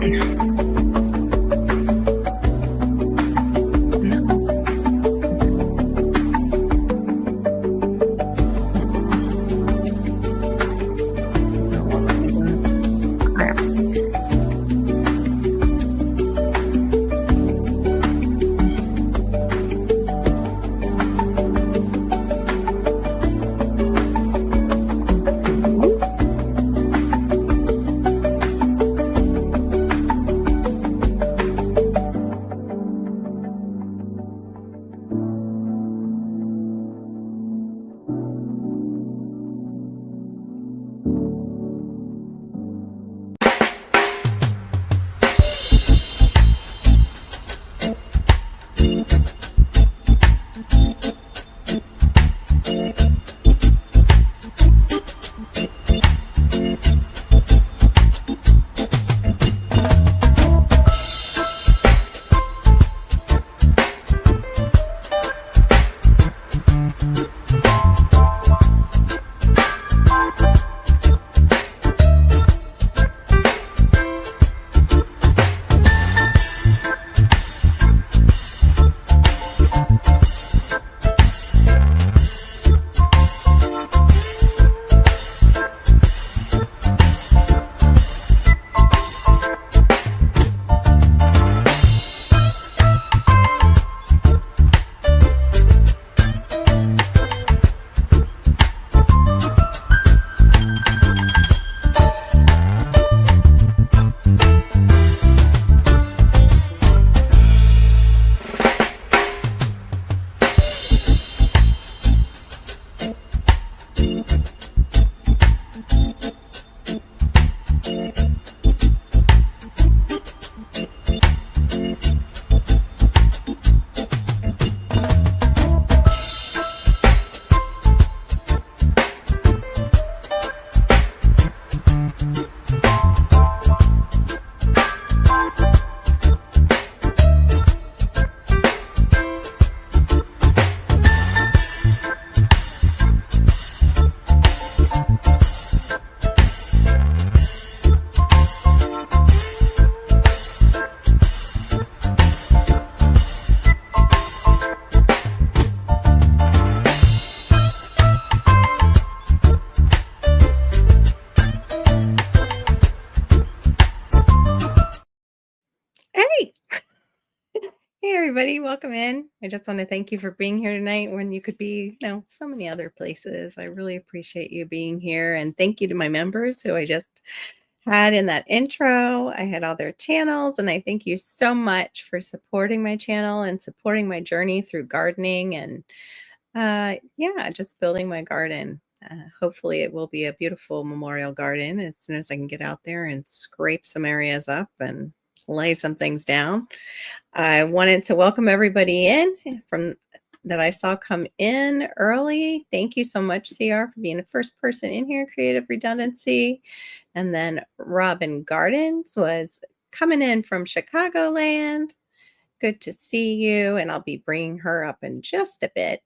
Hey, hey everybody, welcome in. I just want to thank you for being here tonight when you could be, so many other places. I really appreciate you being here, and thank you to my members who I just had in that intro. I had all their channels, and I thank you so much for supporting my channel and supporting my journey through gardening and yeah, just building my garden. Hopefully it will be a beautiful memorial garden as soon as I can get out there and scrape some areas up and lay some things down. I wanted to welcome everybody in from that I saw come in early. Thank you so much, CR, for being the first person in here, Creative Redundancy. And then Robin Gardens was coming in from Chicagoland. Good to see you. And I'll be bringing her up in just a bit.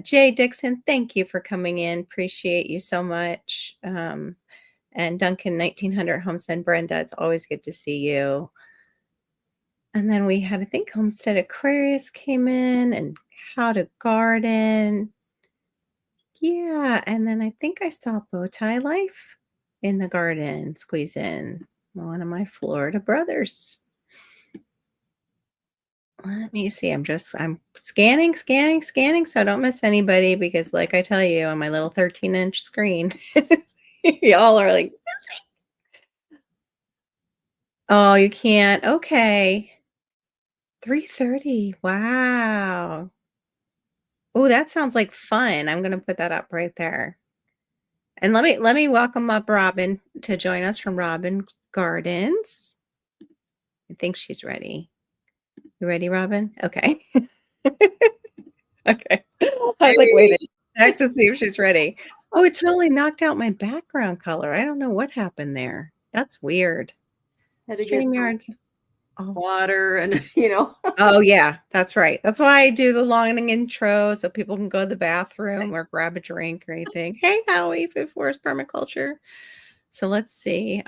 Jay Dixon, thank you for coming in. Appreciate you so much. And Duncan 1900 Homestead Brenda, it's always good to see you. And then we had, I think, Homestead Aquarius came in and How to Garden. Yeah, and then I think I saw Bowtie Life in the garden squeeze in. One of my Florida brothers. Let me see. I'm scanning, so I don't miss anybody because, like I tell you, on my little 13-inch screen, y'all are like, oh, you can't. Okay. 3:30. Wow. Oh, that sounds like fun. I'm going to put that up right there. And let me welcome up Robin to join us from Robin Gardens. I think she's ready. You ready, Robin? Okay. Okay. I was like, wait, check to see if she's ready. Oh, it totally knocked out my background color. I don't know what happened there. That's weird. StreamYard. Water and, Oh, yeah, that's right. That's why I do the long intro so people can go to the bathroom or grab a drink or anything. Hey, Howie, Food Forest Permaculture. So let's see.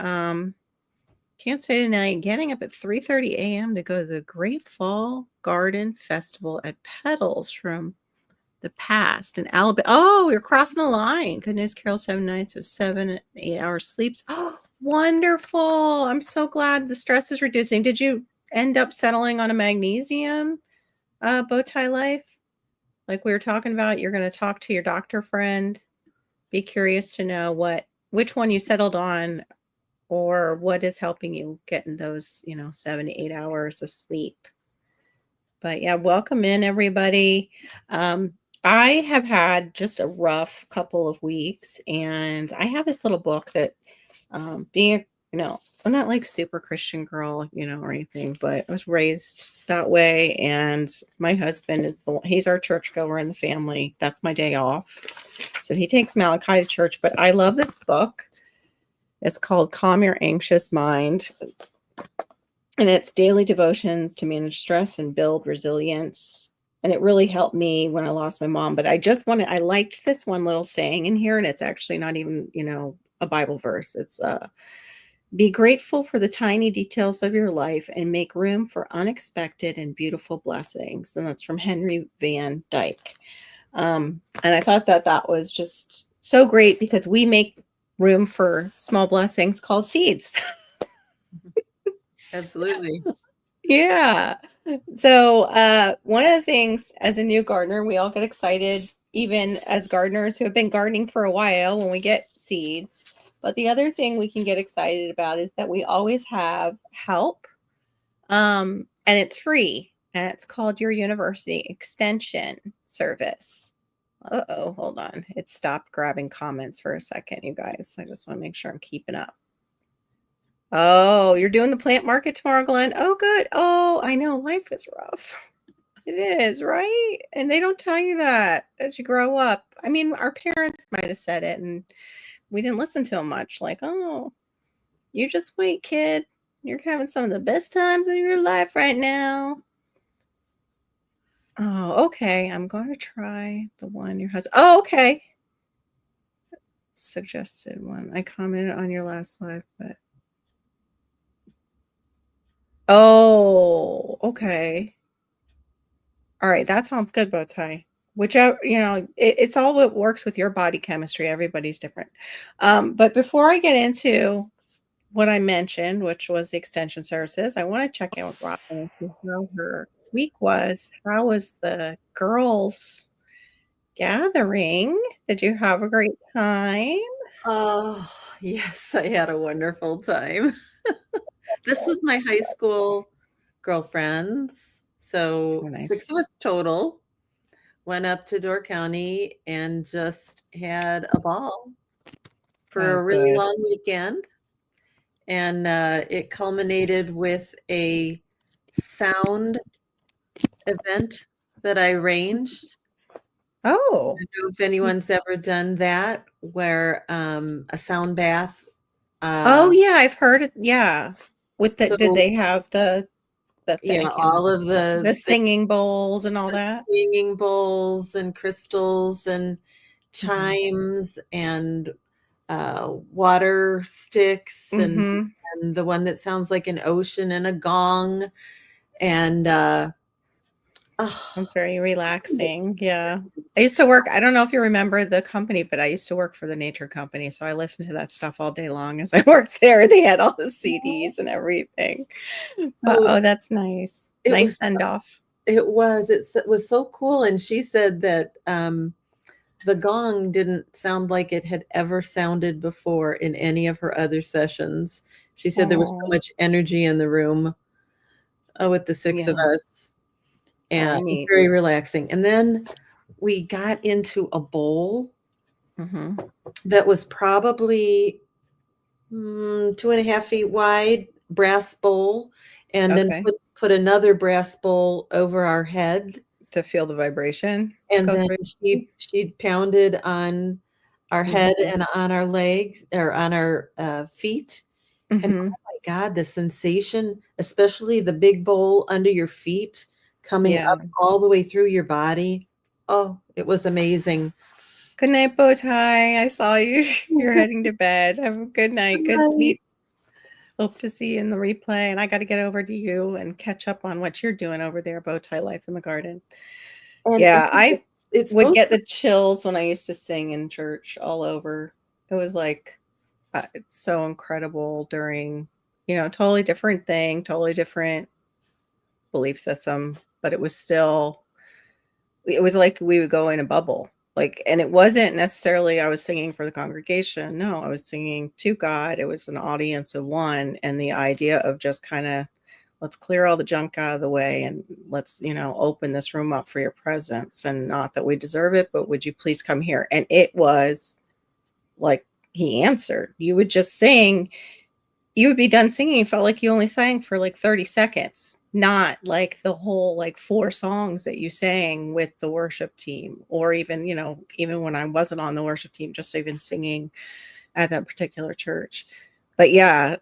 Can't stay tonight. Getting up at 3:30 a.m. to go to the Great Fall Garden Festival at Petals from the past in Alabama. Oh, you're crossing the line. Goodness, Carol, 7 nights of 7 and 8 hours sleeps. Oh, wonderful. I'm so glad the stress is reducing. Did you end up settling on a magnesium bow tie life? Like we were talking about, you're going to talk to your doctor friend. Be curious to know which one you settled on or what is helping you get in those, 7 to 8 hours of sleep. But yeah, welcome in everybody. I have had just a rough couple of weeks, and I have this little book that, being a, I'm not like super Christian girl, or anything, but I was raised that way. And my husband he's our churchgoer in the family. That's my day off. So he takes Malachi to church, but I love this book. It's called Calm Your Anxious Mind. And it's daily devotions to manage stress and build resilience. And it really helped me when I lost my mom. But I liked this one little saying in here, and it's actually not even, a Bible verse. It's be grateful for the tiny details of your life and make room for unexpected and beautiful blessings. And that's from Henry Van Dyke. And I thought that was just so great because we make room for small blessings called seeds. Absolutely. Yeah. So one of the things as a new gardener, we all get excited, even as gardeners who have been gardening for a while, when we get seeds. But the other thing we can get excited about is that we always have help. And it's free. And it's called your university extension service. Uh-oh, hold on. It stopped grabbing comments for a second, you guys. I just want to make sure I'm keeping up. Oh, you're doing the plant market tomorrow, Glenn? Oh, good. Oh, I know life is rough. It is, right? And they don't tell you that as you grow up. I mean, our parents might have said it and we didn't listen to them much. Like, oh, you just wait, kid. You're having some of the best times of your life right now. Oh, okay. I'm going to try the one your husband. Oh, okay. Suggested one. I commented on your last live, but. Oh, okay. All right. That sounds good, bow tie. Whichever, it's all what works with your body chemistry. Everybody's different. But before I get into what I mentioned, which was the extension services, I want to check in with Robin and see how her week was. How was the girls' gathering? Did you have a great time? Oh, yes, I had a wonderful time. This was my high school girlfriends. So So nice. 6 of us total. Went up to Door County and just had a ball for Oh, a really good. long weekend. And it culminated with a sound event that I arranged. Oh. I don't know if anyone's ever done that, where a sound bath. Oh, yeah, I've heard it. Yeah. Did So they have the yeah, thing, all of the singing bowls and all the that? singing bowls and crystals and Mhm. chimes and water sticks Mhm. and the one that sounds like an ocean and a gong and oh, Sounds very relaxing. Yeah. I it's used to work I don't know if you remember the company, but I used to work for the nature company, so I listened to that stuff all day long as I worked there. They had all the CDs and everything. But, so oh, that's nice. it Nice was send off. it was so cool. And she said that the gong didn't sound like it had ever sounded before in any of her other sessions. She said there was so Oh, much energy in the room with the 6 of yeah. us, and Oh, it was neat. very relaxing. And then we got into a bowl Mhm. that was probably 2.5 feet wide, brass bowl, and then Okay. put another brass bowl over our head. To feel the vibration And go then through. she pounded on our head Mhm. and on our legs or on our feet. And oh Mhm. my God, the sensation, especially the big bowl under your feet coming Yeah. up all the way through your body. Oh, it was amazing. Good night, bow tie. I saw you. You're heading to bed. Have a good night. Good Right. sleep. Hope to see you in the replay, and I gotta get over to you and catch up on what you're doing over there, bow tie life in the garden. And Yeah, I it's would supposed get to. the chills when I used to sing in church all over. It was like, it's so incredible during, totally different thing, totally different belief system, but it was like we would go in a bubble. Like, and it wasn't necessarily I was singing for the congregation. No, I was singing to God. It was an audience of one. And the idea of just kind of, let's clear all the junk out of the way and let's, open this room up for your presence. And not that we deserve it, but would you please come here? And it was like he answered. You would just sing, you would be done singing. It felt like you only sang for like 30 seconds, not like the whole like 4 songs that you sang with the worship team, or even, even when I wasn't on the worship team, just even singing at that particular church. But yeah,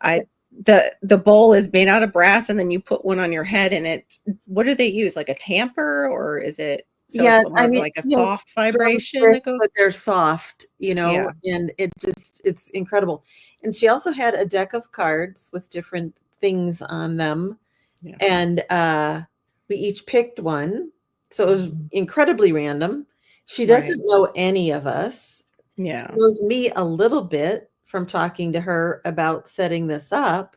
the bowl is made out of brass and then you put one on your head and what do they use? Like a tamper, or is it so Yeah, it's more I of mean, like a yes, soft vibration that drumsticks, goes? but they're soft, Yeah. and it's incredible. And she also had a deck of cards with different things on them, Yeah. and we each picked one. So it was incredibly random. She Right. doesn't know any of us. She Yeah. knows me a little bit from talking to her about setting this up,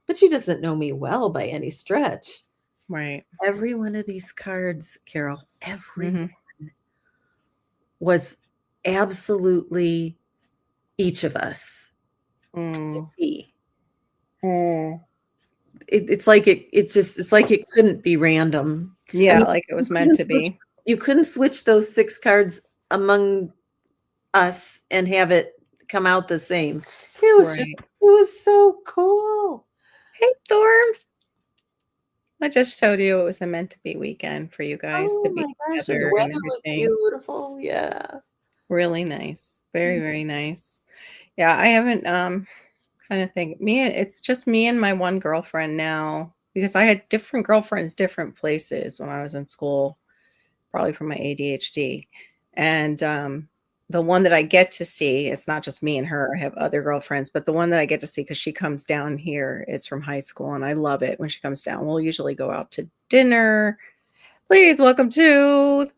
but she doesn't know me well by any stretch. Right. Every one of these cards, Carol, every Hmm. was absolutely each of us to the Mm. T. Mm. It's like it's like it couldn't be random. I Yeah, mean, like it you was meant couldn't to switch be. you couldn't switch those 6 cards among us and have it come out the same. Right. It was so cool. Hey, Storms. I just showed you it was a meant to be weekend for you guys to Oh be my gosh, and the together and weather was everything. beautiful. Yeah. Really nice. Very, very nice. Yeah, I haven't trying to think. It's just me and my one girlfriend now because I had different girlfriends, different places when I was in school, probably from my ADHD. And the one that I get to see, it's not just me and her. I have other girlfriends, but the one that I get to see because she comes down here is from high school, and I love it when she comes down. We'll usually go out to dinner. Please welcome to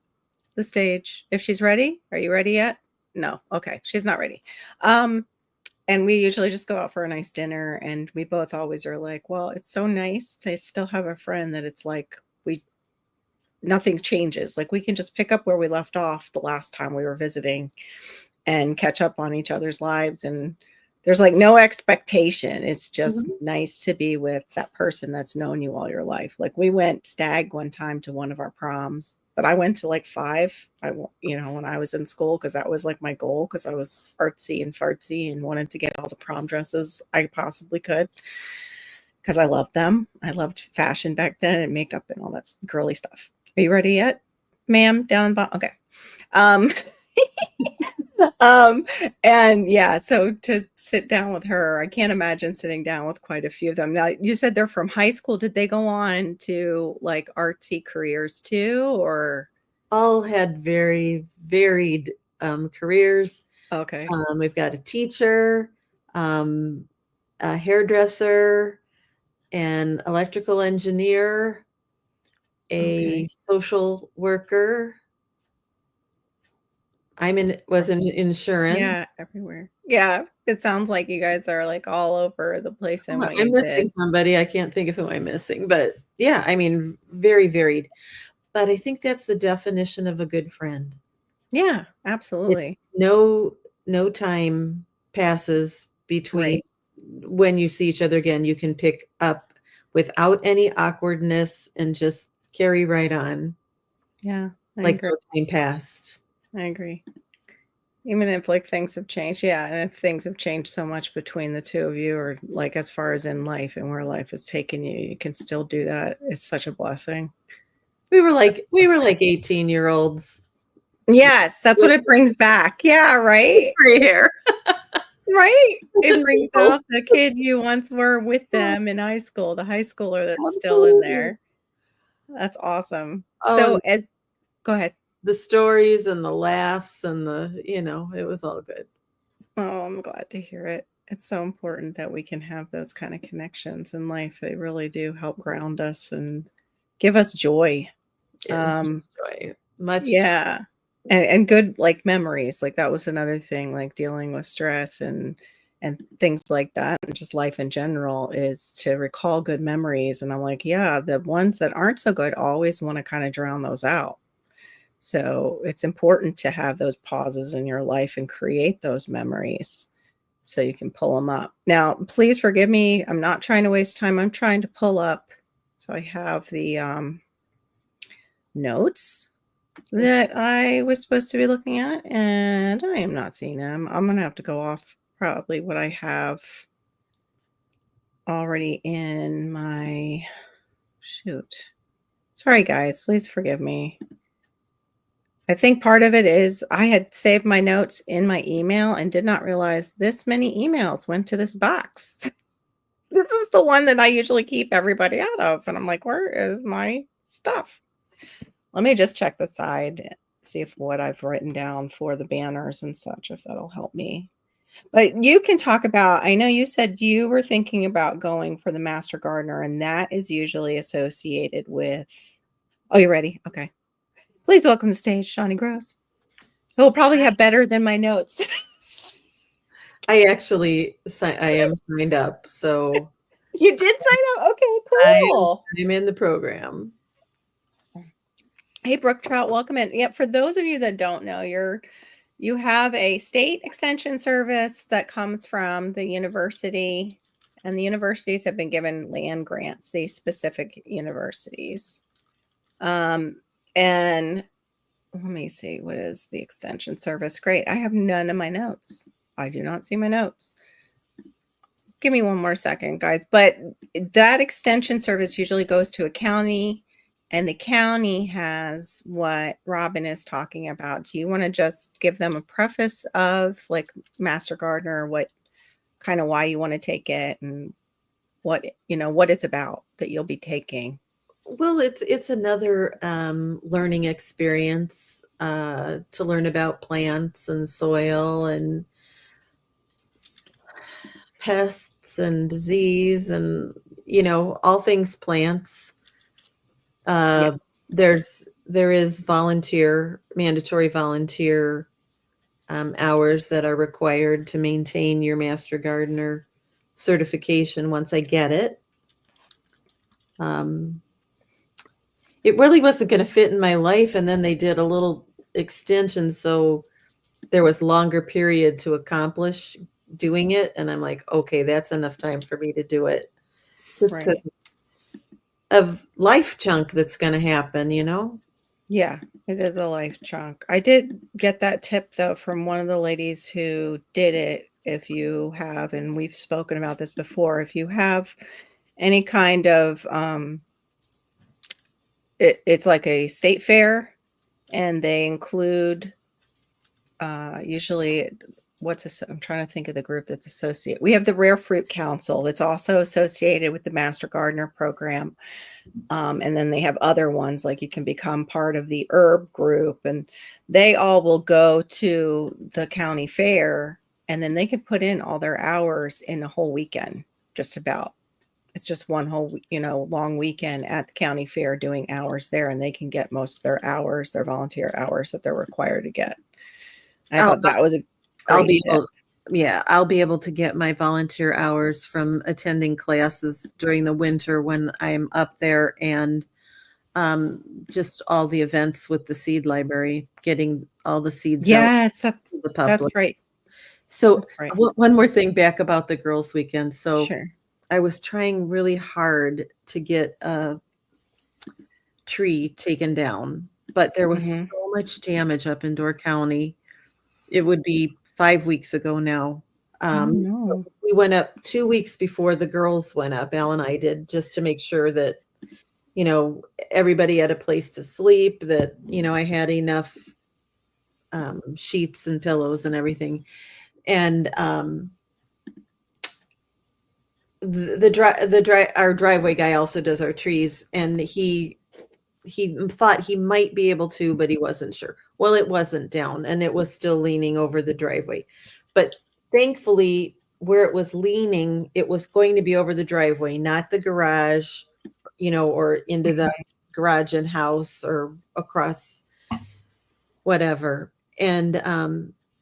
the stage if she's ready. Are you ready yet? No. Okay. She's not ready. Um, and we usually just go out for a nice dinner, and we both always are like, well, it's so nice to still have a friend that it's like we nothing changes. Like we can just pick up where we left off the last time we were visiting and catch up on each other's lives. And there's like no expectation. It's just Mhm. nice to be with that person that's known you all your life. Like we went stag one time to one of our proms, but I went to like 5. When I was in school, because that was like my goal, because I was artsy and fartsy and wanted to get all the prom dresses I possibly could because I loved them. I loved fashion back then and makeup and all that girly stuff. Are you ready yet, ma'am? Down in the bottom. Okay. Um, um, and yeah, so to sit down with her, I can't imagine sitting down with quite a few of them. Now, you said they're from high school. Did they go on to like artsy careers too, or? All had very varied careers. Okay. We've got a teacher, um, a hairdresser, an electrical engineer, a Okay. social worker. Was in Yeah, insurance. everywhere. Yeah, it sounds like you guys are like all over the place in Oh, what you I'm missing did. somebody. I can't think of who I'm missing, but yeah, I mean, very varied. But I think that's the definition of a good friend. Yeah, It, absolutely. no time passes between Right. when you see each other again. You can pick up without any awkwardness and just carry right on Yeah, I like agree. no time passed. I agree. Even if like things have changed, yeah, and if things have changed so much between the two of you, or like as far as in life and where life has taken you, you can still do that. It's such a blessing. Such a We were blessing. like 18-year-olds Yes, that's what with it brings back. Yeah, right. gray hair. Right. It brings Both. out the kid you once were with them in high school, the high schooler that's still in Absolutely. there. That's awesome. Oh, So and as Go ahead. the stories and the laughs and it was all good. Oh, I'm glad to hear it. it's so important that we can have those kind of connections in life. They really do help ground us and give us joy. Much Um, joy, much joy. yeah. And good like memories. Like that was another thing, like dealing with stress and things like that, and just life in general is to recall good memories. And I'm like, yeah, the ones that aren't so good always want to kind of drown those out. So it's important to have those pauses in your life and create those memories so you can pull them up. Now, please forgive me. I'm not trying to waste time. I'm trying to pull up. So I have the notes that I was supposed to be looking at, and I am not seeing them. I'm going to have to go off probably what I have already in my shoot. Sorry, guys. Please forgive me. I think part of it is I had saved my notes in my email and did not realize this many emails went to this box. This is the one that I usually keep everybody out of. And I'm like, where is my stuff? Let me just check the side, see if what I've written down for the banners and such, if that'll help me. But you can talk about, I know you said you were thinking about going for the Master Gardener, and that is usually associated with, oh, you ready? Okay. Please welcome to the stage, Shawnee Gross. Who will probably Hi. have better than my notes. I actually I am signed up, so You did sign up? Okay, I'm cool. I'm in the program. Hey, Brook Trout, welcome in. Yep, for those of you that don't know, you have a state extension service that comes from the university, and the universities have been given land grants, these specific universities. And let me see, what is the extension service? Great. I have none of my notes. I do not see my notes. Give me one more second, guys. But that extension service usually goes to a county, and the county has what Robin is talking about. Do you want to just give them a preface of like Master Gardener, what kind of why you want to take it and what what it's about that you'll be taking? Well, it's another learning experience to learn about plants and soil and pests and disease and all things plants. Uh, Yes. there is mandatory volunteer hours that are required to maintain your Master Gardener certification once I get it. Um, it really wasn't going to fit in my life, and then they did a little extension, so there was longer period to accomplish doing it, and I'm like, okay, that's enough time for me to do it, just Right. because of life chunk that's going to happen. Yeah, it is a life chunk. I did get that tip though from one of the ladies who did it. If you have, and we've spoken about this before, if you have any kind of it's like a state fair, and they include usually I'm trying to think of the group that's associated. We have the Rare Fruit Council that's also associated with the Master Gardener program. And then they have other ones, like you can become part of the herb group, and they all will go to the county fair, and then they can put in all their hours in a whole weekend, just about. It's just one whole, long weekend at the county fair doing hours there, and they can get most of their hours, their volunteer hours that they're required to get. And I I'll, thought that was a I'll great be tip. able, yeah, I'll be able to get my volunteer hours from attending classes during the winter when I'm up there, and just all the events with the seed library, getting all the seeds out Yes, to the that's public. right. So That's right. one more thing back about the girls' weekend. So Sure. I was trying really hard to get a tree taken down, but there was Hmm. so much damage up in Door County. It would be 5 weeks ago now. Oh Um, no. we went up 2 weeks before the girls went up. Al and I did, just to make sure that everybody had a place to sleep, that I had enough sheets and pillows and everything. And our driveway guy also does our trees, and he thought he might be able to, but he wasn't sure. Well, it wasn't down, and it was still leaning over the driveway. But thankfully, where it was leaning, it was going to be over the driveway, not the garage, or into the garage and house or across whatever. And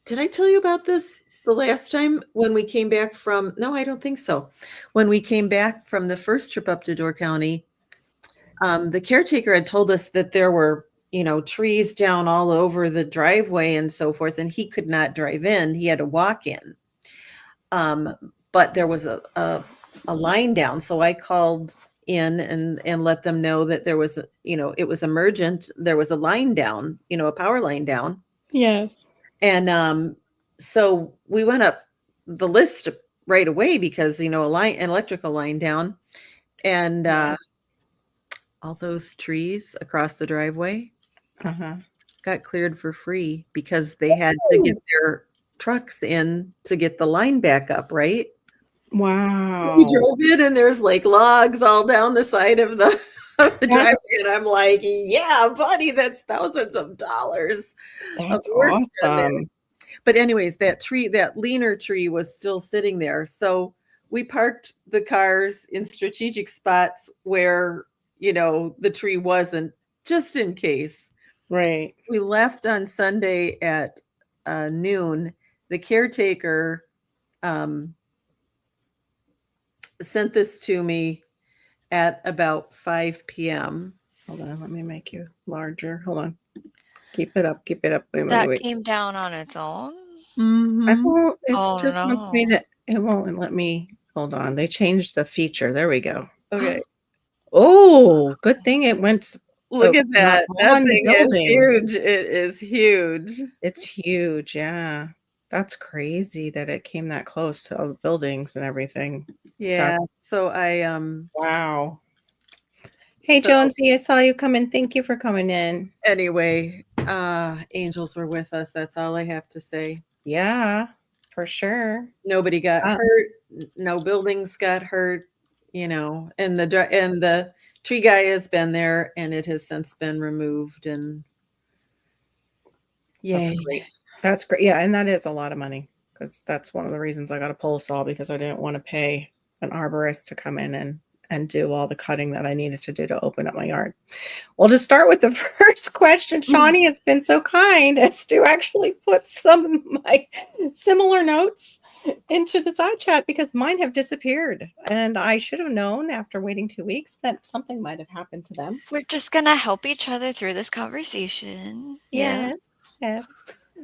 did I tell you about this the last time when we came back from? No, I don't think so. When we came back from the first trip up to Door County, the caretaker had told us that there were, trees down all over the driveway and so forth, and he could not drive in. He had to walk in. But there was a line down. So I called in and let them know that there was, it was emergent. There was a line down, a power line down. Yes. And so we went up the list right away because, an electrical line down. And all those trees across the driveway got cleared for free because they had to get their trucks in to get the line back up, right? Wow. We drove in and there's like logs all down the side of the driveway. And I'm like, yeah, buddy, that's thousands of dollars. That's awesome. But anyways, that leaner tree was still sitting there. So we parked the cars in strategic spots where, the tree wasn't, just in case. Right. We left on Sunday at noon. The caretaker sent this to me at about 5 p.m. Hold on, let me make you larger. Hold on. Keep it up. That came down on its own? I won't. It's just wants me no. to. It won't let me. Hold on. They changed the feature. There we go. Okay. Oh, good thing it went. Look at that. That on the thing is building. huge. It is huge. It's huge. Yeah. That's crazy that it came that close to all the buildings and everything. Yeah. So I Wow. Hey, Jonesy, I saw you come in. Thank you for coming in. Anyway, angels were with us. That's all I have to say. Yeah, for sure. Nobody got hurt. No buildings got hurt. And the tree guy has been there, and it has since been removed. And That's yay. great. That's great. Yeah, and that is a lot of money because that's one of the reasons I got a pole saw because I didn't want to pay an arborist to come in and do all the cutting that I needed to do to open up my yard. Well, to start with the first question, Shawnee has been so kind as to actually put some of my similar notes into the side chat because mine have disappeared. And I should have known after waiting 2 weeks that something might have happened to them. We're just going to help each other through this conversation. Yes.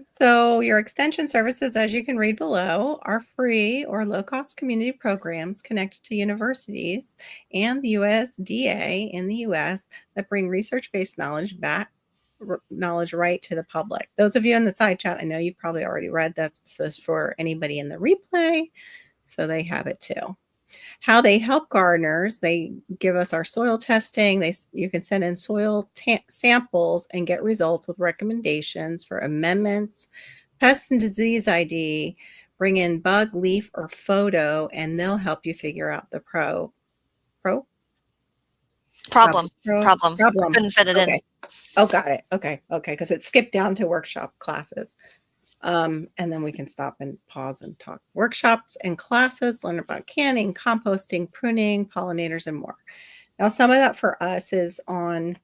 So your extension services, as you can read below, are free or low-cost community programs connected to universities and the USDA in the U.S. that bring research-based knowledge right to the public. Those of you in the side chat, I know you've probably already read that. This is for anybody in the replay, so they have it too. How they help gardeners, they give us our soil testing. You can send in soil samples and get results with recommendations for amendments, pest and disease ID, bring in bug, leaf, or photo, and they'll help you figure out the problem. Couldn't fit it in. Oh, got it. Okay. Because it skipped down to workshop classes. And then we can stop and pause and talk. Workshops and classes, learn about canning, composting, pruning, pollinators, and more. Now, some of that for us is online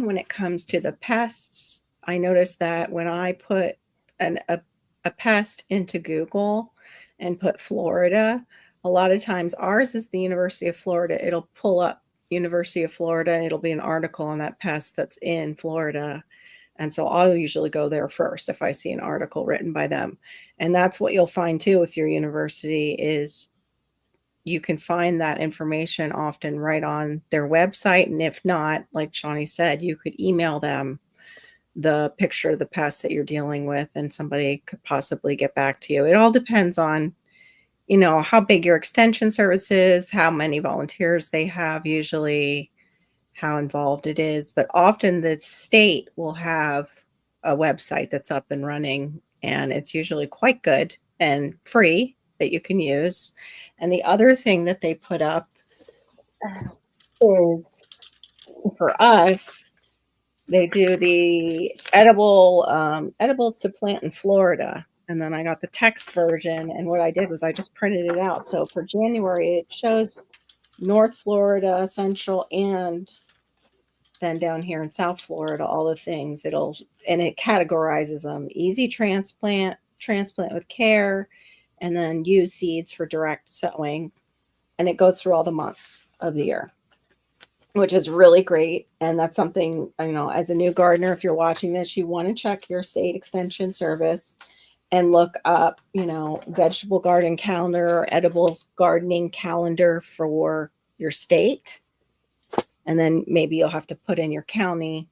when it comes to the pests. I noticed that when I put a pest into Google and put Florida, a lot of times ours is the University of Florida. It'll pull up University of Florida. It'll be an article on that pest that's in Florida. And so I'll usually go there first if I see an article written by them. And that's what you'll find too with your university is you can find that information often right on their website. And if not, like Shawnee said, you could email them the picture of the pest that you're dealing with and somebody could possibly get back to you. It all depends on, how big your extension service is, how many volunteers they have usually, how involved it is, but often the state will have a website that's up and running and it's usually quite good and free that you can use. And the other thing that they put up is for us, they do the edibles to plant in Florida. And then I got the text version. And what I did was I just printed it out. So for January, it shows North Florida, Central, and then down here in South Florida, all the things and it categorizes them: easy transplant, transplant with care, and then use seeds for direct sowing. And it goes through all the months of the year, which is really great. And that's something, as a new gardener, if you're watching this, you want to check your state extension service and look up, vegetable garden calendar or edibles gardening calendar for your state. And then maybe you'll have to put in your county,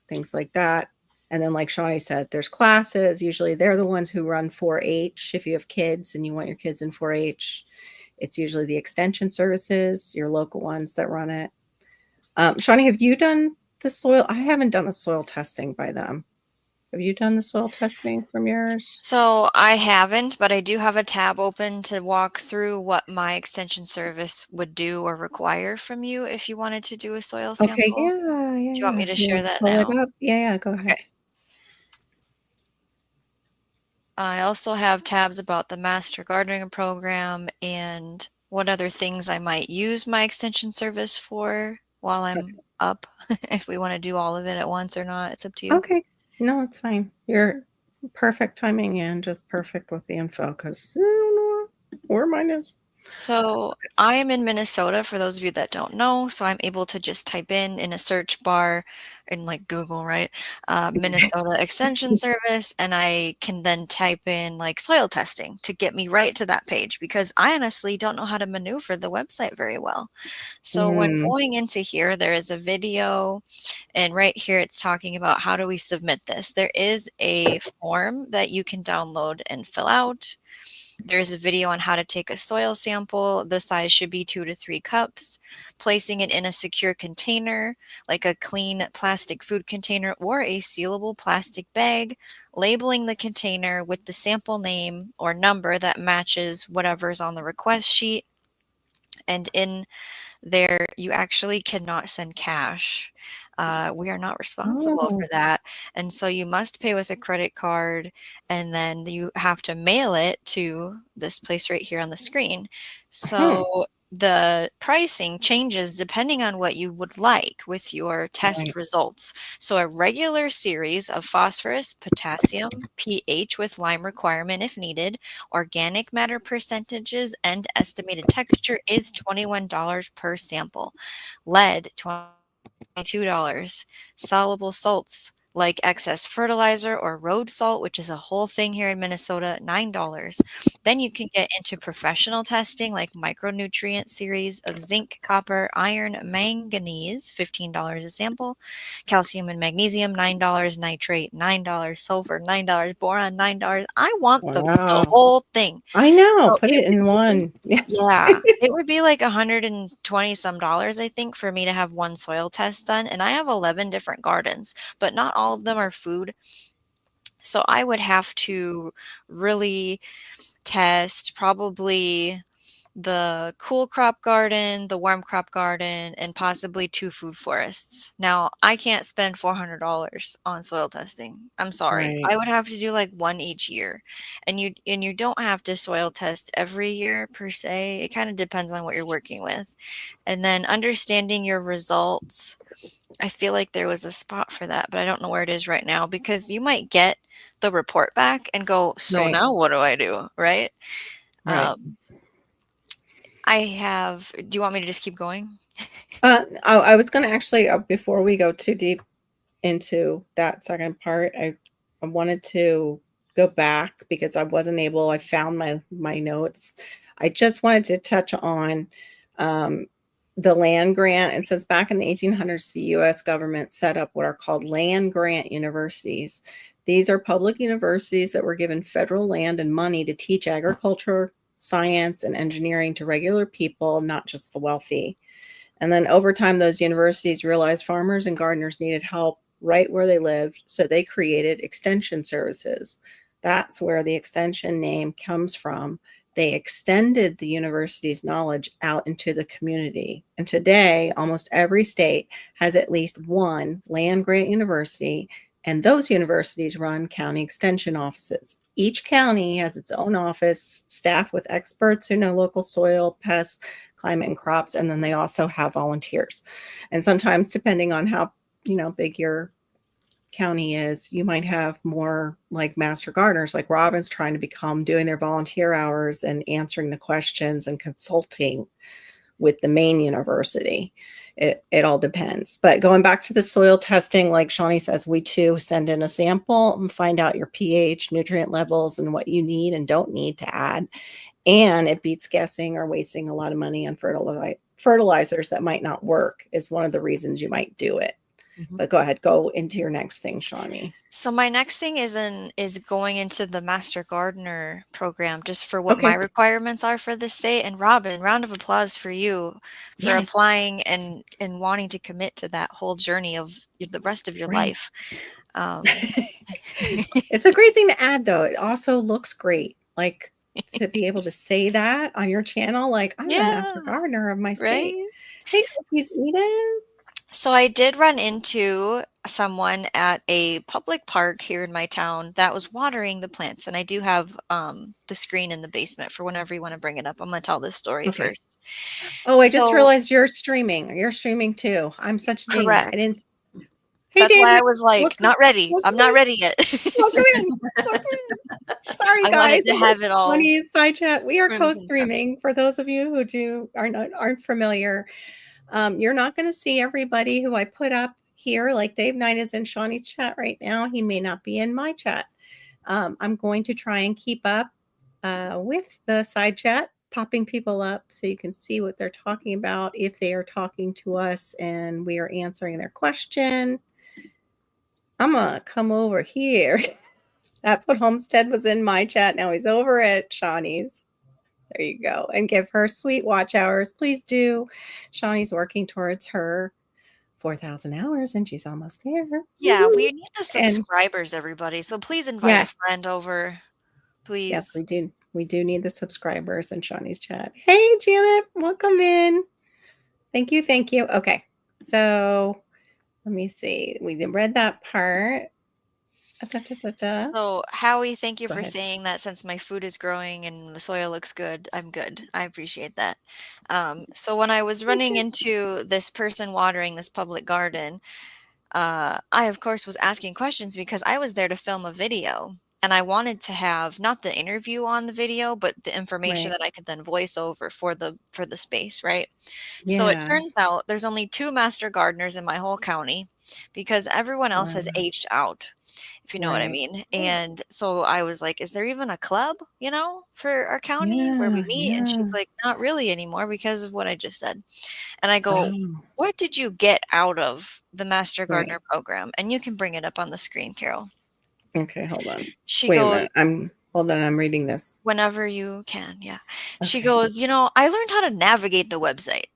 things like that. And then, like Shawnee said, there's classes. Usually they're the ones who run 4-H. If you have kids and you want your kids in 4-H, it's usually the extension services, your local ones that run it. Shawnee, have you done the soil? I haven't done the soil testing by them. Have you done the soil testing from yours? So I haven't, but I do have a tab open to walk through what my extension service would do or require from you if you wanted to do a soil Okay, sample. yeah, yeah, Do you want yeah. me to You share want to that pull it now? up? Yeah, yeah, go ahead. Okay. I also have tabs about the Master Gardening Program and what other things I might use my extension service for while I'm up. If we want to do all of it at once or not, it's up to you. Okay. No, it's fine. You're perfect timing and just perfect with the info because I don't know where mine is. So I am in Minnesota, for those of you that don't know. So I'm able to just type in a search bar in like Google, right? Minnesota Extension Service, and I can then type in like soil testing to get me right to that page because I honestly don't know how to maneuver the website very well. So when Mm. going into here, there is a video, and right here it's talking about how do we submit this. There is a form that you can download and fill out. There's a video on how to take a soil sample. The size should be 2 to 3 cups. Placing it in a secure container, like a clean plastic food container or a sealable plastic bag. Labeling the container with the sample name or number that matches whatever's on the request sheet. And in there, you actually cannot send cash. We are not responsible for Oh. that. And so you must pay with a credit card, and then you have to mail it to this place right here on the screen. Hmm. So the pricing changes depending on what you would like with your test Right. results. So a regular series of phosphorus, potassium, pH with lime requirement if needed, organic matter percentages, and estimated texture is $21 per sample. Lead, $22. Soluble salts like excess fertilizer or road salt, which is a whole thing here in Minnesota, $9. Then you can get into professional testing like micronutrient series of zinc, copper, iron, manganese, $15 a sample, calcium and magnesium, $9, nitrate, $9, sulfur, $9, boron, $9. I want the Wow. whole thing. I know. So Put it it would in be, one. Yeah. yeah, it would be like 120 some dollars, I think, for me to have one soil test done. And I have 11 different gardens, but not all of them are food. So I would have to really test probably the cool crop garden, the warm crop garden, and possibly 2 food forests. Now, I can't spend $400 on soil testing. I'm sorry. Right. I would have to do like one each year. And you don't have to soil test every year per se. It kind of depends on what you're working with. And then understanding your results. I feel like there was a spot for that, but I don't know where it is right now because you might get the report back and go, "So Right. now what do I do?" Right? Right. Um, do you want me to just keep going? I was going to actually, before we go too deep into that second part, I wanted to go back because I found my notes. I just wanted to touch on um, the land grant. It says back in the 1800s, the U.S. government set up what are called land grant universities. These are public universities that were given federal land and money to teach agriculture, science, and engineering to regular people, not just the wealthy. And then over time, those universities realized farmers and gardeners needed help right where they lived. So they created extension services. That's where the extension name comes from. They extended the university's knowledge out into the community. And today, almost every state has at least one land grant university, and those universities run county extension offices. Each county has its own office, staff with experts who know local soil, pests, climate, and crops, and then they also have volunteers. And sometimes, depending on how big your county is, you might have more like master gardeners, like Robin's trying to become, doing their volunteer hours and answering the questions and consulting with the main university. It all depends. But going back to the soil testing, like Shawnee says, we too send in a sample and find out your pH, nutrient levels, and what you need and don't need to add. And it beats guessing or wasting a lot of money on fertilizers that might not work, is one of the reasons you might do it. But go ahead, go into your next thing, Shawnee. So my next thing is going into the Master Gardener program, just for what my requirements are for this state. And Robin, round of applause for you for applying and wanting to commit to that whole journey of the rest of your life. It's a great thing to add, though. It also looks great, like to be able to say that on your channel, like, I'm the Master Gardener of my state. Hey, cookies, Eden. So I did run into someone at a public park here in my town that was watering the plants. And I do have the screen in the basement for whenever you want to bring it up. I'm going to tell this story first. Oh, I just realized you're streaming. You're streaming too. I'm such a genius. I didn't. Hey, that's David, why I was like, not ready. I'm not ready yet. Welcome in. Welcome in. Sorry, guys. I wanted to have it all. Funny side chat. We are co-streaming. For those of you who aren't familiar, you're not going to see everybody who I put up here. Like Dave Knight is in Shawnee's chat right now. He may not be in my chat. I'm going to try and keep up with the side chat, popping people up so you can see what they're talking about, if they are talking to us and we are answering their question. I'm going to come over here. That's what Homestead was in my chat. Now he's over at Shawnee's. There you go. And give her sweet watch hours. Please do. Shawnee's working towards her 4,000 hours and she's almost there. Yeah, we need the subscribers, everybody. So please invite a friend over. Please. Yes, we do. We do need the subscribers in Shawnee's chat. Hey, Janet, welcome in. Thank you. Thank you. Okay. So let me see. We read that part. So Howie, thank you for saying that. Since my food is growing and the soil looks good, I'm good. I appreciate that. So when I was running into this person watering this public garden, I of course was asking questions because I was there to film a video. And I wanted to have not the interview on the video, but the information that I could then voice over for the space, right? Yeah. So it turns out there's only 2 master gardeners in my whole county because everyone else has aged out, if you know what I mean. And so I was like, is there even a club, for our county where we meet? And she's like, not really anymore because of what I just said. And I go, what did you get out of the Master Gardener program? And you can bring it up on the screen, Carol. Okay, hold on. She goes, I'm reading this. Whenever you can, yeah. Okay. She goes, I learned how to navigate the website.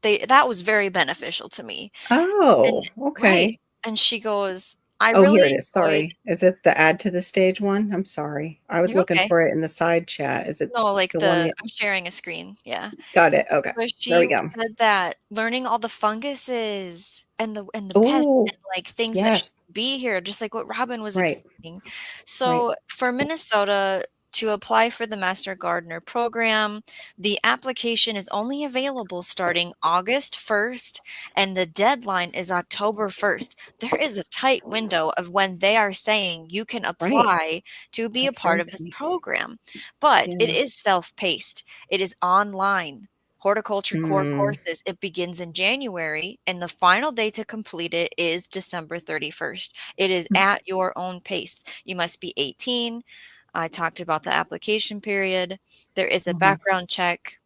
That was very beneficial to me. Oh, okay. Right. And she goes, here it is. Sorry. Is it the add to the stage one? I'm sorry. I was looking for it in the side chat. Is it? No, like I'm sharing a screen. Yeah. Got it. Okay. So she said that learning all the funguses and the pests and like things that should be here, just like what Robin was explaining. So for Minnesota to apply for the Master Gardener program, the application is only available starting August 1st, and the deadline is October 1st. There is a tight window of when they are saying you can apply to be a part of this program, but it is self-paced. It is online. Horticulture core courses. It begins in January, and the final day to complete it is December 31st. It is at your own pace. You must be 18. I talked about the application period. There is a background check.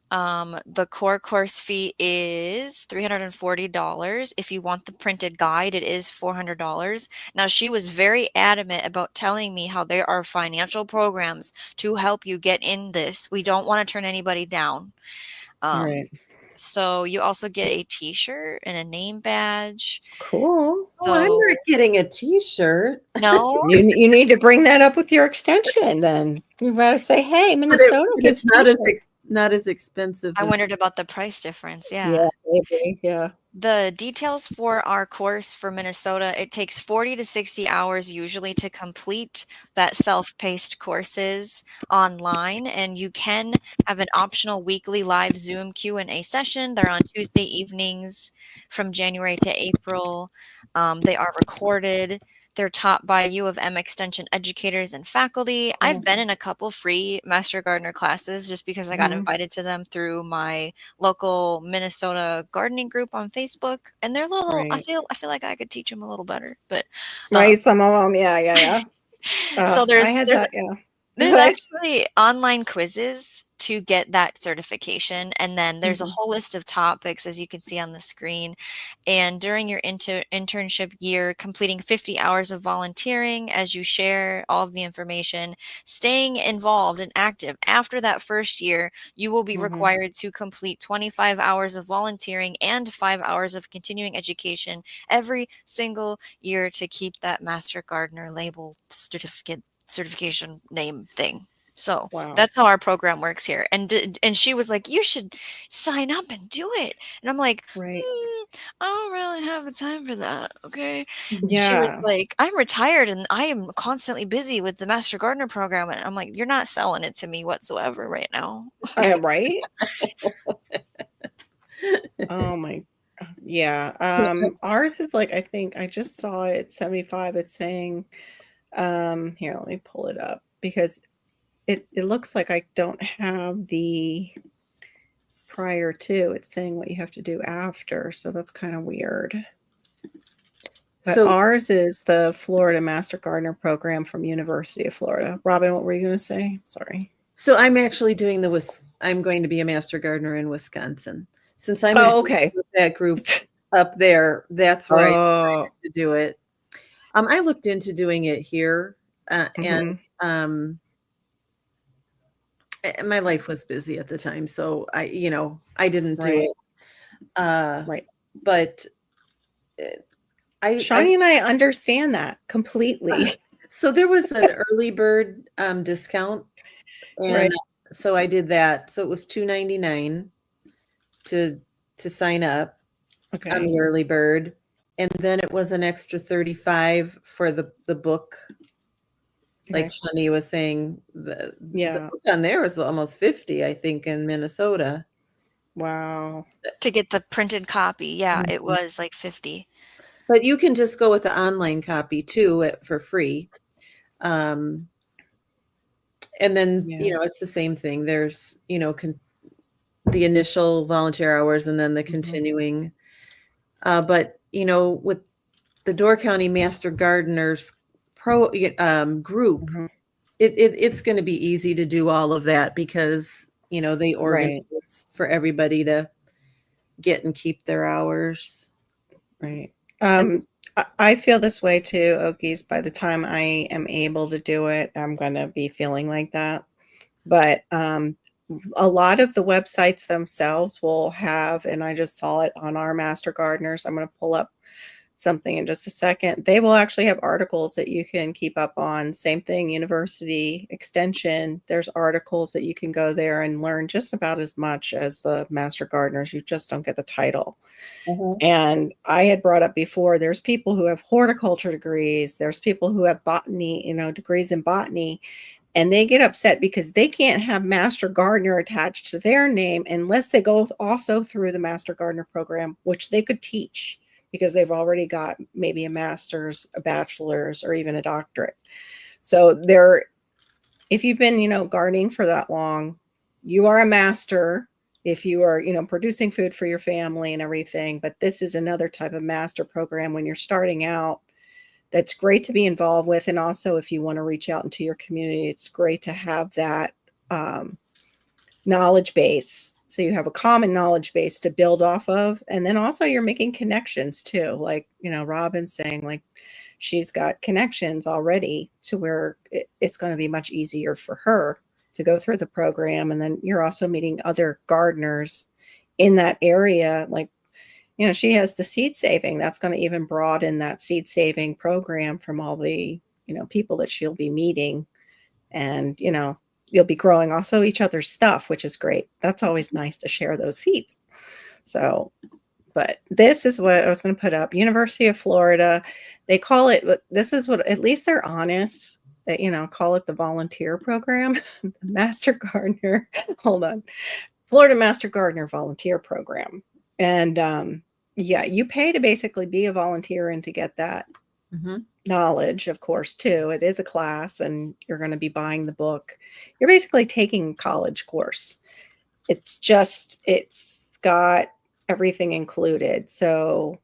The core course fee is $340. If you want the printed guide, it is $400. Now, she was very adamant about telling me how there are financial programs to help you get in this. We don't want to turn anybody down. So you also get a t-shirt and a name badge. Cool. So I'm not getting a t-shirt. No. you need to bring that up with your extension then. You gotta say, hey, Minnesota it's not as not as expensive I as. wondered about the price difference. Yeah, Yeah. maybe. Yeah. The details for our course for Minnesota, it takes 40 to 60 hours usually to complete that self-paced courses online, and you can have an optional weekly live Zoom Q&A session. They're on Tuesday evenings from January to April. They are recorded. They're taught by U of M Extension educators and faculty. I've been in a couple free Master Gardener classes just because I got Mhm. invited to them through my local Minnesota gardening group on Facebook, and they're little. Right. I feel like I could teach them a little better, but um, Right. Some of them. Yeah. Yeah. Yeah. so I had there's that. Yeah. Go there's ahead. actually online quizzes to get that certification, and then there's a Mhm. whole list of topics, as you can see on the screen. And during your internship year, completing 50 hours of volunteering as you share all of the information, staying involved and active. After that first year, you will be Mhm. required to complete 25 hours of volunteering and 5 hours of continuing education every single year to keep that Master Gardener label certification name thing. So Wow. that's how our program works here. And she was like, "You should sign up and do it." And I'm like, Right. I don't really have the time for that. Okay. And she was Yeah. like, "I'm retired and I am constantly busy with the Master Gardener program." And I'm like, "You're not selling it to me whatsoever right now." I am right. Oh my. Yeah. Ours is like, I think I just saw it 75. It's saying, here, let me pull it up because it looks like I don't have the prior to. It's saying what you have to do after. So that's kind of weird. But So ours is the Florida Master Gardener program from University of Florida. Robin, what were you going to say? Sorry. I'm actually doing I'm going to be a master gardener in Wisconsin. Since I'm Oh, involved okay. with that group up there, that's why I Oh. decided to do it. I looked into doing it here, and Mhm. um, my life was busy at the time, so I didn't do Right. it. Uh, Right. but uh, I Shawnee and I understand that completely. so there was an early bird discount, and Right. so I did that. So it was $2.99 to sign up on Okay. the early bird, and then it was an extra 35 for the book. Like Okay. Shani was saying, the Yeah. book on there is almost 50, I think, in Minnesota. Wow. To get the printed copy, yeah, it Mhm. was like 50. But you can just go with the online copy too for free. Um, and then, Yeah. it's the same thing. There's, the initial volunteer hours and then the Mhm. continuing. But, with the Door County Master Gardeners group, Mhm. it's going to be easy to do all of that because, they Right. organize for everybody to get and keep their hours. Right. And I feel this way too, Okies. By the time I am able to do it, I'm going to be feeling like that. But a lot of the websites themselves will have, and I just saw it on our Master Gardeners. I'm going to pull up something in just a second. They will actually have articles that you can keep up on. Same thing, University Extension. There's articles that you can go there and learn just about as much as the Master Gardeners. You just don't get the title. Mhm. And I had brought up before, there's people who have horticulture degrees, there's people who have botany, degrees in botany, and they get upset because they can't have Master Gardener attached to their name unless they go also through the Master Gardener program, which they could teach because they've already got maybe a master's, a bachelor's, or even a doctorate. So if you've been, gardening for that long, you are a master if you are, producing food for your family and everything. But this is another type of master program when you're starting out that's great to be involved with. And also, if you want to reach out into your community, it's great to have that knowledge base. So you have a common knowledge base to build off of. And then also you're making connections too. Like, Robin's saying, like, she's got connections already to where it's going to be much easier for her to go through the program. And then you're also meeting other gardeners in that area. Like, she has the seed saving. That's going to even broaden that seed saving program from all the, people that she'll be meeting. And, you'll be growing also each other's stuff, which is great. That's always nice to share those seeds. So, but this is what I was going to put up. University of Florida, they call it, this is what, at least they're honest, that, call it the volunteer program. Master Gardener, hold on. Florida Master Gardener Volunteer Program. And yeah, you pay to basically be a volunteer and to get that knowledge, of course, too. It is a class and you're going to be buying the book. You're basically taking a college course. It's got everything included. So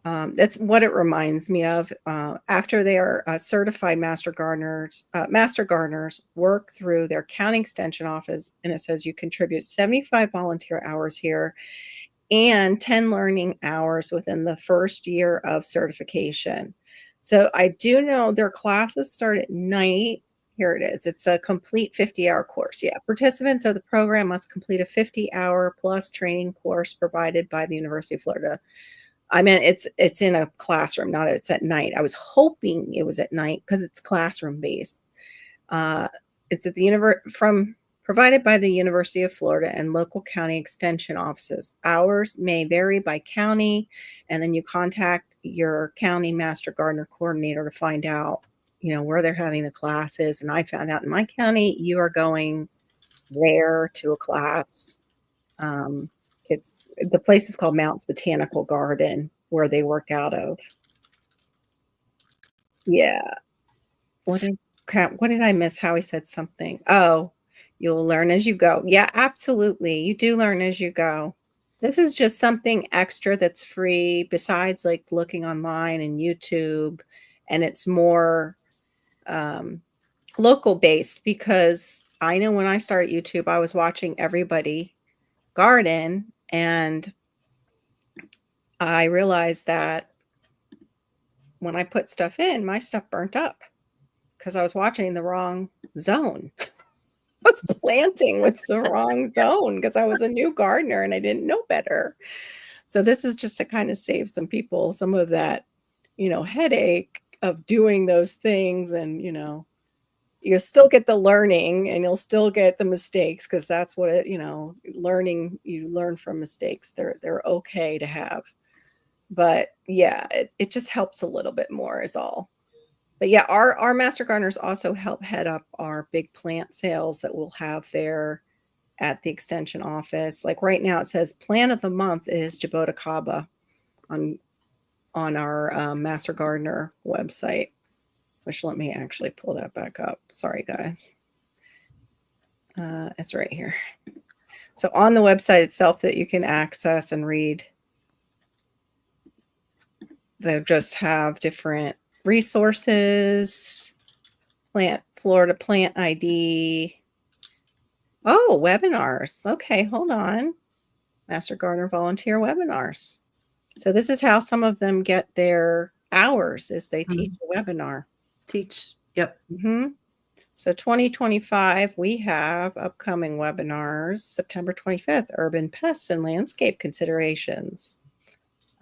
that's what it reminds me of. After they are certified master gardeners work through their county extension office, and it says you contribute 75 volunteer hours here and 10 learning hours within the first year of certification. So I do know their classes start at night. Here it is. It's a complete 50-hour course. Yeah, participants of the program must complete a 50-hour plus training course provided by the University of Florida. I mean, it's in a classroom, not it's at night. I was hoping it was at night because it's classroom based. It's at the provided by the University of Florida and local county extension offices. Hours may vary by county, and then you contact your county master gardener coordinator to find out, where they're having the classes. And I found out in my county, you are going there to a class. The place is called Mounts Botanical Garden, where they work out of. Yeah. What did I miss? Howie said something. Oh, you'll learn as you go. Yeah, absolutely. You do learn as you go. This is just something extra that's free besides like looking online and YouTube. And it's more local based, because I know when I started YouTube, I was watching everybody garden, and I realized that when I put stuff in, my stuff burnt up because I was watching the wrong zone. I was planting with the wrong zone because I was a new gardener and I didn't know better. So this is just to kind of save some people some of that, headache of doing those things. And, you'll still get the learning and you'll still get the mistakes, because that's what you learn from mistakes. They're okay to have. But yeah, it just helps a little bit more is all. But yeah, our master gardeners also help head up our big plant sales that we'll have there at the extension office. Like right now it says plant of the month is Jaboticaba on our master gardener website, which let me actually pull that back up. Sorry, guys. It's right here. So on the website itself that you can access and read, they just have different resources, Florida Plant ID. Oh, webinars. Okay, hold on. Master Gardener Volunteer webinars. So this is how some of them get their hours, is they teach a webinar. Yep. So 2025, we have upcoming webinars. September 25th, Urban Pests and Landscape Considerations.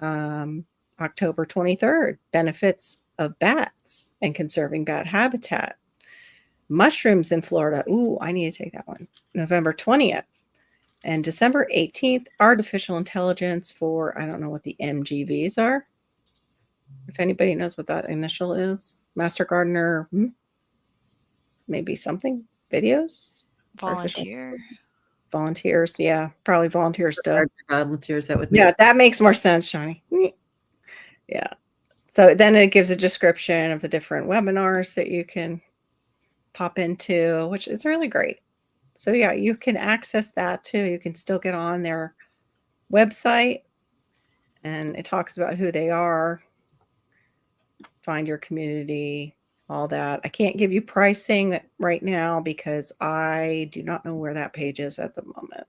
October 23rd, Benefits of Bats and Conserving Bat Habitat. Mushrooms in Florida. Ooh, I need to take that one. November 20th. And December 18th, Artificial Intelligence for, I don't know what the MGVs are. If anybody knows what that initial is. Master Gardener, maybe something. Videos? Volunteers, yeah. Probably volunteers still. Volunteers, that would make sense. That makes more sense, Johnny. Yeah. So then it gives a description of the different webinars that you can pop into, which is really great. So yeah, you can access that too. You can still get on their website, and it talks about who they are, find your community, all that. I can't give you pricing right now because I do not know where that page is at the moment.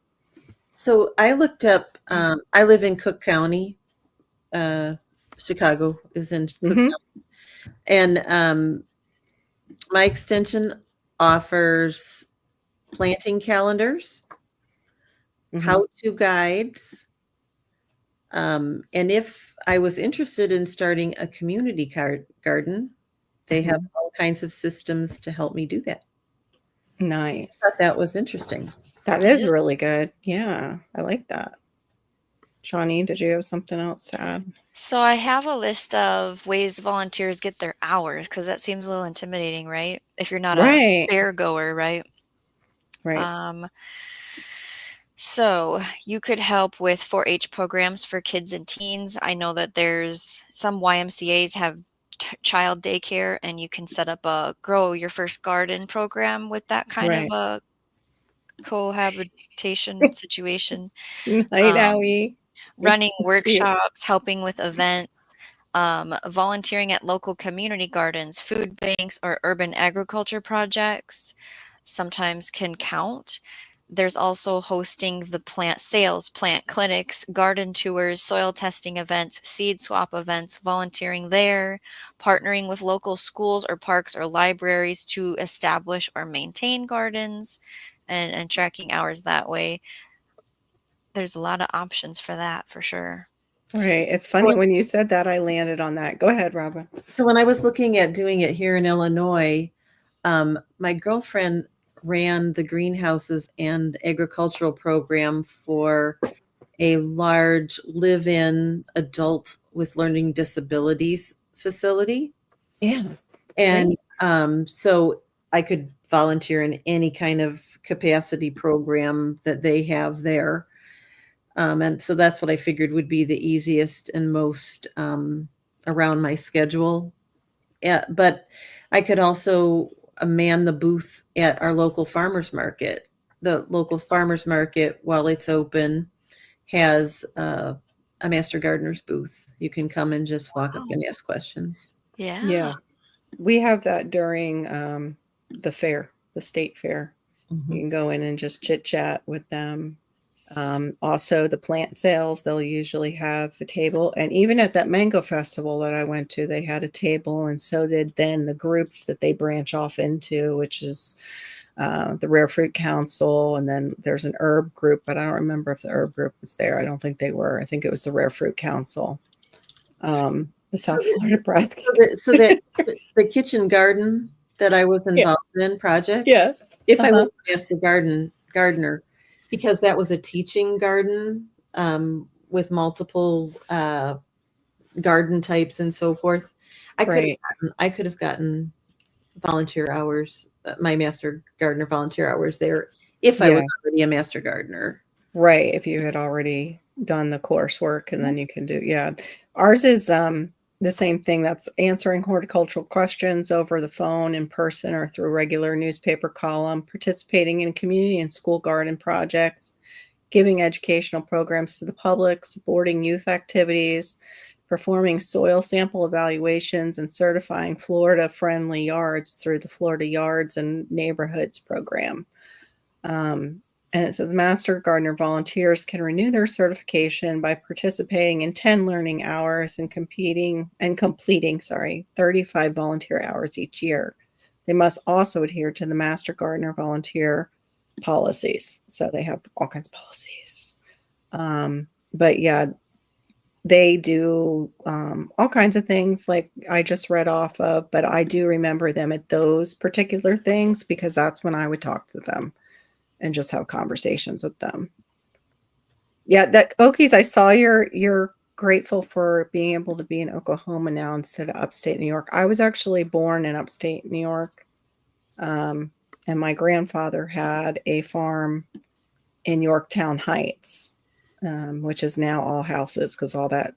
So I looked up, I live in Cook County. Chicago is in Cook County. And my extension offers planting calendars, how-to guides. And if I was interested in starting a community garden, they have all kinds of systems to help me do that. Nice. thought that was interesting. That It is is. really good. Yeah, I like that. Shawnee, did you have something else to add? So I have a list of ways volunteers get their hours because that seems a little intimidating, right? If you're not a Right. fair goer, right? Right. Um, so you could help with 4-H programs for kids and teens. I know that there's some YMCA's have child daycare, and you can set up a grow your first garden program with that kind of Right. a cohabitation situation. Night, Um, Howie. Running Cute. workshops, helping with events, volunteering at local community gardens, food banks, or urban agriculture projects sometimes can count. There's also hosting the plant sales, plant clinics, garden tours, soil testing events, seed swap events, volunteering there, partnering with local schools or parks or libraries to establish or maintain gardens, and tracking hours that way. There's a lot of options for that for sure. Right. It's So funny when you said that, I landed on that. Go ahead, Robin. so when I was looking at doing it here in Illinois, my girlfriend ran the greenhouses and agricultural program for a large live-in adult with learning disabilities facility. Yeah. And Great. so I could volunteer in any kind of capacity program that they have there. And so that's what I figured would be the easiest and most around my schedule. Yeah, but I could also man the booth at our local farmers market. The local farmers market, while it's open, has a master gardener's booth. You can come and just walk up Wow. and ask questions. Yeah. Yeah. We have that during the fair, the state fair. You Mhm. can go in and just chit chat with them. Also, the plant sales, they'll usually have a table. And even at that mango festival that I went to, they had a table. And so did then the groups that they branch off into, which is the Rare Fruit Council. And then there's an herb group, but I don't remember if the herb group was there. I don't think they were. I think it was the Rare Fruit Council, the So, South Florida Breath. so that the kitchen garden that I was Yeah. involved in project, Yeah. if I Uh-huh. was a master gardener, because that was a teaching garden with multiple garden types and so forth, Right. I could have gotten volunteer hours, my master gardener volunteer hours there if I Yeah. was already a master gardener. Right, if you had already done the coursework and then you can do yeah. Ours is, the same thing, that's answering horticultural questions over the phone, in person, or through regular newspaper column, participating in community and school garden projects, giving educational programs to the public, supporting youth activities, performing soil sample evaluations, and certifying Florida-friendly yards through the Florida Yards and Neighborhoods program. And it says Master Gardener volunteers can renew their certification by participating in 10 learning hours and completing 35 volunteer hours each year. They must also adhere to the Master Gardener volunteer policies. So they have all kinds of policies. But yeah, they do all kinds of things like I just read off of, but I do remember them at those particular things because that's when I would talk to them and just have conversations with them. Yeah, that Okies, I saw you're grateful for being able to be in Oklahoma now instead of upstate New York. I was actually born in upstate New York. And my grandfather had a farm in Yorktown Heights, which is now all houses because all that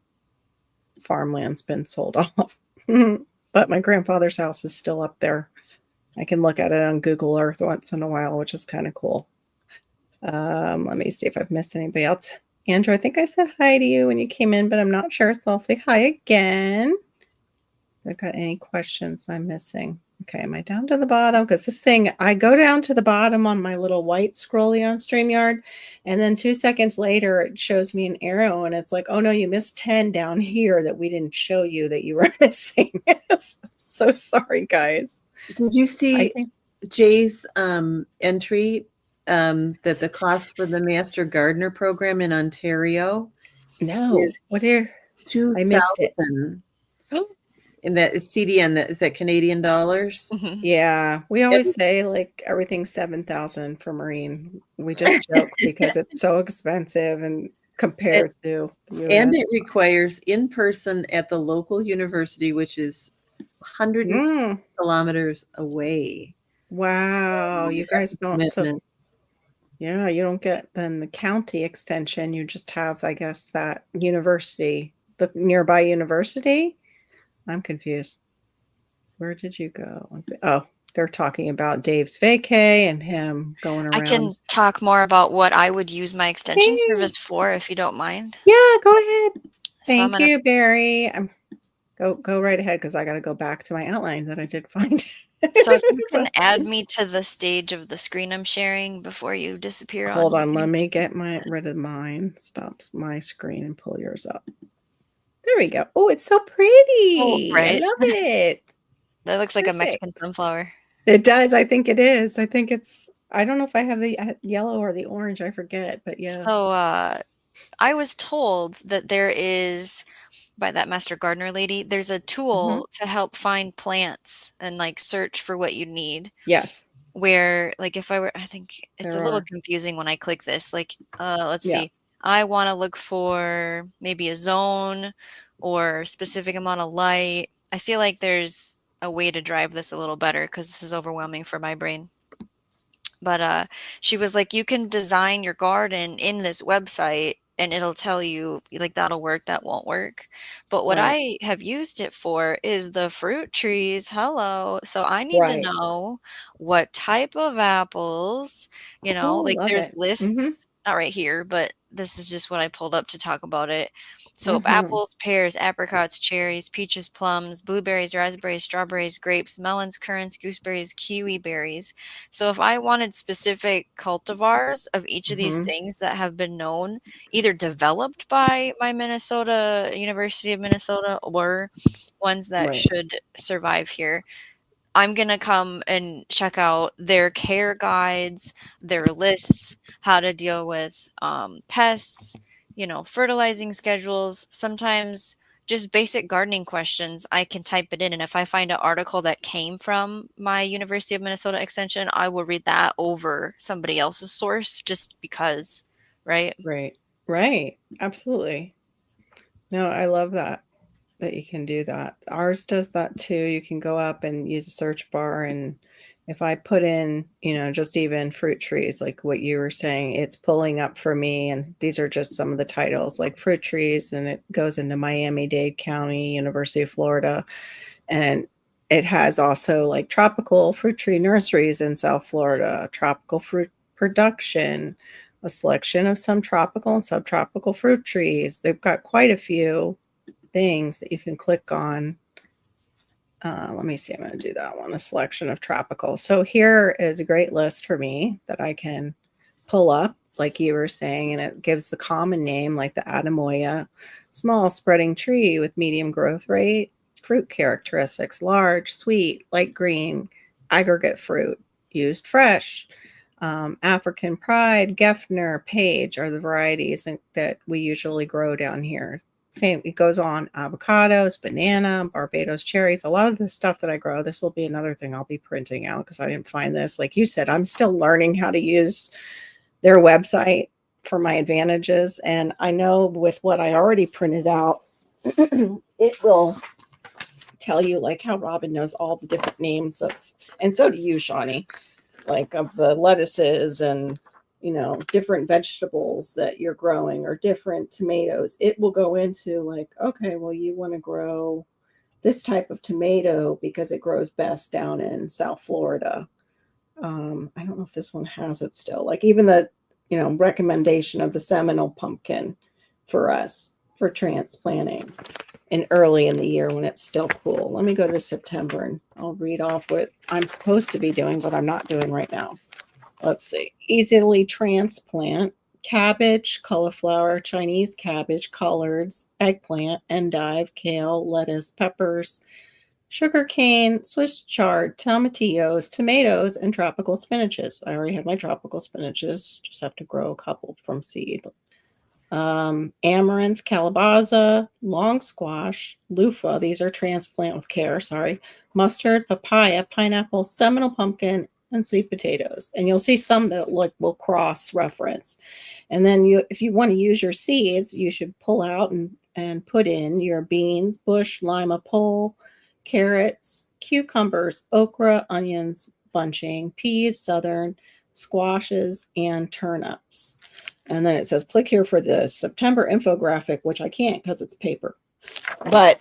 farmland's been sold off. But my grandfather's house is still up there. I can look at it on Google Earth once in a while, which is kind of cool. Let me see if I've missed anybody else. Andrew, I think I said hi to you when you came in, but I'm not sure, so I'll say hi again. I've got any questions I'm missing. Okay, am I down to the bottom? Because this thing, I go down to the bottom on my little white scrolly on StreamYard, and then 2 seconds later, it shows me an arrow, and it's like, oh no, you missed 10 down here that we didn't show you that you were missing. I'm so sorry, guys. Did you I see think Jay's entry that the cost for the Master Gardener program in Ontario no. is What are I missed it. $2,000. And that is CDN, is that Canadian dollars? Mhm. Yeah, we That always was say like everything's 7,000 for marine. We just joke because it's so expensive and and, compared to the and it US. requires in person at the local university, which is 150 Mm, kilometers away. wow, you That's guys a don't so commitment. yeah, you don't get then the county extension. You just have, I guess, that university, the nearby university. I'm confused. Where did you go? Oh, they're talking about Dave's vacay and him going I around. can talk more about what I would use my extension Hey, service for if you don't mind. yeah, go ahead. So I'm Thank gonna you, Barry. Go right ahead because I got to go back to my outline that I did find. so if you So, can add me to the stage of the screen I'm sharing before you disappear on hold your on, let page. me get rid of mine. Stop my screen and pull yours up. There we go. Oh, it's so Oh, pretty. I right. love it. That looks like a Perfect. Mexican sunflower. It does. I think it is. I think it's. I don't know if I have the yellow or the orange. I forget, but yeah. So I was told that there is, by that master gardener lady, there's a Hmm. tool to help find plants and like search for what you need. Yes, Where like if I were, I think it's there a little are. confusing when I click this. Like, let's Yeah. see. I want to look for maybe a zone or specific amount of light. I feel like there's a way to drive this a little better because this is overwhelming for my brain. But she was like, you can design your garden in this website and it'll tell you like that'll work, that won't work. But what Right. I have used it for is the fruit trees. Hello. So I need to Right. know what type of apples, Oh, like love there's it. Mhm. lists, not right here, but this is just what I pulled up to talk about it. So Mhm. apples, pears, apricots, cherries, peaches, plums, blueberries, raspberries, strawberries, grapes, melons, currants, gooseberries, kiwi berries. So if I wanted specific cultivars of each of these Mhm. things that have been known, either developed by my Minnesota University of Minnesota or ones that Right. should survive here, I'm gonna come and check out their care guides, their lists, how to deal with pests, fertilizing schedules. Sometimes just basic gardening questions. I can type it in, and if I find an article that came from my University of Minnesota extension, I will read that over somebody else's source just because, right? Right. Right. Absolutely. No, I love that you can do that. Ours does that too. You can go up and use a search bar, and if I put in, just even fruit trees, like what you were saying, it's pulling up for me. And these are just some of the titles, like fruit trees, and it goes into Miami-Dade County, University of Florida. And it has also like tropical fruit tree nurseries in South Florida, tropical fruit production, a selection of some tropical and subtropical fruit trees. They've got quite a few things that you can click on. Let me see. I'm going to do that one, a selection of tropical. So here is a great list for me that I can pull up, like you were saying, and it gives the common name, like the Adamoya, small spreading tree with medium growth rate, fruit characteristics, large, sweet, light green, aggregate fruit, used fresh. African Pride, Geffner, Page are the varieties that we usually grow down here. Same, it goes on avocados, banana, Barbados cherries, a lot of the stuff that I grow. This will be another thing I'll be printing out because I didn't find this. Like you said, I'm still learning how to use their website for my advantages. And I know with what I already printed out, it will tell you like how Robin knows all the different names of, and so do you, Shawnee, like of the lettuces and different vegetables that you're growing or different tomatoes. It will go into like, okay, well, you want to grow this type of tomato because it grows best down in South Florida. I don't know if this one has it still. Like even the recommendation of the Seminole pumpkin for us for transplanting and early in the year when it's still cool. Let me go to September and I'll read off what I'm supposed to be doing, but I'm not doing right now. Let's see. Easily transplant cabbage, cauliflower, Chinese cabbage, collards, eggplant, endive, kale, lettuce, peppers, sugarcane, Swiss chard, tomatillos, tomatoes, and tropical spinaches. I already have my tropical spinaches. Just have to grow a couple from seed. amaranth, calabaza, long squash, loofah. These are transplant with care, sorry. Mustard, papaya, pineapple, Seminole pumpkin, and sweet potatoes. And you'll see some that will cross reference. And then if you want to use your seeds, you should pull out and put in your beans, bush, lima pole, carrots, cucumbers, okra, onions, bunching, peas, southern, squashes, and turnips. And then it says, click here for the September infographic, which I can't because it's paper. But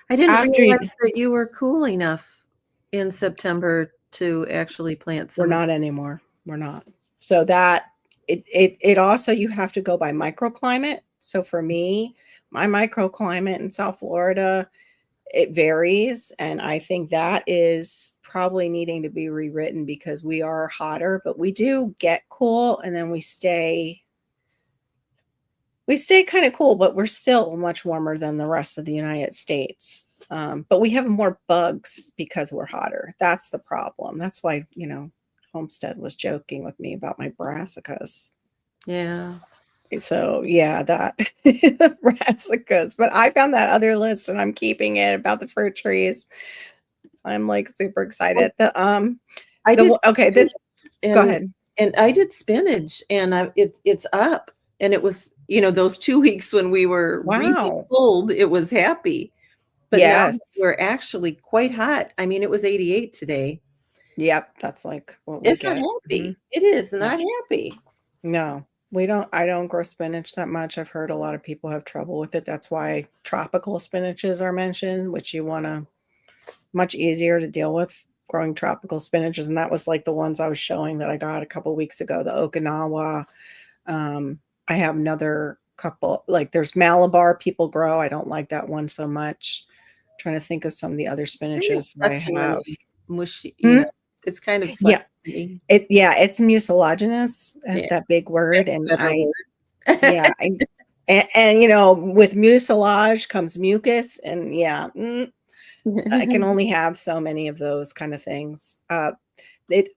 I didn't after realize that you were cool enough in September to actually plant some. We're not anymore. We're not. So that it also, you have to go by microclimate. So for me, my microclimate in South Florida, it varies. And I think that is probably needing to be rewritten because we are hotter, but we do get cool and then we stay kind of cool, but we're still much warmer than the rest of the United States. But we have more bugs because we're hotter. That's the problem. That's why, Homestead was joking with me about my brassicas. Yeah. So yeah, that the brassicas. But I found that other list and I'm keeping it about the fruit trees. I'm like super excited. I did Okay, go ahead. And I did spinach, and it's up, and it was those 2 weeks when we were really Wow. cold, it was happy, but now Yes. we're actually quite hot. I mean, it was 88 today. Yep, that's like what we It's get. not happy. Mhm. It is not happy. No, I don't grow spinach that much. I've heard a lot of people have trouble with it. That's why tropical spinaches are mentioned, which you want to much easier to deal with growing tropical spinaches. And that was like the ones I was showing that I got a couple weeks ago, the Okinawa. I have another couple, like there's Malabar people grow. I don't like that one so much. Trying to think of some of the other spinaches that I have. Mushy, Hmm? it's kind of Yeah. sucky. It's mucilaginous, Yeah. that big word. And Better word. yeah, and with mucilage comes mucus, and I can only have so many of those kind of things.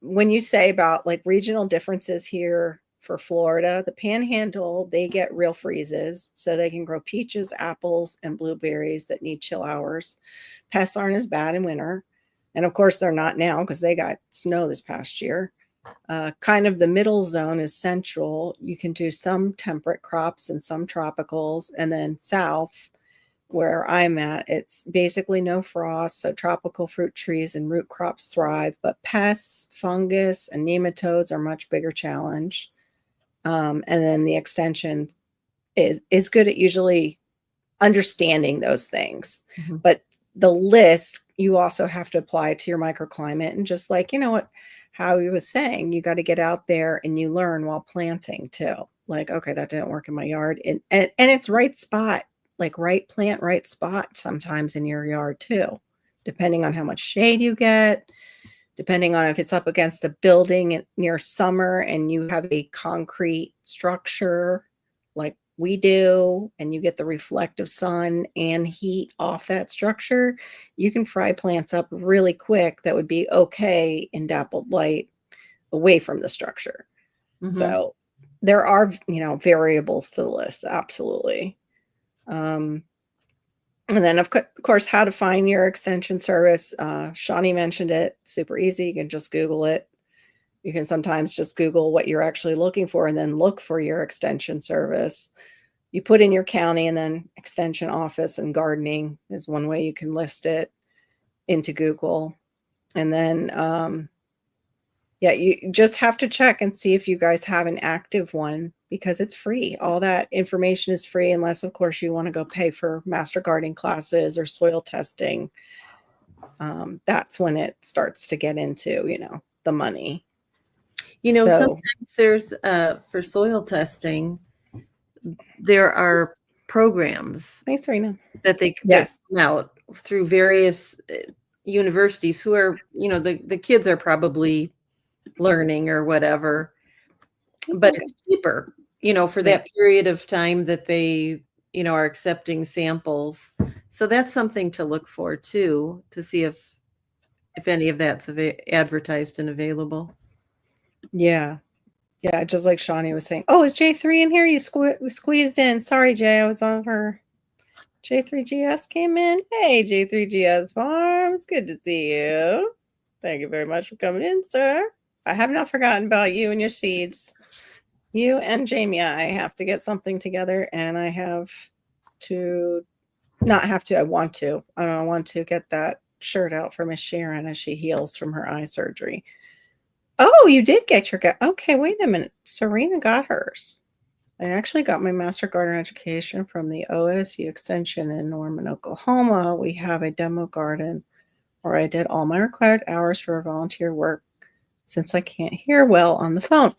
When you say about like regional differences here for Florida, the Panhandle, they get real freezes, so they can grow peaches, apples, and blueberries that need chill hours. Pests aren't as bad in winter, and of course they're not now because they got snow this past year. Kind of the middle zone is central. You can do some temperate crops and some tropicals, and then south, where I'm at, it's basically no frost, so tropical fruit trees and root crops thrive, but pests, fungus, and nematodes are much bigger challenge. And then the extension is good at usually understanding those things. Mhm. But the list, you also have to apply to your microclimate. And just like, how he was saying, you got to get out there and you learn while planting too. Like, okay, that didn't work in my yard. And it's right spot, like right plant, right spot sometimes in your yard too, depending on how much shade you get, depending on if it's up against a building near summer and you have a concrete structure like we do, and you get the reflective sun and heat off that structure, you can fry plants up really quick that would be okay in dappled light away from the structure. Mhm. So there are, variables to the list. Absolutely. And then, of course, how to find your extension service. Shawnee mentioned it. Super easy. You can just Google it. You can sometimes just Google what you're actually looking for and then look for your extension service. You put in your county and then extension office and gardening is one way you can list it into Google. And then, you just have to check and see if you guys have an active one because it's free. All that information is free unless, of course, you want to go pay for master gardening classes or soil testing. That's when it starts to get into, the money. So, sometimes there's for soil testing, there are programs thanks, Rena. that that Yes. come out through various universities who are, the kids are probably learning or whatever, but it's cheaper, for that period of time that they, are accepting samples. So that's something to look for too, to see if any of that's advertised and available. Yeah. Yeah, just like Shawnee was saying. Oh, is J3 in here? You squeezed in. Sorry, Jay, I was over. J3GS came in. Hey, J3GS Farms. Good to see you. Thank you very much for coming in, sir. I have not forgotten about you and your seeds. You and Jamie, I have to get something together, and I have to not have to. I want to. I want to get that shirt out for Miss Sharon as she heals from her eye surgery. Oh, you did get your okay, wait a minute. Serena got hers. I actually got my Master Gardener education from the OSU Extension in Norman, Oklahoma. We have a demo garden where I did all my required hours for volunteer work since I can't hear well on the phone.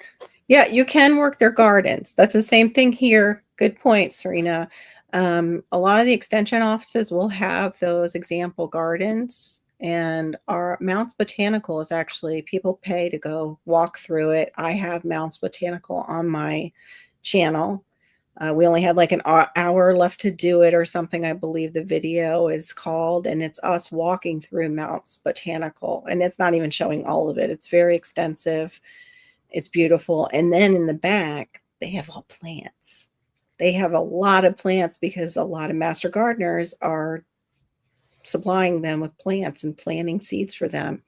Yeah, you can work their gardens. That's the same thing here. Good point, Serena. A lot of the extension offices will have those example gardens, and our Mounts Botanical is actually, people pay to go walk through it. I have Mounts Botanical on my channel. We only had like an hour left to do it or something, I believe the video is called, and it's us walking through Mounts Botanical, and it's not even showing all of it. It's very extensive. It's beautiful. And then in the back, they have all plants. They have a lot of plants because a lot of master gardeners are supplying them with plants and planting seeds for them.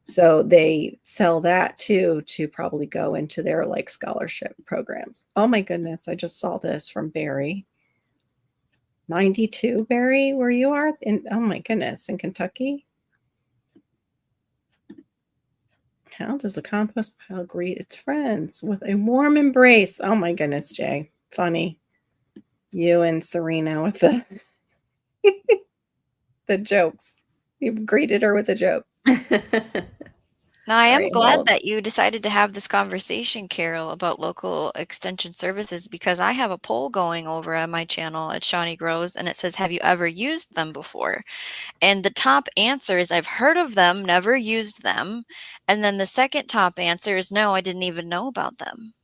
So they sell that too, to probably go into their like scholarship programs. Oh my goodness, I just saw this from Barry. 92, Barry, where you are? Oh my goodness, in Kentucky? How does the compost pile greet its friends? With a warm embrace. Oh my goodness, Jay. Funny. You and Serena with the the jokes. You greeted her with a joke. Now, I am Right, glad well, that you decided to have this conversation, Carol, about local extension services, because I have a poll going over on my channel at Shawnee Grows, and it says, have you ever used them before? And the top answer is, I've heard of them, never used them. And then the second top answer is, no, I didn't even know about them.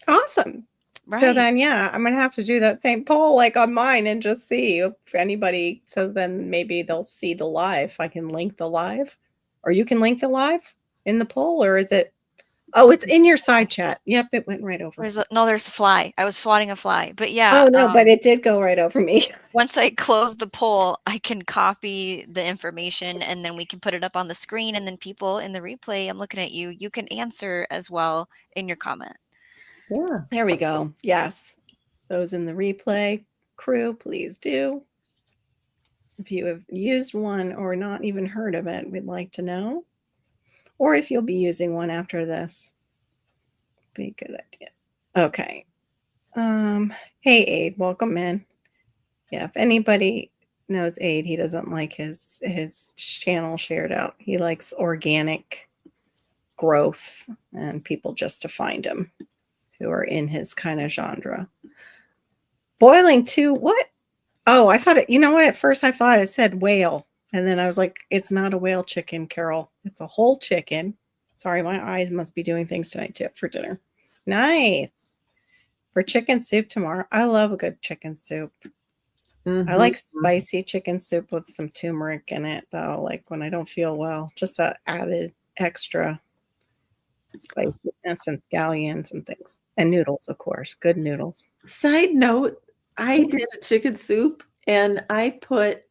awesome. So Right. then, yeah, I'm going to have to do that same poll like on mine and just see if anybody, so then maybe they'll see the live. I can link the live, or you can link the live in the poll, or is it? Oh, it's in your side chat. Yep, it went right over. No, there's a fly. I was swatting a fly. But Oh, yeah, no, but it did go right over me. once I close the poll, I can copy the information and then we can put it up on the screen. And then people in the replay, I'm looking at you, you can answer as well in your comment. Yeah. There we go. Yes. Those in the replay crew, please do. If you have used one or not even heard of it, we'd like to know. Or if you'll be using one after this. Be a good idea. Okay. Hey Aid, welcome in. Yeah, if anybody knows Aid, he doesn't like his channel shared out. He likes organic growth and people just to find him who are in his kind of genre. Boiling too, what? Oh, I thought it, you know what? At first I thought it said whale. And then I was like, it's not a whale chicken, Carol. It's a whole chicken. Sorry, my eyes must be doing things tonight too for dinner. Nice. For chicken soup tomorrow. I love a good chicken soup. I like spicy chicken soup with some turmeric in it, though, like when I don't feel well. Just that added extra spiciness and scallions and things. And noodles, of course. Good noodles. Side note, I did a chicken soup and I put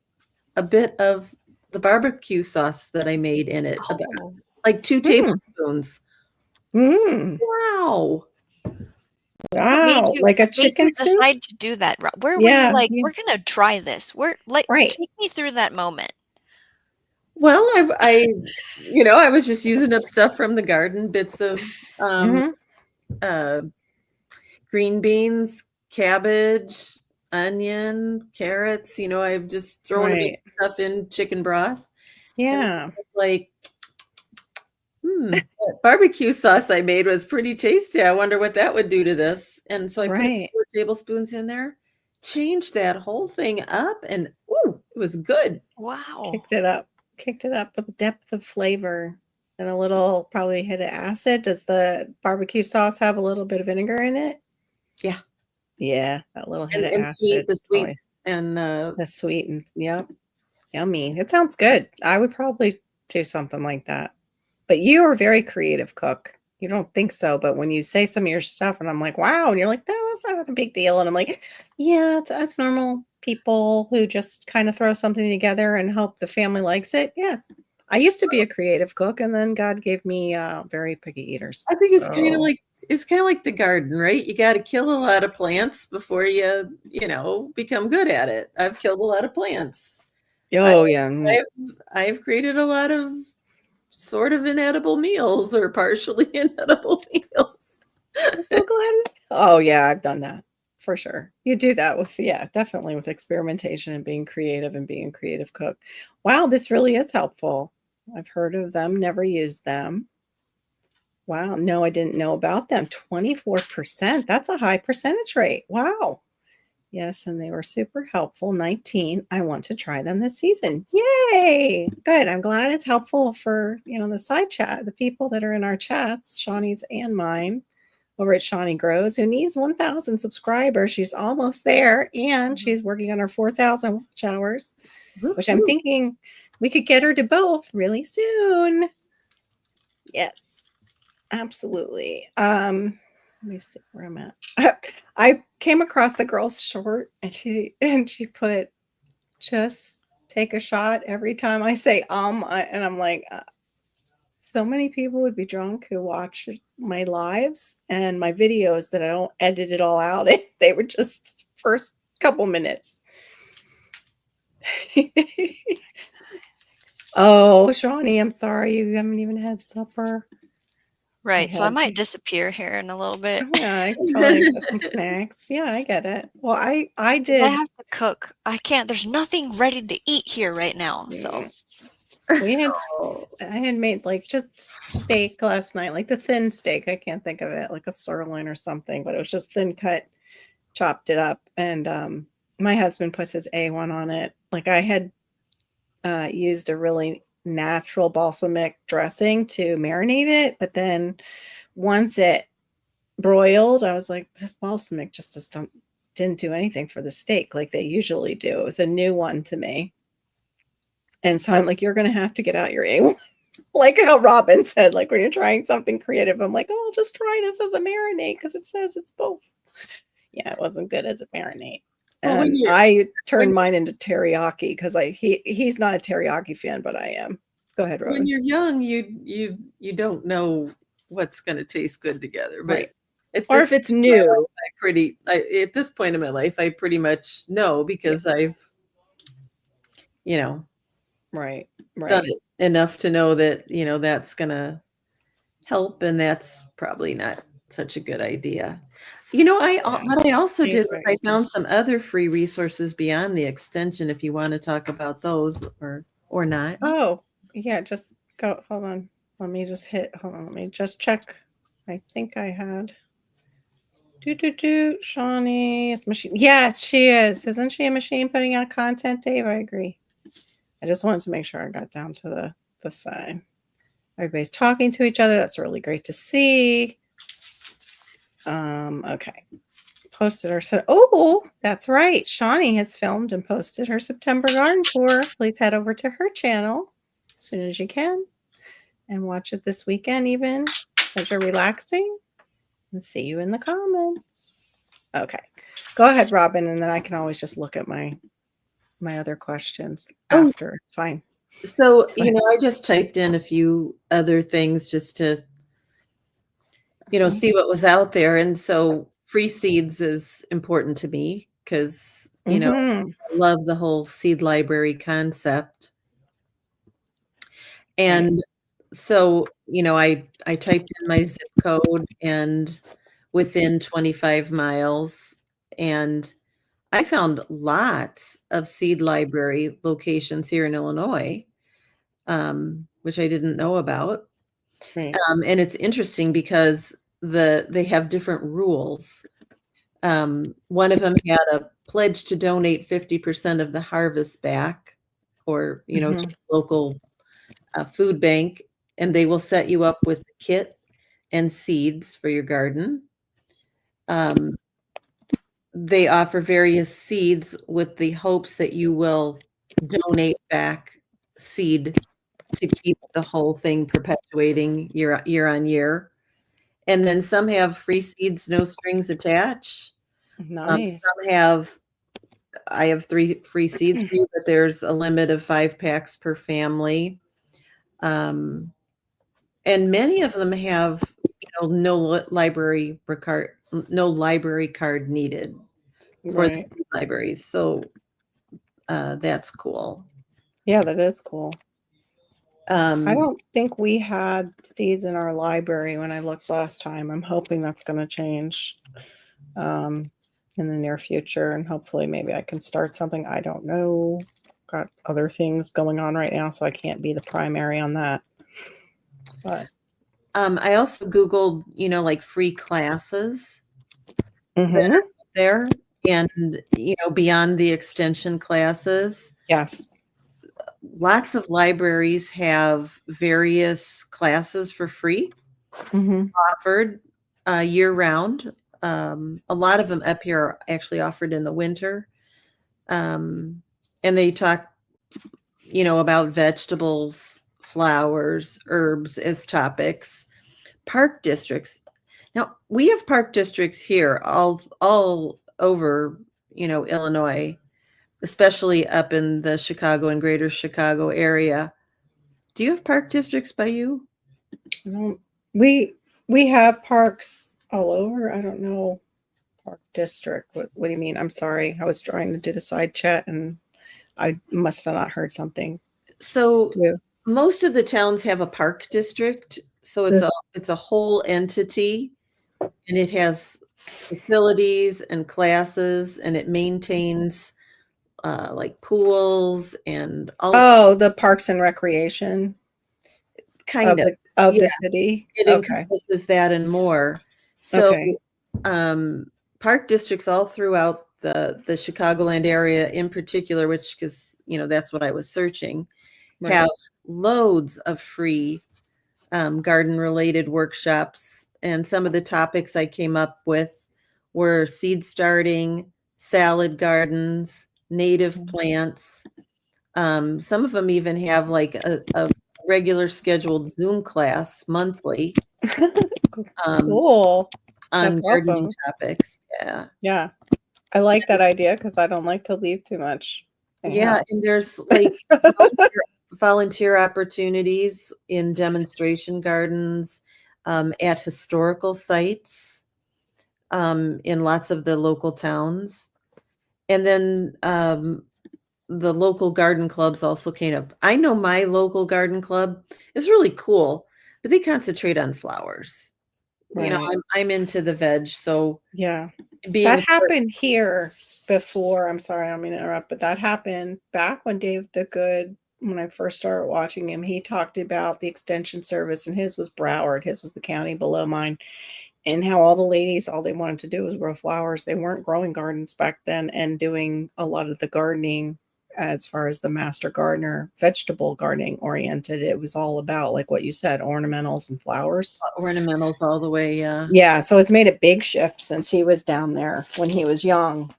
a bit of the barbecue sauce that I made in it, about like 2 tablespoons. Mm. Wow. Wow. Like a what made you chicken soup? decide to do that? Where were you Yeah. like, Yeah. we're gonna try this? Right. Take me through that moment. Well, I was just using up stuff from the garden, bits of Mhm. uh, green beans, cabbage, onion, carrots. I'm just throwing a bit Right. of stuff in chicken broth. And Yeah. it's like, that barbecue sauce I made was pretty tasty. I wonder what that would do to this. And so I put a Right. couple of tablespoons in there, changed that whole thing up, and ooh, it was good. Wow. Kicked it up. Kicked it up with depth of flavor and a little probably hit of acid. Does the barbecue sauce have a little bit of vinegar in it? Yeah. Yeah, that little hit of And sweet, acid. the sweet Always and the sweet and yep. Yummy. It sounds good. I would probably do something like that. But you are a very creative cook. you don't think so, but when you say some of your stuff and I'm like, "Wow," and you're like, "No, that's not a big deal," and I'm like, "Yeah, it's us normal people who just kinda throw something together and hope the family likes it." Yes. I used to be a creative cook, and then God gave me, very picky eaters, I think so it's kind of like the garden, right? You got to kill a lot of plants before become good at it. I've killed a lot of plants. I, Oh, yeah, I've created a lot of sort of inedible meals or partially inedible meals. I'm so glad. Oh, yeah, I've done that for sure. You do that with, yeah, definitely with experimentation and being creative and being a creative cook. Wow, this really is helpful. I've heard of them, never used them. Wow, no, I didn't know about them. 24%. That's a high percentage rate. Wow. Yes, and they were super helpful. 19. I want to try them this season. Yay! Good. I'm glad it's helpful for, the side chat, the people that are in our chats, Shawnee's and mine, over at Shawnee Grows, who needs 1,000 subscribers. She's almost there, and she's working on her 4,000 watch hours, which I'm thinking we could get her to both really soon. Yes, absolutely. Let me see where I'm at. I came across the girl's short, and she put, "Just take a shot every time I say and I'm like, so many people would be drunk who watch my lives and my videos that I don't edit it all out. They were just first couple minutes." Oh, Shawnee, I'm sorry you haven't even had supper. Right. So I might disappear here in a little bit. Yeah, I could probably get some snacks. Yeah, I get it. Well, I 'Cause I did. have to cook. I can't. There's nothing ready to eat here right now. So We had Oh. I had made, like, just steak last night, like the thin steak, I can't think of it, like a sirloin or something, but it was just thin cut, chopped it up, and, my husband puts his A1 on it. Like, I had, used a really natural balsamic dressing to marinate it, but then once it broiled, I was like, "This balsamic just didn't do anything for the steak like they usually do." It was a new one to me. And so I'm like, "You're gonna have to get out your A1." Like how Robin said, like, when you're trying something creative, I'm like, "Oh, I'll just try this as a marinade because it says it's both." Yeah, it wasn't good as a marinade. Well, when And you're I when turned mine into teriyaki because he's not a teriyaki fan, but I am. Go ahead, when Robin. you're young, you don't know what's going to taste good together. But Right. at Or this if it's point in my new. life, at this point in my life, I pretty much know Yeah, because I've you know right, done right. it enough to know that that's going to help, and that's probably not such a good idea. Yeah. What I also did These was are I easy. found some other free resources beyond the extension if you want to talk about those or not. Oh, yeah, just go hold on. Hold on, let me just check. I think I had Shawnee is machine. Yes, she is. Isn't she a machine putting out content, Dave? I agree. I just wanted to make sure I got down to the sign. Everybody's talking to each other. That's really great to see. Okay. Posted her. Oh, that's right. Shawnee has filmed and posted her September garden tour. Please head over to her channel as soon as you can and watch it this weekend, even as you're relaxing. And see you in the comments. Okay. Go ahead, Robin, and then I can always just look at my other questions Oh, after. Fine. so Go ahead. I just typed in a few other things just to Mhm. see what was out there, and so free seeds is important to me because Mhm. I love the whole seed library concept. Right. And so, I typed in my zip code and within 25 miles, and I found lots of seed library locations here in Illinois, which I didn't know about. Right. And it's interesting because they have different rules. One of them had a pledge to donate 50% of the harvest back, or to Mhm. the local food bank, and they will set you up with a kit and seeds for your garden. Um, they offer various seeds with the hopes that you will donate back seed to keep the whole thing perpetuating year on year. And then some have free seeds, no strings attached. Nice. I have 3 free seeds for you, but there's a limit of 5 packs per family. And many of them have, no library card needed for the Right. seed libraries. So that's cool. Yeah, that is cool. I Um, don't think we had seeds in our library when I looked last time. I'm hoping that's going to change in the near future, and hopefully maybe I can start something. I don't know. Got other things going on right now, so I can't be the primary on that. But I also Googled, like free classes that Mhm. are out there, and, beyond the extension classes. Yes. Lots of libraries have various classes for free Mhm. offered year round. A lot of them up here are actually offered in the winter. And they talk, about vegetables, flowers, herbs as topics. Park districts. Now, we have park districts here all over, Illinois, especially up in the Chicago and greater Chicago area. Do you have park districts by you? I don't, we have parks all over. I don't know park district. What do you mean? I'm sorry. I was trying to do the side chat and I must have not heard something. So Yeah. most of the towns have a park district. So it's a whole entity, and it has facilities and classes, and it maintains like pools and all Oh, the Parks and Recreation kind of. of Yeah, the city. it Okay. encompasses that and more. So Okay. park districts all throughout the Chicagoland area in particular, which because that's what I was searching, Right. have loads of free garden related workshops. And some of the topics I came up with were seed starting, salad gardens, native plants. Some of them even have like a regular scheduled Zoom class monthly um, Cool. That's on gardening awesome. topics. Yeah. Yeah. I like that idea because I don't like to leave too much my Yeah. house. And there's like volunteer opportunities in demonstration gardens, at historical sites, in lots of the local towns. And then the local garden clubs also came up. I know my local garden club is really cool, but they concentrate on flowers. Right. I'm into the veg, so Yeah. That being happened here before. I'm sorry, I don't mean to interrupt, but that happened back when Dave the Good, when I first started watching him, he talked about the extension service, and his was Broward. His was the county below mine. And how all the ladies, all they wanted to do was grow flowers. They weren't growing gardens back then and doing a lot of the gardening as far as the master gardener, vegetable gardening oriented. It was all about, like what you said, ornamentals and flowers. ornamentals all the way. Yeah, so it's made a big shift since he was down there when he was young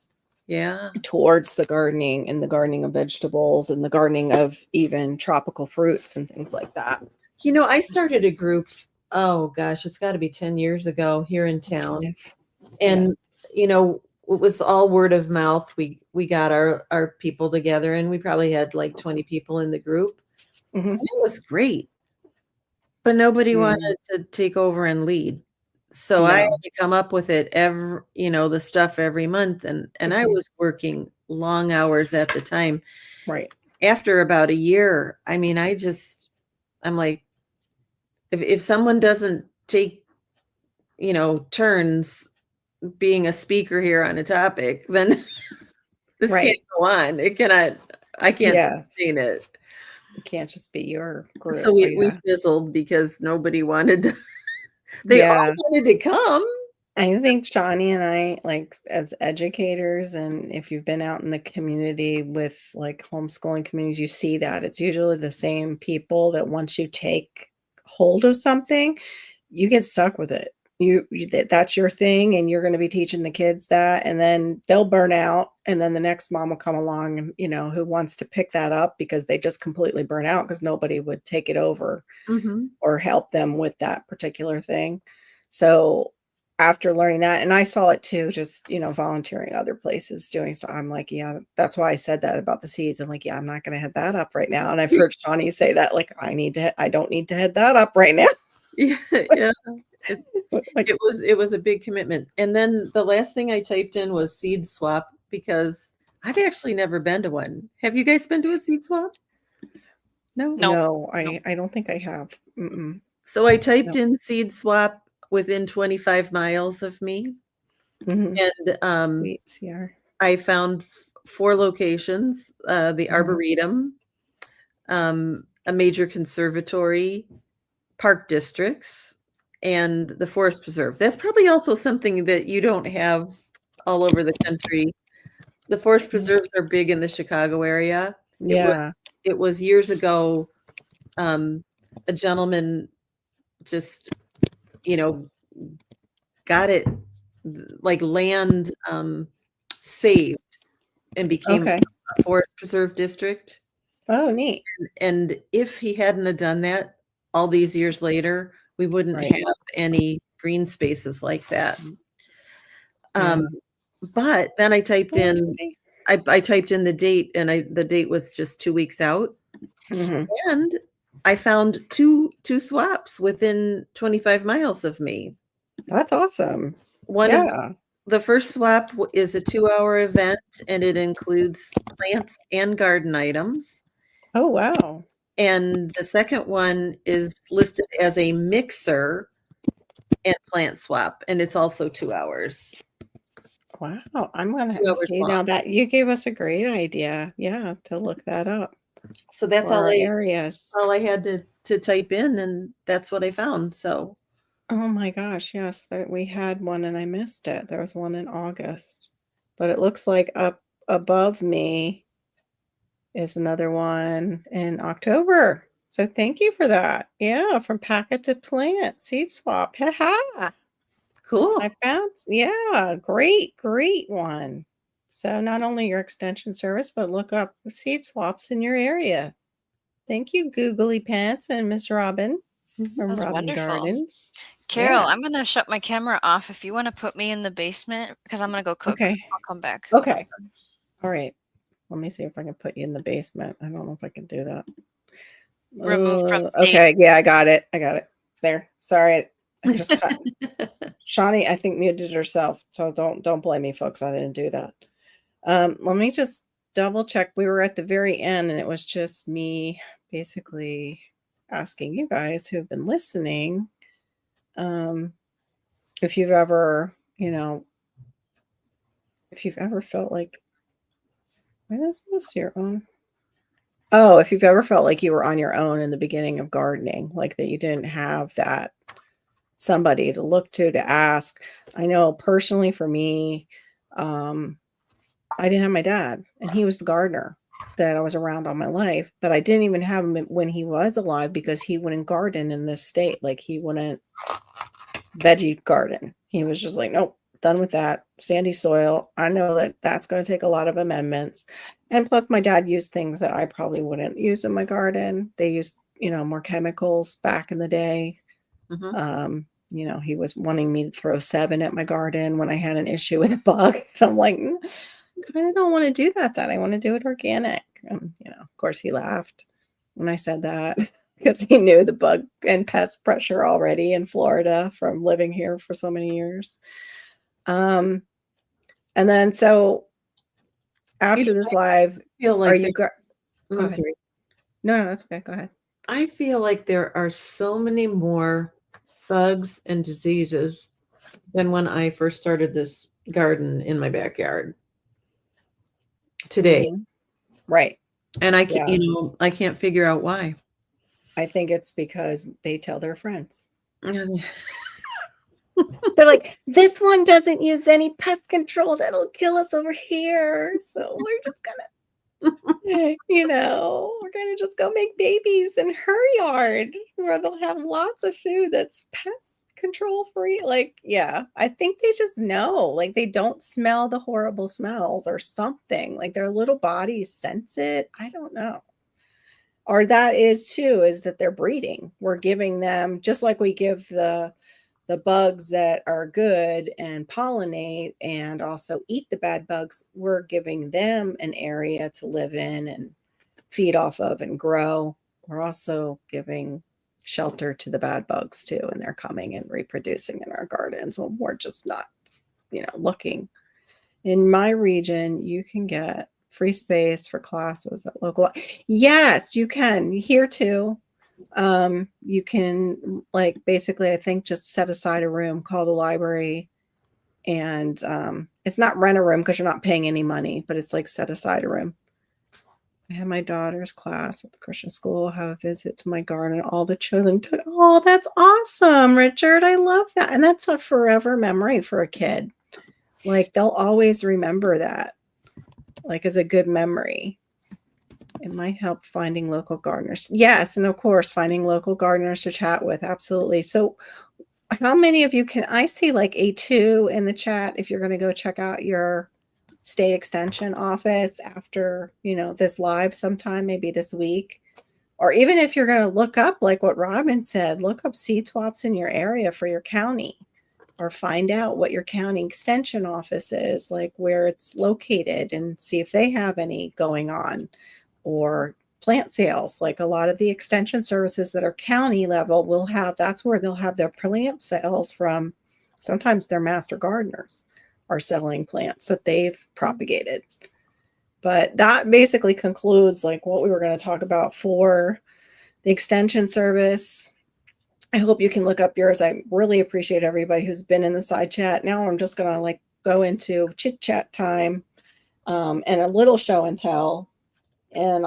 Yeah. towards the gardening and the gardening of vegetables and the gardening of even tropical fruits and things like that. I started a group, oh gosh, it's got to be 10 years ago here in town. And, Yes. it was all word of mouth. We got our people together, and we probably had like 20 people in the group. Mhm. And it was great, but nobody Mm. wanted to take over and lead. So I No. had to come up with it the stuff every month. And I Mhm. was working long hours at the time. Right. After about a year, I mean, I'm like, if someone doesn't take, turns being a speaker here on a topic, then this can't Right. go on. I can't Yes. sustain it. It can't just be your group. So we Yeah. fizzled because nobody wanted to, they all Yeah. wanted to come. I think Johnny and I, like, as educators, and if you've been out in the community with like homeschooling communities, you see that it's usually the same people that once you take hold of something, you get stuck with it. That's your thing, and you're going to be teaching the kids that, and then they'll burn out, and then the next mom will come along and who wants to pick that up because they just completely burn out because nobody would take it over Mhm. or help them with that particular thing. So after learning that, and I saw it too, just, volunteering other places doing so. I'm like, yeah, that's why I said that about the seeds. I'm like, yeah, I'm not going to head that up right now. And I've heard Shawnee say that, like, I don't need to head that up right now. Yeah, yeah. Like, It was a big commitment. And then the last thing I typed in was seed swap because I've actually never been to one. Have you guys been to a seed swap? No. No. no, No. I don't think I have. Mm-mm. So I typed No. in seed swap within 25 miles of me, Mhm. and Sweet CR. I found 4 locations: the Mhm. Arboretum, a major conservatory, park districts, and the forest preserve. That's probably also something that you don't have all over the country. The forest preserves are big in the Chicago area. Yeah. It was years ago, a gentleman just, you know, got it like land saved and became Okay. a forest preserve district. Oh, neat. And if he hadn't have done that all these years later, we wouldn't Right. have any green spaces like that. Yeah. But then I typed Oh, in interesting. I typed in the date, and the date was just 2 weeks out, Mhm. and I found two swaps within 25 miles of me. That's awesome. One of Yeah. the first swap is a 2-hour event, and it includes plants and garden items. Oh, wow. And the second one is listed as a mixer and plant swap, and it's also 2 hours. Wow. I'm gonna 2 hours see long. now that you gave us a great idea. Yeah, to look that up So that's for our areas. all I had to type in, and that's what I found. So Oh my gosh, yes, we had one and I missed it. There was one in August. But it looks like up above me is another one in October. So thank you for that. Yeah, from packet to plant, seed swap. Ha. I cool. found, yeah, great one. So not only your extension service, but look up seed swaps in your area. Thank you, Googly Pants and Miss Robin Mhm. from That was Robin wonderful. Gardens. Carol, Yeah. I'm gonna shut my camera off if you wanna put me in the basement because I'm gonna go cook. Okay. I'll come back when I'm Okay. done. All right. Let me see if I can put you in the basement. I don't know if I can do that. Remove from stage. Okay. Yeah, I got it. I got it. There. Sorry. I just cut. Shawnee, I think, muted herself. So don't blame me, folks. I didn't do that. Let me just double check. We were at the very end and it was just me basically asking you guys who've been listening, if you've ever, if you've ever felt like, when is this your own? Oh, if you've ever felt like you were on your own in the beginning of gardening, like that you didn't have that somebody to look to ask. I know personally for me, I didn't have my dad, and he was the gardener that I was around all my life, but I didn't even have him when he was alive because he wouldn't garden in this state. Like he wouldn't veggie garden. He was just like, nope, done with that. Sandy soil. I know that that's going to take a lot of amendments. And plus, my dad used things that I probably wouldn't use in my garden. They used, more chemicals back in the day. Mhm. He was wanting me to throw 7 at my garden when I had an issue with a bug. And I'm like, kind of don't want to do that, Dad. I want to do it organic. Of course, he laughed when I said that because he knew the bug and pest pressure already in Florida from living here for so many years. And then so You after know, this live, I feel are like you go I'm ahead. sorry. No, that's okay. Go ahead. I feel like there are so many more bugs and diseases than when I first started this garden in my backyard today. Mhm. Right. And Yeah. I can't figure out why. I think it's because they tell their friends. Yeah, They're like, this one doesn't use any pest control that'll kill us over here. So we're just gonna, we're gonna just go make babies in her yard where they'll have lots of food that's pest control free. Like, yeah, I think they just know. Like they don't smell the horrible smells or something. Like their little bodies sense it. I don't know. Or that is too, is that they're breeding. We're giving them just like we give the the bugs that are good and pollinate and also eat the bad bugs, we're giving them an area to live in and feed off of and grow. We're also giving shelter to the bad bugs too, and they're coming and reproducing in our gardens when we're just not, looking. In my region, you can get free space for classes at local. Yes, you can. Here too. You can basically, I think, just set aside a room, call the library, and it's not rent a room because you're not paying any money, but it's like set aside a room. I had my daughter's class at the Christian school have a visit to my garden. All the children took. Oh, that's awesome, Richard. I love that. And that's a forever memory for a kid. Like they'll always remember that, like as a good memory. It might help finding local gardeners. Yes, and of course, finding local gardeners to chat with. Absolutely. So how many of you can I see like A2 in the chat if you're going to go check out your state extension office after, this live sometime, maybe this week? Or even if you're going to look up, like what Robin said, look up seed swaps in your area for your county, or find out what your county extension office is, like where it's located, and see if they have any going on. Or plant sales, like a lot of the extension services that are county level will have, that's where they'll have their plant sales from. Sometimes their master gardeners are selling plants that they've propagated. But that basically concludes like what we were going to talk about for the extension service. I hope you can look up yours. I really appreciate everybody who's been in the side chat. Now I'm just going to go into chit chat time and a little show and tell. And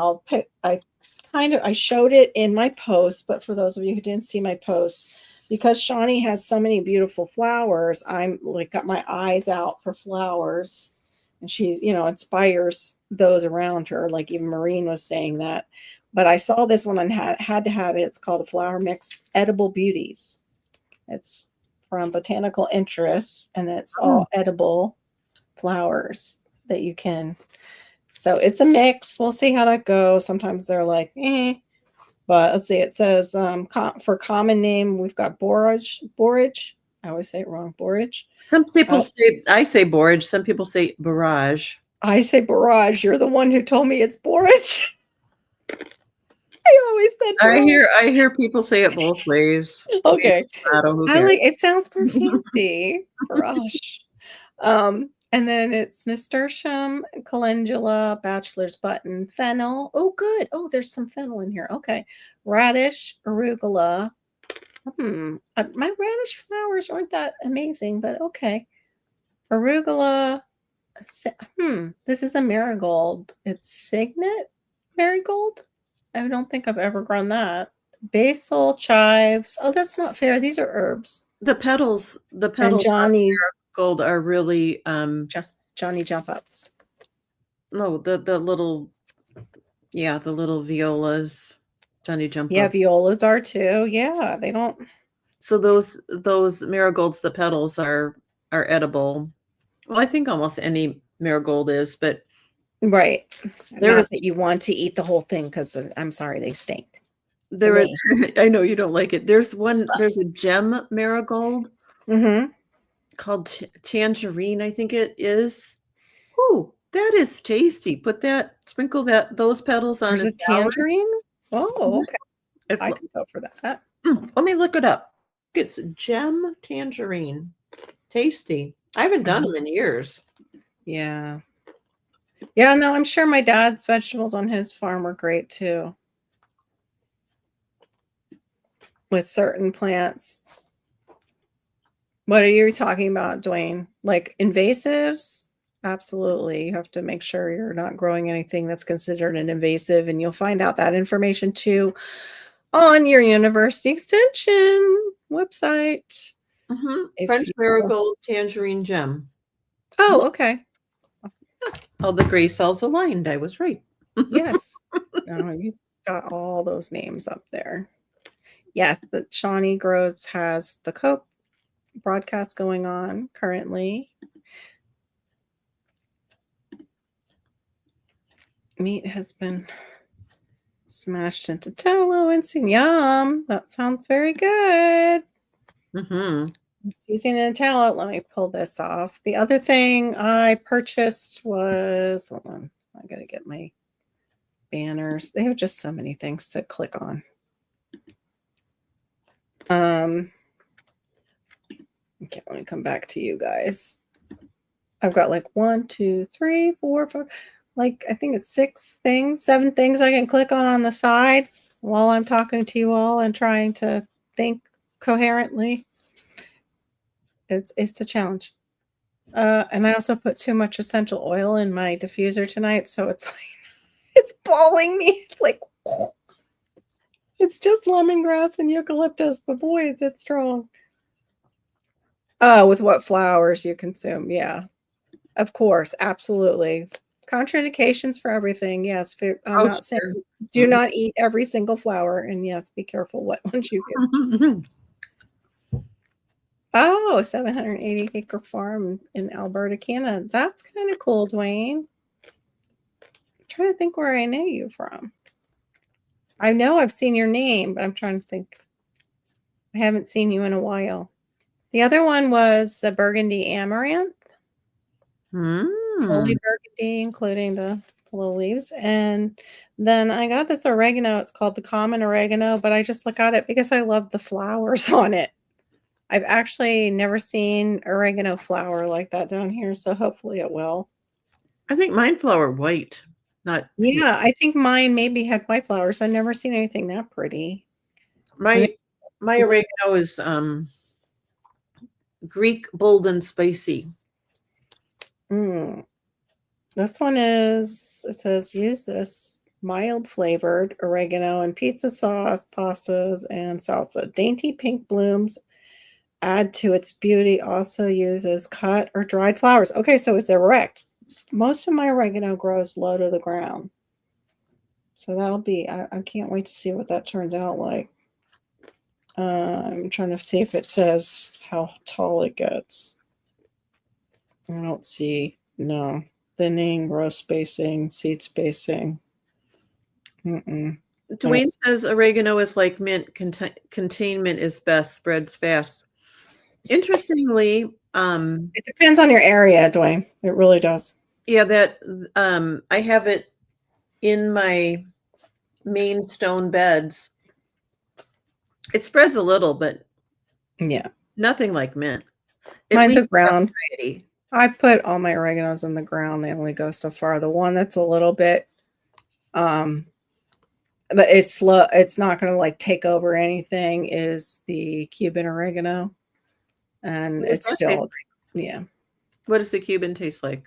I showed it in my post, but for those of you who didn't see my post, because Shawnee has so many beautiful flowers, I'm got my eyes out for flowers, and she's, inspires those around her. Like even Maureen was saying that, but I saw this one and had to have it. It's called a flower mix, Edible Beauties. It's from Botanical Interests, and it's all edible flowers that you can. So it's a mix. We'll see how that goes. Sometimes they're like, but let's see. It says for common name, we've got borage. I always say it wrong. Borage. Some people I say borage. Some people say barrage. I say barrage. You're the one who told me it's borage. I always said barrage. I hear people say it both ways. Okay. Tomato, it sounds more fancy. Barrage. And then it's nasturtium, calendula, bachelor's button, fennel. Oh, good. Oh, there's some fennel in here. Okay. Radish, arugula. My radish flowers aren't that amazing, but okay. Arugula. This is a marigold. It's Signet marigold. I don't think I've ever grown that. Basil, chives. Oh, that's not fair. These are herbs. The petals. And Johnny gold are really Johnny jump ups. No, the little violas. Johnny jump up. Yeah, violas are too. Yeah, they don't. So those marigolds, the petals are edible. Well, I think almost any marigold is, but right. Not that you want to eat the whole thing because I'm sorry, they stink. There is. I know you don't like it. There's a gem marigold. Mm-hmm. Called tangerine, I think it is. Ooh, that is tasty. Sprinkle those petals on a tangerine. Oh, okay. I could go for that. Let me look it up. It's gem tangerine. Tasty. I haven't done them in years. Yeah. Yeah, no, I'm sure my dad's vegetables on his farm are great too. With certain plants. What are you talking about, Dwayne? Like invasives? Absolutely. You have to make sure you're not growing anything that's considered an invasive, and you'll find out that information too on your university extension website. Mm-hmm. French marigold tangerine gem. Oh, okay. Oh, the gray cells aligned. I was right. Yes. You got all those names up there. Yes, the Shawnee Grows has the Cope broadcast going on currently. Meat has been smashed into tallow and seen. Yum. That sounds very good. Mm-hmm. It's using a talent. Let me pull this off. The other thing I purchased was, hold on, I gotta get my banners. They have just so many things to click on. Okay, let me come back to you guys. I've got like 1, 2, 3, 4, 5, like I think it's 7 things I can click on the side while I'm talking to you all and trying to think coherently. It's a challenge. And I also put too much essential oil in my diffuser tonight, so it's like it's balling me. It's like it's just lemongrass and eucalyptus, but boy, is it strong. With what flowers you consume, yeah. Of course, absolutely. Contraindications for everything. Yes, I'm Oh, not saying sure. do not eat every single flower, and yes, be careful what ones you get. Oh, 780 acre farm in Alberta, Canada. That's kind of cool, Dwayne. I'm trying to think where I know you from. I know I've seen your name, but I'm trying to think. I haven't seen you in a while. The other one was the Burgundy Amaranth. Fully burgundy, including the little leaves. And then I got this oregano. It's called the common oregano, but I just look at it because I love the flowers on it. I've actually never seen oregano flower like that down here, so hopefully it will. I think mine flower white, not pink. Yeah, I think mine maybe had white flowers. I've never seen anything that pretty. My oregano is Greek, bold, and spicy. This one is, it says, use this mild flavored oregano in pizza sauce, pastas, and salsa. Dainty pink blooms add to its beauty. Also uses cut or dried flowers. Okay, so it's erect. Most of my oregano grows low to the ground. So that'll be, I can't wait to see what that turns out like. I'm trying to see if it says how tall it gets. I don't see, no. Thinning, row spacing, seed spacing. Dwayne says oregano is like mint. Containment is best. Spreads fast. Interestingly, it depends on your area, Dwayne. It really does. Yeah, that I have it in my main stone beds. It spreads a little, but yeah, nothing like mint. Mine's a ground. I put all my oreganos in the ground. They only go so far. The one that's a little bit, but it's slow. It's not going to like take over anything. Is the Cuban oregano, and it's still, yeah. What does the Cuban taste like?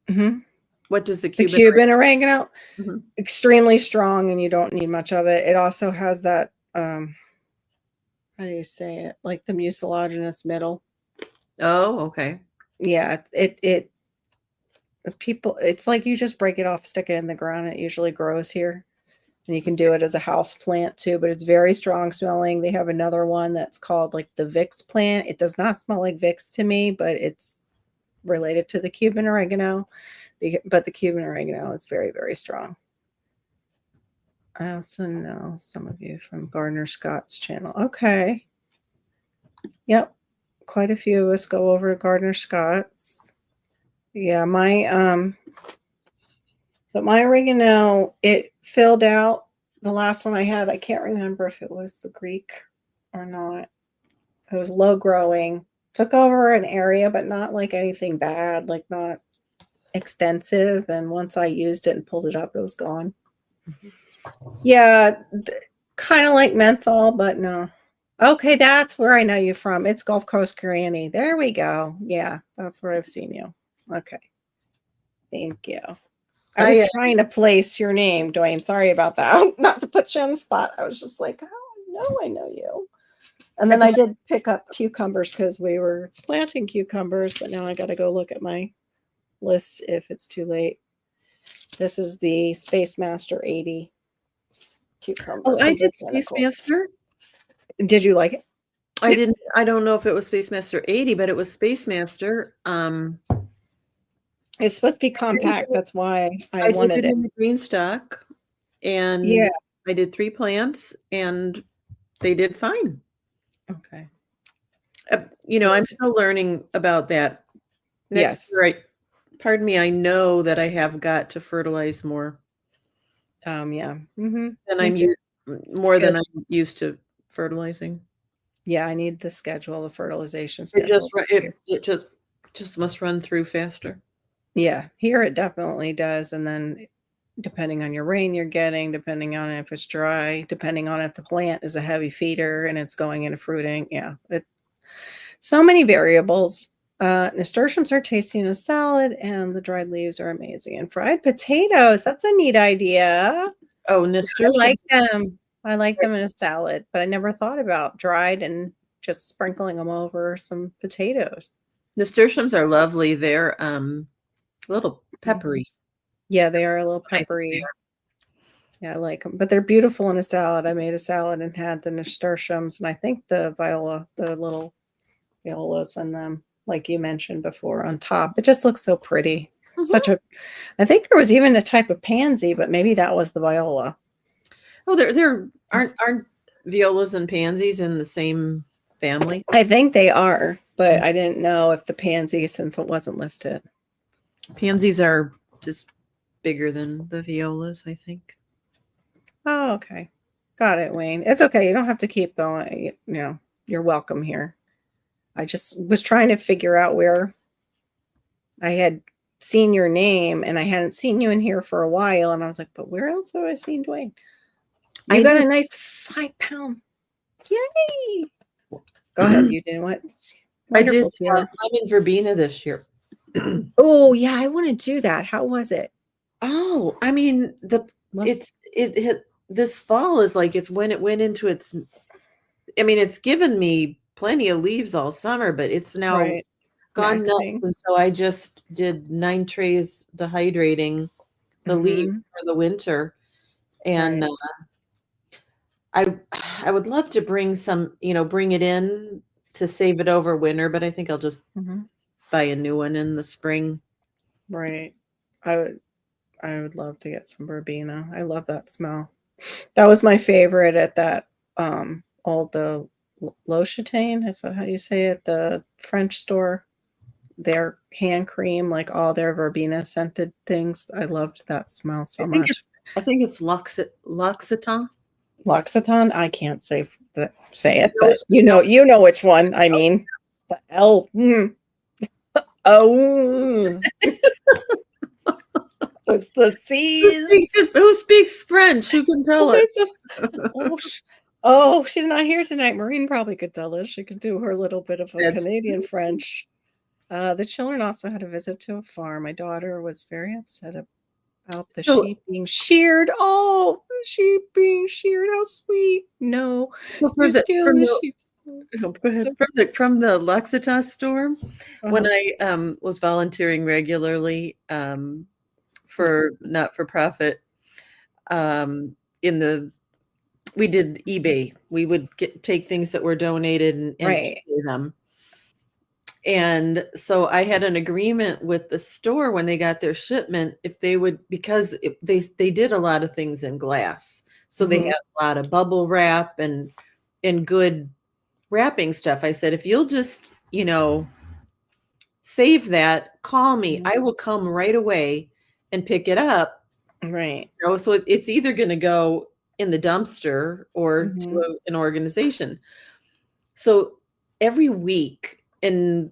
Mm-hmm. What does the Cuban oregano? Mm-hmm. Extremely strong, and you don't need much of it. It also has that, how do you say it? Like the mucilaginous middle. Oh, okay. Yeah, it's like you just break it off, stick it in the ground. It usually grows here, and you can do it as a house plant too, but it's very strong smelling. They have another one that's called like the Vicks plant. It does not smell like Vicks to me, but it's related to the Cuban oregano, but the Cuban oregano is very, very strong. I also know some of you from Gardner Scott's channel. Okay. Yep. Quite a few of us go over to Gardner Scott's. Yeah, my oregano, it filled out. The last one I had, I can't remember if it was the Greek or not. It was low growing. Took over an area, but not like anything bad, like not extensive. And once I used it and pulled it up, it was gone. Yeah, kind of like menthol, but no. Okay, that's where I know you from. It's Gulf Coast Granny. There we go. Yeah, that's where I've seen you. Okay. Thank you. I was trying to place your name, Dwayne. Sorry about that. Not to put you on the spot. I was just like, oh, I know you. And then I did pick up cucumbers because we were planting cucumbers, but now I got to go look at my list if it's too late. This is the Space Master 80 cucumber. Oh, I did Space Master. Did you like it? I didn't. I don't know if it was Space Master 80, but it was Space Master. It's supposed to be compact. That's why I wanted it in the green stock, and yeah, I did 3 plants, and they did fine. Okay. I'm still learning about that. Next Yes. year, pardon me, I know that I have got to fertilize more Yeah. Mm-hmm. than Me I'm too. more than I'm used to fertilizing. Yeah, I need the schedule, the fertilization It just schedule. it just must run through faster. Yeah, here it definitely does. And then depending on your rain you're getting, depending on if it's dry, depending on if the plant is a heavy feeder and it's going into fruiting. Yeah, so many variables. Nasturtiums are tasty in a salad, and the dried leaves are amazing. And fried potatoes, that's a neat idea. Oh, I like nasturtiums. them. I like them in a salad, but I never thought about dried and just sprinkling them over some potatoes. Nasturtiums are lovely. They're a little Mhm. peppery. Yeah, they are a little I think they peppery. Yeah, I like them, but they're beautiful in a salad. I made a salad and had the nasturtiums, and I think the little violas in them, like you mentioned before, on top. It just looks so pretty. are. Mhm. Such a I think there was even a type of pansy, but maybe that was the viola. Oh, there aren't violas and pansies in the same family? I think they are, but I didn't know if the pansy since it wasn't listed. Pansies are just bigger than the violas, I think. Oh, okay. Got it, Wayne. It's okay. You don't have to keep going. You're welcome here. I just was trying to figure out where I had seen your name and I hadn't seen you in here for a while. And I was like, but where else have I seen Dwayne? You I got did. a nice 5 pound. Yay. Go ahead. You did what? I did Wonderful feeling. lemon verbena this year. Oh, yeah. I want to do that. How was it? Oh, I mean, Love, it hit this fall is like it's when it went into its. I mean, it's given me plenty of leaves all summer, but it's now right. gone nuts. Maxing. And so I just did 9 trays dehydrating the leaves Mm-hmm. for the winter. And Right. I I would love to bring some, bring it in to save it over winter, but I think I'll just Mm-hmm. buy a new one in the spring. Right. I would I would love to get some verbena. I love that smell. That was my favorite at that all the L'Occitane, is that how you say it? The French store. Their hand cream, like all their verbena scented things. I loved that smell I so think it's much. I think it's L'Occitane. L'Occitane, I can't say You it, know but which you know you know which one I mean. The L. Oh, was the C's. who speaks French? Who can tell us? Oh, oh, she's not here tonight. Maureen probably could tell us. She could do her little bit of a That's Canadian French. The children also had a visit to a farm. My daughter was very upset about the so sheep being sheared. Oh, the sheep being sheared. How sweet. No, so for you're the stealing from the the sheep's. Oh, go ahead. so from the L'Occitane store, when Uh-huh. I was volunteering regularly for not for profit um, in the we did eBay. We would take things that were donated and Right. eBay them. And so I had an agreement with the store when they got their shipment if they would because they did a lot of things in glass. So they Hmm. had a lot of bubble wrap and good wrapping stuff. I said if you'll just, save that, call me. I will come right away and pick it up. Right. So it's either going to go in the dumpster or to Hmm. an organization. So every week and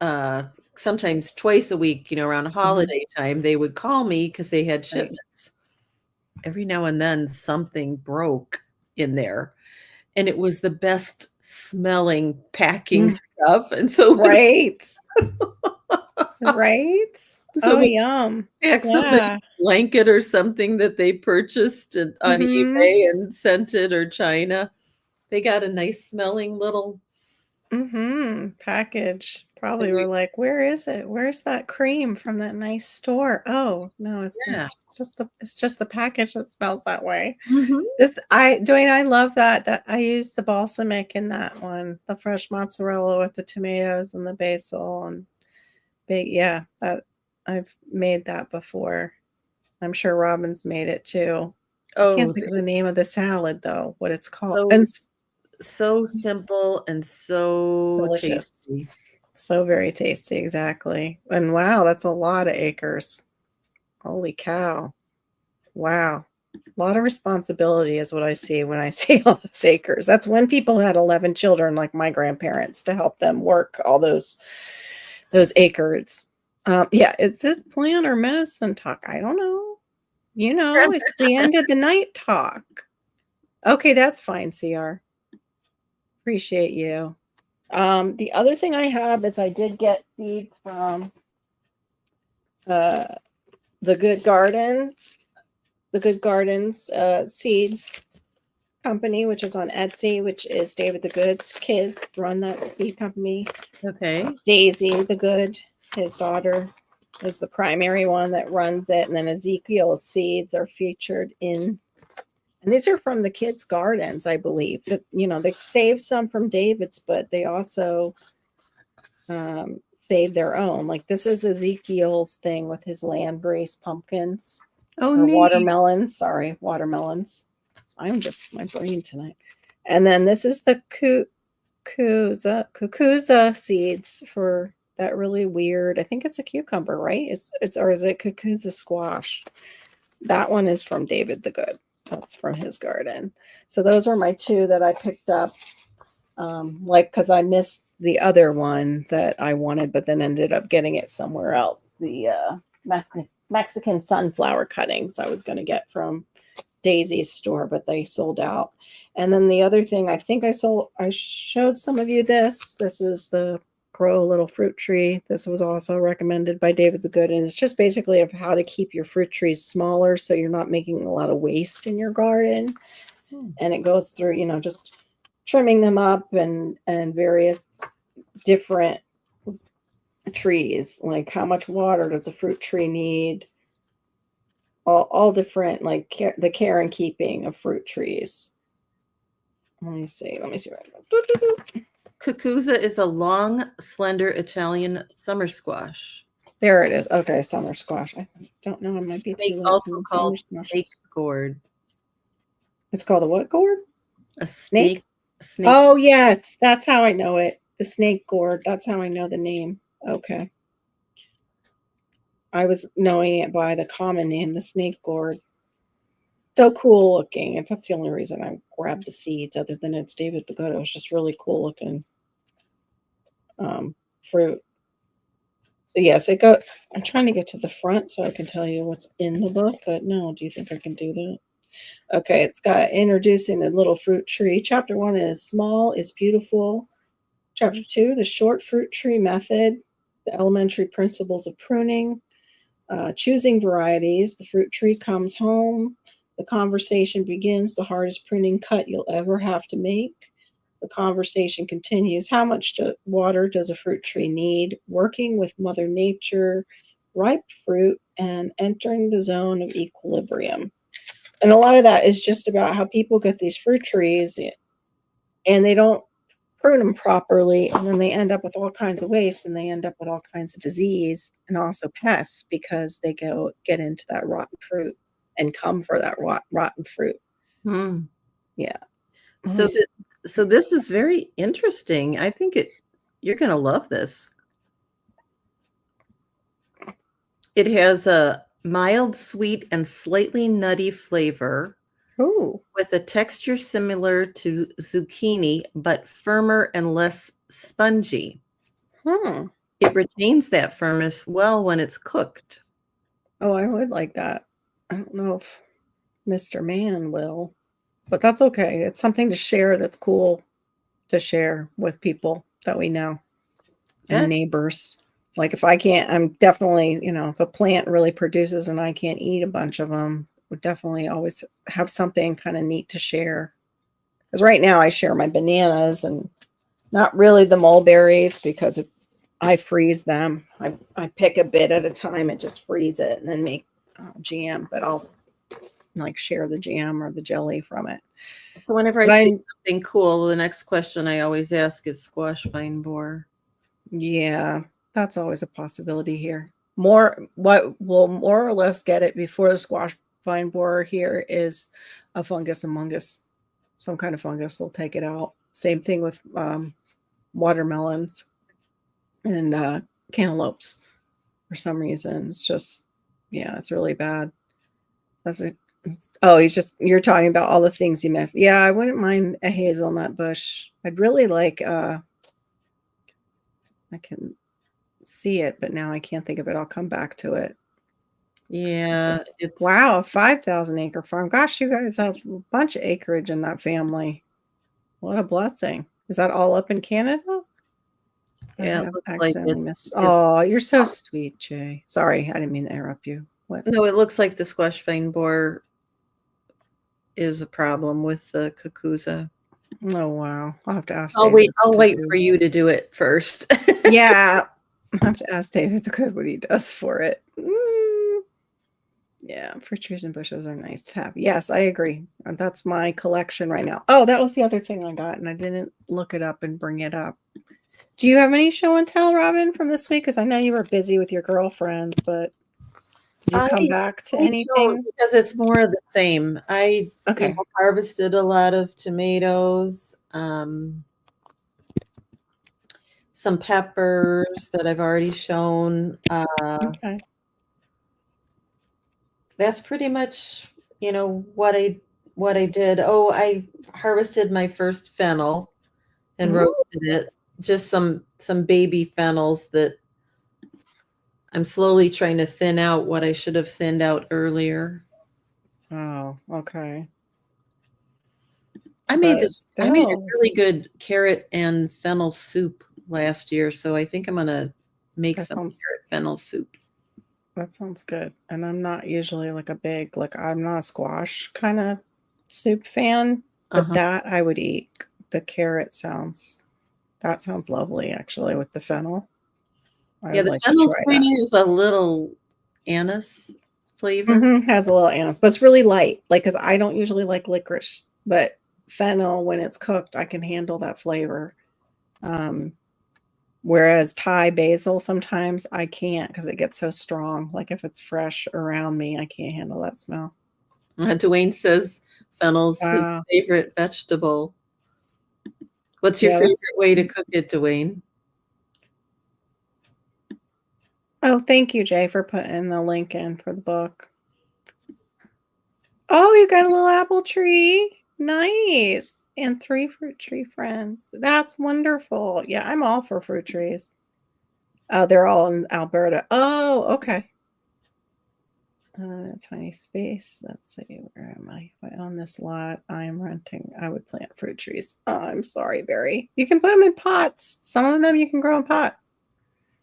uh, sometimes twice a week, around Hmm. holiday time, they would call me because they had Right. shipments. Every now and then something broke in there, and it was the best smelling packing Mm. stuff. And so when Right. Right. so Oh, when yum. back somebody's Yeah. blanket or something that they purchased on Hmm. eBay and sent it or China, they got a nice smelling little Package. so Probably were like, "Where is it? Where's that cream from that nice store?" Oh, no, yeah. it's just the package that smells that way. Mhm. Dwayne, I love that I use the balsamic in that one, the fresh mozzarella with the tomatoes and the basil and yeah, that I've made that before. I'm sure Robin's made it too. I can't Oh, think of the name of the salad though, what it's called. so so simple and so Delicious. tasty. So very tasty, exactly. And wow, that's a lot of acres. Holy cow. Wow. A lot of responsibility is what I see when I see all those acres. That's when people had 11 children like my grandparents to help them work all those acres. Yeah, is this plant or medicine talk? I don't know. It's the end of the night talk. Okay, that's fine, CR. Appreciate you. The other thing I have is I did get seeds from uh, the Good Garden, the Good Gardens seed company, which is on Etsy, which is David the Good's kids run that seed company. Okay. Daisy the Good, his daughter, is the primary one that runs it, and then Ezekiel's seeds are featured in. And these are from the kids' gardens, I believe. They saved some from David's, but they also saved their own. Like this is Ezekiel's thing with his land-raised pumpkins Oh, or neat. watermelons. Sorry, watermelons. I'm just my brain tonight. And then this is the cucuzza seeds for that really weird. I think it's a cucumber, right? It's or is it cucuzza squash? That one is from David the Good. That's from his garden. So those are my two that I picked up. Because I missed the other one that I wanted, but then ended up getting it somewhere else. The Mexican sunflower cuttings I was going to get from Daisy's store, but they sold out. And then the other thing I think I showed some of you this. This is the Grow a Little Fruit Tree. This was also recommended by David the Good, and it's just basically of how to keep your fruit trees smaller so you're not making a lot of waste in your garden. And it goes through, just trimming them up and various different trees, like how much water does a fruit tree need, all different, like the care and keeping of fruit trees. Let me see Cucuzza is a long, slender Italian summer squash. There it is. Okay, summer squash. I don't know, it might be too late. Also called snake gourd. It's called a what gourd? A snake. Oh yes, that's how I know it. The snake gourd. That's how I know the name. Okay. I was knowing it by the common name, the snake gourd. So cool looking. And that's the only reason I grabbed the seeds, other than it's David the Good. It was just really cool looking fruit. So yes, I'm trying to get to the front so I can tell you what's in the book, but no, do you think I can do that? Okay, it's got introducing the little fruit tree. Chapter 1 is small is beautiful. Chapter 2, the short fruit tree method, the elementary principles of pruning, choosing varieties. The fruit tree comes home. The conversation begins. The hardest pruning cut you'll ever have to make. The conversation continues. How much water does a fruit tree need? Working with Mother Nature, ripe fruit, and entering the zone of equilibrium. And a lot of that is just about how people get these fruit trees and they don't prune them properly, and then they end up with all kinds of waste, and they end up with all kinds of disease and also pests because they get into that rotten fruit and come for that rotten fruit. Yeah. So this is very interesting. I think you're going to love this. It has a mild, sweet, and slightly nutty flavor. Ooh. With a texture similar to zucchini, but firmer and less spongy. It retains that firmness well when it's cooked. Oh, I would like that. I don't know if Mr. Man will, but that's okay. It's something to share that's cool to share with people that we know and neighbors. Like if I can't, I'm definitely, if a plant really produces and I can't eat a bunch of them, would definitely always have something kind of neat to share. Because right now I share my bananas and not really the mulberries because I freeze them. I pick a bit at a time and just freeze it and then make jam, but I'll like share the jam or the jelly from it. So whenever I see something cool, the next question I always ask is squash vine borer. Yeah, that's always a possibility here. What will more or less get it before the squash vine borer here is a fungus, some kind of fungus will take it out. Same thing with watermelons and cantaloupes. For some reason, it's just, yeah, it's really bad. Oh, you're talking about all the things you missed. Yeah, I wouldn't mind a hazelnut bush. I'd really like, I can see it, but now I can't think of it. I'll come back to it. Yeah, it's Wow, a 5,000 acre farm. Gosh, you guys have a bunch of acreage in that family. What a blessing. Is that all up in Canada? I yeah, it have looks like accidentally missed. it's Oh, you're so sweet, Jay. Sorry, I didn't mean to interrupt you. What? no, it looks like the squash vine borer is a problem with the cucuzza. Oh, wow. I'll have to ask I'll David wait do. for you to do it first. Yeah. I'll have to ask David what he does for it. Yeah, fruit trees and bushes are nice to have. Yes, I agree. That's my collection right now. Oh, that was the other thing I got, and I didn't look it up and bring it up. Do you have any show and tell, Robin, from this week? Because I know you were busy with your girlfriends, but did you come back to I don't, anything? because it's more of the same. I Okay. harvested a lot of tomatoes, some peppers that I've already shown. Okay. That's pretty much, what I did. Oh, I harvested my first fennel and Ooh. roasted it. Just some baby fennels that I'm slowly trying to thin out what I should have thinned out earlier. Oh, okay. I made But I made a still, really good carrot and fennel soup last year, so I think I'm gonna make that some sounds carrot fennel soup. that sounds good. And I'm not usually like I'm not a squash kind of soup fan, but Uh-huh. that I would eat. The carrot that sounds lovely actually with the fennel. I Yeah, would the like to fennel's try kind that. of has a little anise flavor. Has a little anise, but it's really light. Like, cause I don't usually like licorice, but fennel, when it's cooked, I can handle that flavor. Um, Whereas Thai basil, sometimes I can't because it gets so strong. Like if it's fresh around me, I can't handle that smell. Dwayne says fennel's his Wow. favorite vegetable. What's your Yeah. favorite way to cook it, Dwayne? Oh, thank you, Jay, for putting the link in for the book. Oh, you got a little apple tree. Nice. And 3 fruit tree friends. That's wonderful. Yeah, I'm all for fruit trees. Oh, they're all in Alberta. Oh, okay. Tiny space. Let's see. Where am I? If I own this lot, I'm renting. I would plant fruit trees. Oh, I'm sorry, Barry. You can put them in pots. Some of them you can grow in pots,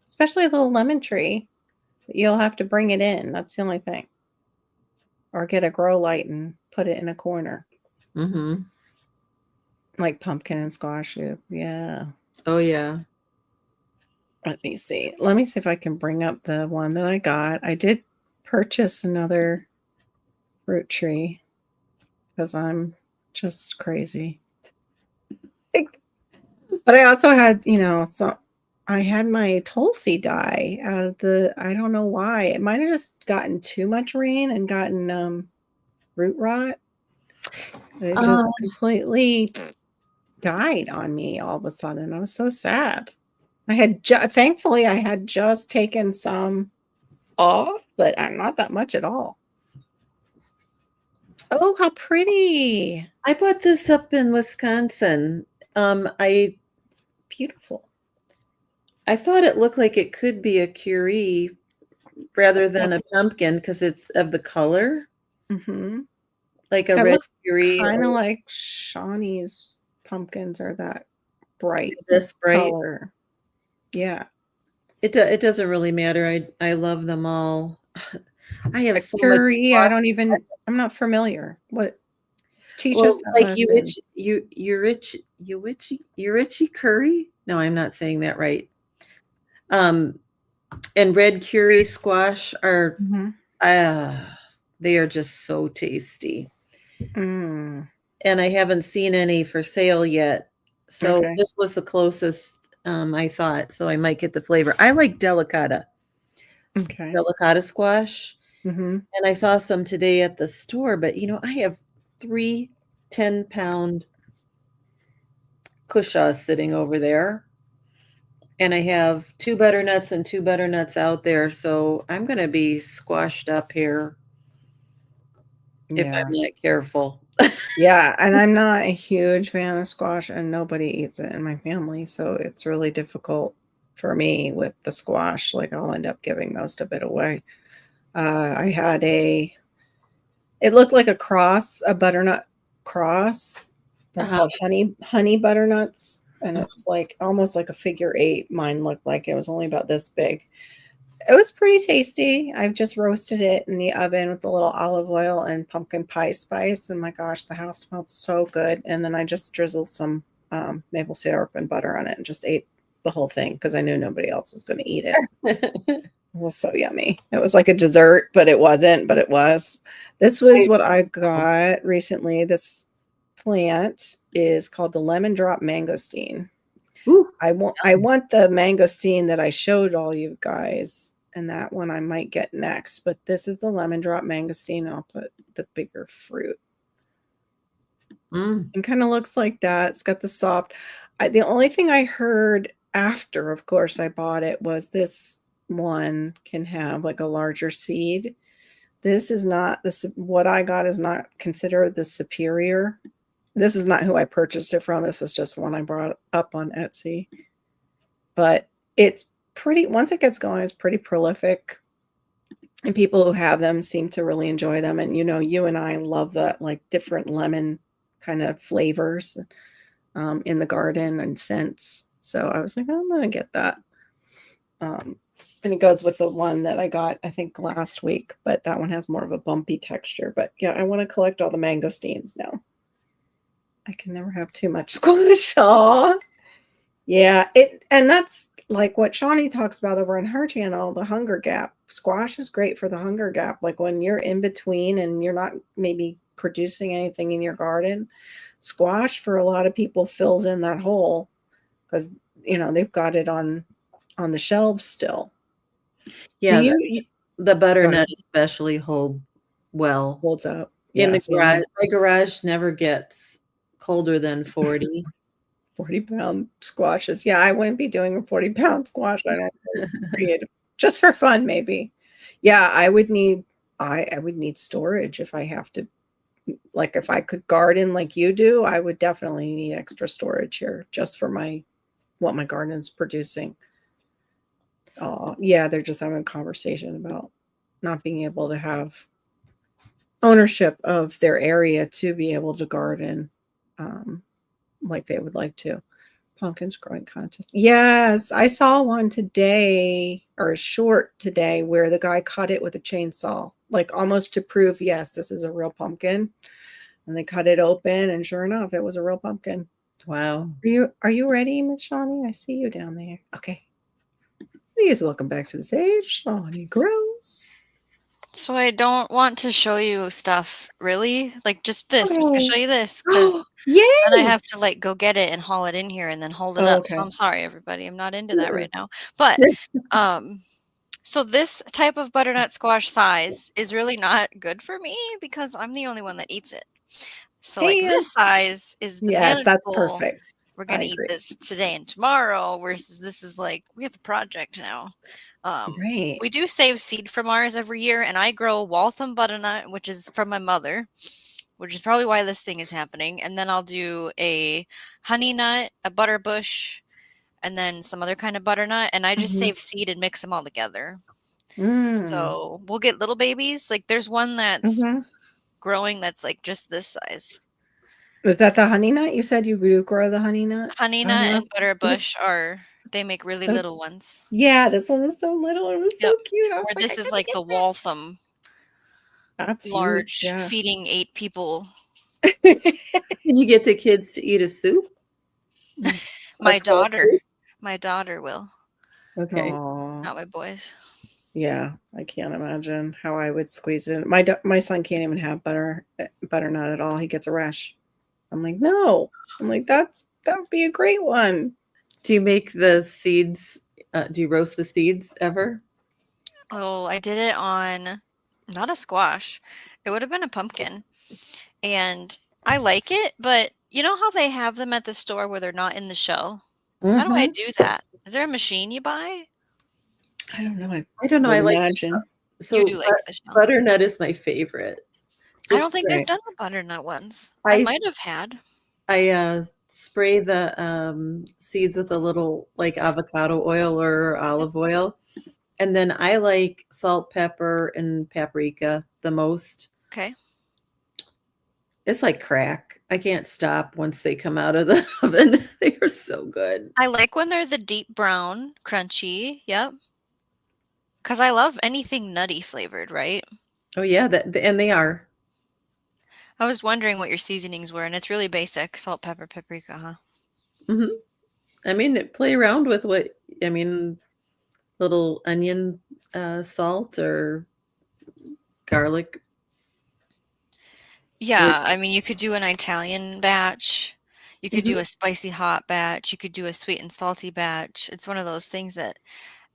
especially a little lemon tree. You'll have to bring it in. That's the only thing. Or get a grow light and put it in a corner. Mm-hmm. Like pumpkin and squash. Yeah. Oh yeah. Let me see. Let me see if I can bring up the one that I got. I did purchase another fruit tree because I'm just crazy. But I also had, so I had my Tulsi die out of I don't know why. It might have just gotten too much rain and gotten root rot. It just Uh, completely died on me all of a sudden. I was so sad. Thankfully I had just taken some off, but not that much at all. Oh, how pretty. I bought this up in Wisconsin. It's beautiful. I thought it looked like it could be a curry rather than a That's pumpkin because it's of the color, mhm. like a That red looks curry kind of or like Shawnee's pumpkins are that bright this bright. color. Yeah. It doesn't really matter. I love them all. I have A so much curry, squash. I'm not familiar. What teach us Well, that like lesson. Urichi curry? No, I'm not saying that right. Um, and red curry squash are Mhm. uh they are just so tasty. Mm, And I haven't seen any for sale yet. So okay. this was the closest I thought. So I might get the flavor. I like Okay. delicata squash. Mhm. And I saw some today at the store, but I have 3 10-pound cushaw sitting over there. And I have 2 butternuts and 2 butternuts out there, so I'm gonna be squashed up here if I'm Yeah. not careful. Yeah, and I'm not a huge fan of squash, and nobody eats it in my family, so it's really difficult for me with the squash. Like, I'll end up giving most of it away. I had it looked like a butternut cross. They're Uh-huh. called honey butternuts, and it's like almost like a figure eight. Mine looked like it was only about this big. It was pretty tasty. I've just roasted it in the oven with a little olive oil and pumpkin pie spice. And my gosh, the house smelled so good. And then I just drizzled some maple syrup and butter on it and just ate the whole thing because I knew nobody else was going to eat it. It was so yummy. It was like a dessert, but it wasn't, but it was. This was what I got recently. This plant is called the lemon drop mangosteen. Ooh, I want the mangosteen that I showed all you guys, and that one I might get next. But this is the lemon drop mangosteen. And I'll put the bigger fruit. mm. It kind of looks like that. It's got the soft. The only thing I heard after, of course, I bought it was this one can have like a larger seed. This is not this. What I got is not considered the superior. This is not who I purchased it from. This is just one I brought up on Etsy. But it's pretty, once it gets going, it's pretty prolific. And people who have them seem to really enjoy them. And, you and I love that, like different lemon kind of flavors in the garden and scents. So I was like, I'm going to get that. And it goes with the one that I got, I think, last week. But that one has more of a bumpy texture. But yeah, I want to collect all the mangosteens now. I can never have too much squash. Aw. Yeah, and that's like what Shawnee talks about over on her channel, the hunger gap. Squash is great for the hunger gap. Like when you're in between and you're not maybe producing anything in your garden, squash for a lot of people fills in that hole because they've got it on the shelves still. Yeah, You the go butternut ahead. especially hold well. Holds up? In Yeah, the see, garage, my garage never gets colder than 40. 40-pound squashes. Yeah, I wouldn't be doing a 40-pound squash. I don't think creative. Just for fun, maybe. Yeah, I would need storage if I have to, like if I could garden like you do, I would definitely need extra storage here just for what my garden's producing. Yeah, they're just having a conversation about not being able to have ownership of their area to be able to garden like they would like to. Pumpkins growing contest. Yes, I saw one today or a short today where the guy cut it with a chainsaw, like almost to prove, yes, this is a real pumpkin. And they cut it open, and sure enough, it was a real pumpkin. Wow. Are you ready, Miss Shawnee? I see you down there. Okay. Please welcome back to the stage, Shawnee Gross. So I don't want to show you stuff, really. Like just this. I'm just gonna Oh, show you this because yay! then I have to like go get it and haul it in here and then hold it Oh, up. So okay. I'm sorry, everybody. I'm not into that right now. But so this type of butternut squash size is really not good for me because I'm the only one that eats it. So like Hey, this size is the yes, that's manageable. perfect. We're I gonna eat agree. this today and tomorrow, versus this is like we have a project now. Right. We do save seed from ours every year, and I grow Waltham butternut, which is from my mother, which is probably why this thing is happening. And then I'll do a honey nut, a butterbush, and then some other kind of butternut, and I just Mhm. save seed and mix them all together. Mm. So we'll get little babies. Like there's one that's Mhm. growing that's like just this size. Was that the honey nut? You said you do grow the honey nut? Honey I nut love and it was butterbush they make really so little ones. yeah, this one was so little. It was so Yep. cute. I was Where like, I this is gotta like get the Waltham that. That's huge. large Yeah. feeding 8 people. Can you get the kids to eat a soup? A My squash daughter. soup? My daughter will, Okay. Aw. not my boys. Yeah, I can't imagine how I would squeeze it. My son can't even have butternut at all. He gets a rash. I'm like, no. I'm like, that would be a great one. Do you make the seeds? Do you roast the seeds ever? Oh, I did it on not a squash. It would have been a pumpkin. And I like it, but You know how they have them at the store where they're not in the shell? How do I Mhm. do that? Is there a machine you buy? I don't know. I don't know. Would I like imagine. You so do like the shell. butternut is my favorite. I don't Just think I've Right. done the butternut ones. I I might have had. spray the seeds with a little like avocado oil or Yep. olive oil, and then I like salt, pepper, and paprika the most. Okay. It's like crack. I can't stop once they come out of the oven. They are so good. I like when they're the deep brown, crunchy. Yep. Because I love anything nutty flavored, right? Oh yeah, and they are. I was wondering what your seasonings were, and it's really basic. Salt, pepper, paprika, huh? Hmm. I mean, play around with what I mean. Little onion, salt or garlic. Yeah, I mean, you could do an Italian batch. You could do Mhm. a spicy hot batch. You could do a sweet and salty batch. It's one of those things that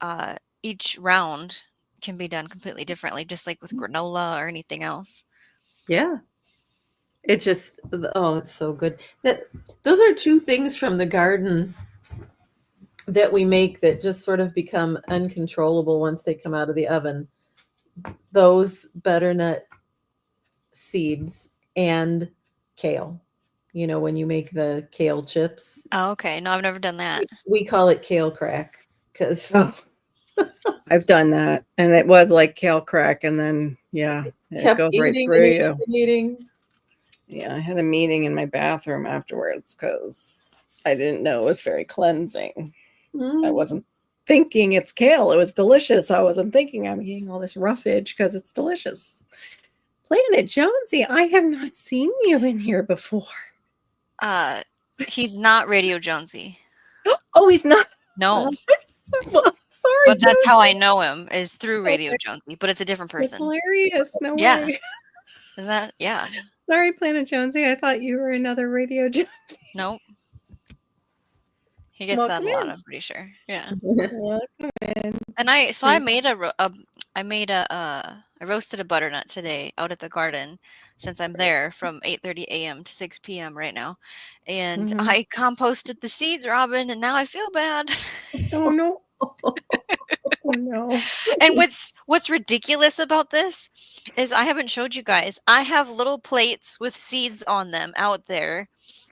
uh, each round can be done completely differently, just like with granola or anything else. Yeah. It just oh, it's so good. That those are two things from the garden that we make that just sort of become uncontrollable once they come out of the oven. Those butternut seeds and kale. You know, when you make the kale chips, Oh, okay. No, I've never done that. we call it kale crack because Oh, I've done that. And it was like kale crack. And then, yeah, it kept goes right eating and through eating you. and eating. Yeah, I had a meeting in my bathroom afterwards because I didn't know it was very cleansing. I Mm. wasn't thinking it's kale. It was delicious. I wasn't thinking I'm eating all this roughage because it's delicious. Planet Jonesy, I have not seen you in here before. Uh, he's not Radio Jonesy. Oh, he's not. No, Well, sorry, but that's how I Jonesy. know him is through Radio Okay, Jonesy, but it's a different that's person. hilarious. No Yeah. way. Is that? Yeah. Sorry, Planet Jonesy. I thought you were another Radio Jonesy. Nope. He gets that Welcome a lot, in. I'm pretty sure. Yeah. Welcome in. And I Please. made I roasted a butternut today out at the garden since I'm there from 8:30 a.m. to 6 p.m. right now. And Mhm. I composted the seeds, Robin, and now I feel bad. Oh no. Oh no. And what's ridiculous about this is I haven't showed you guys. I have little plates with seeds on them out there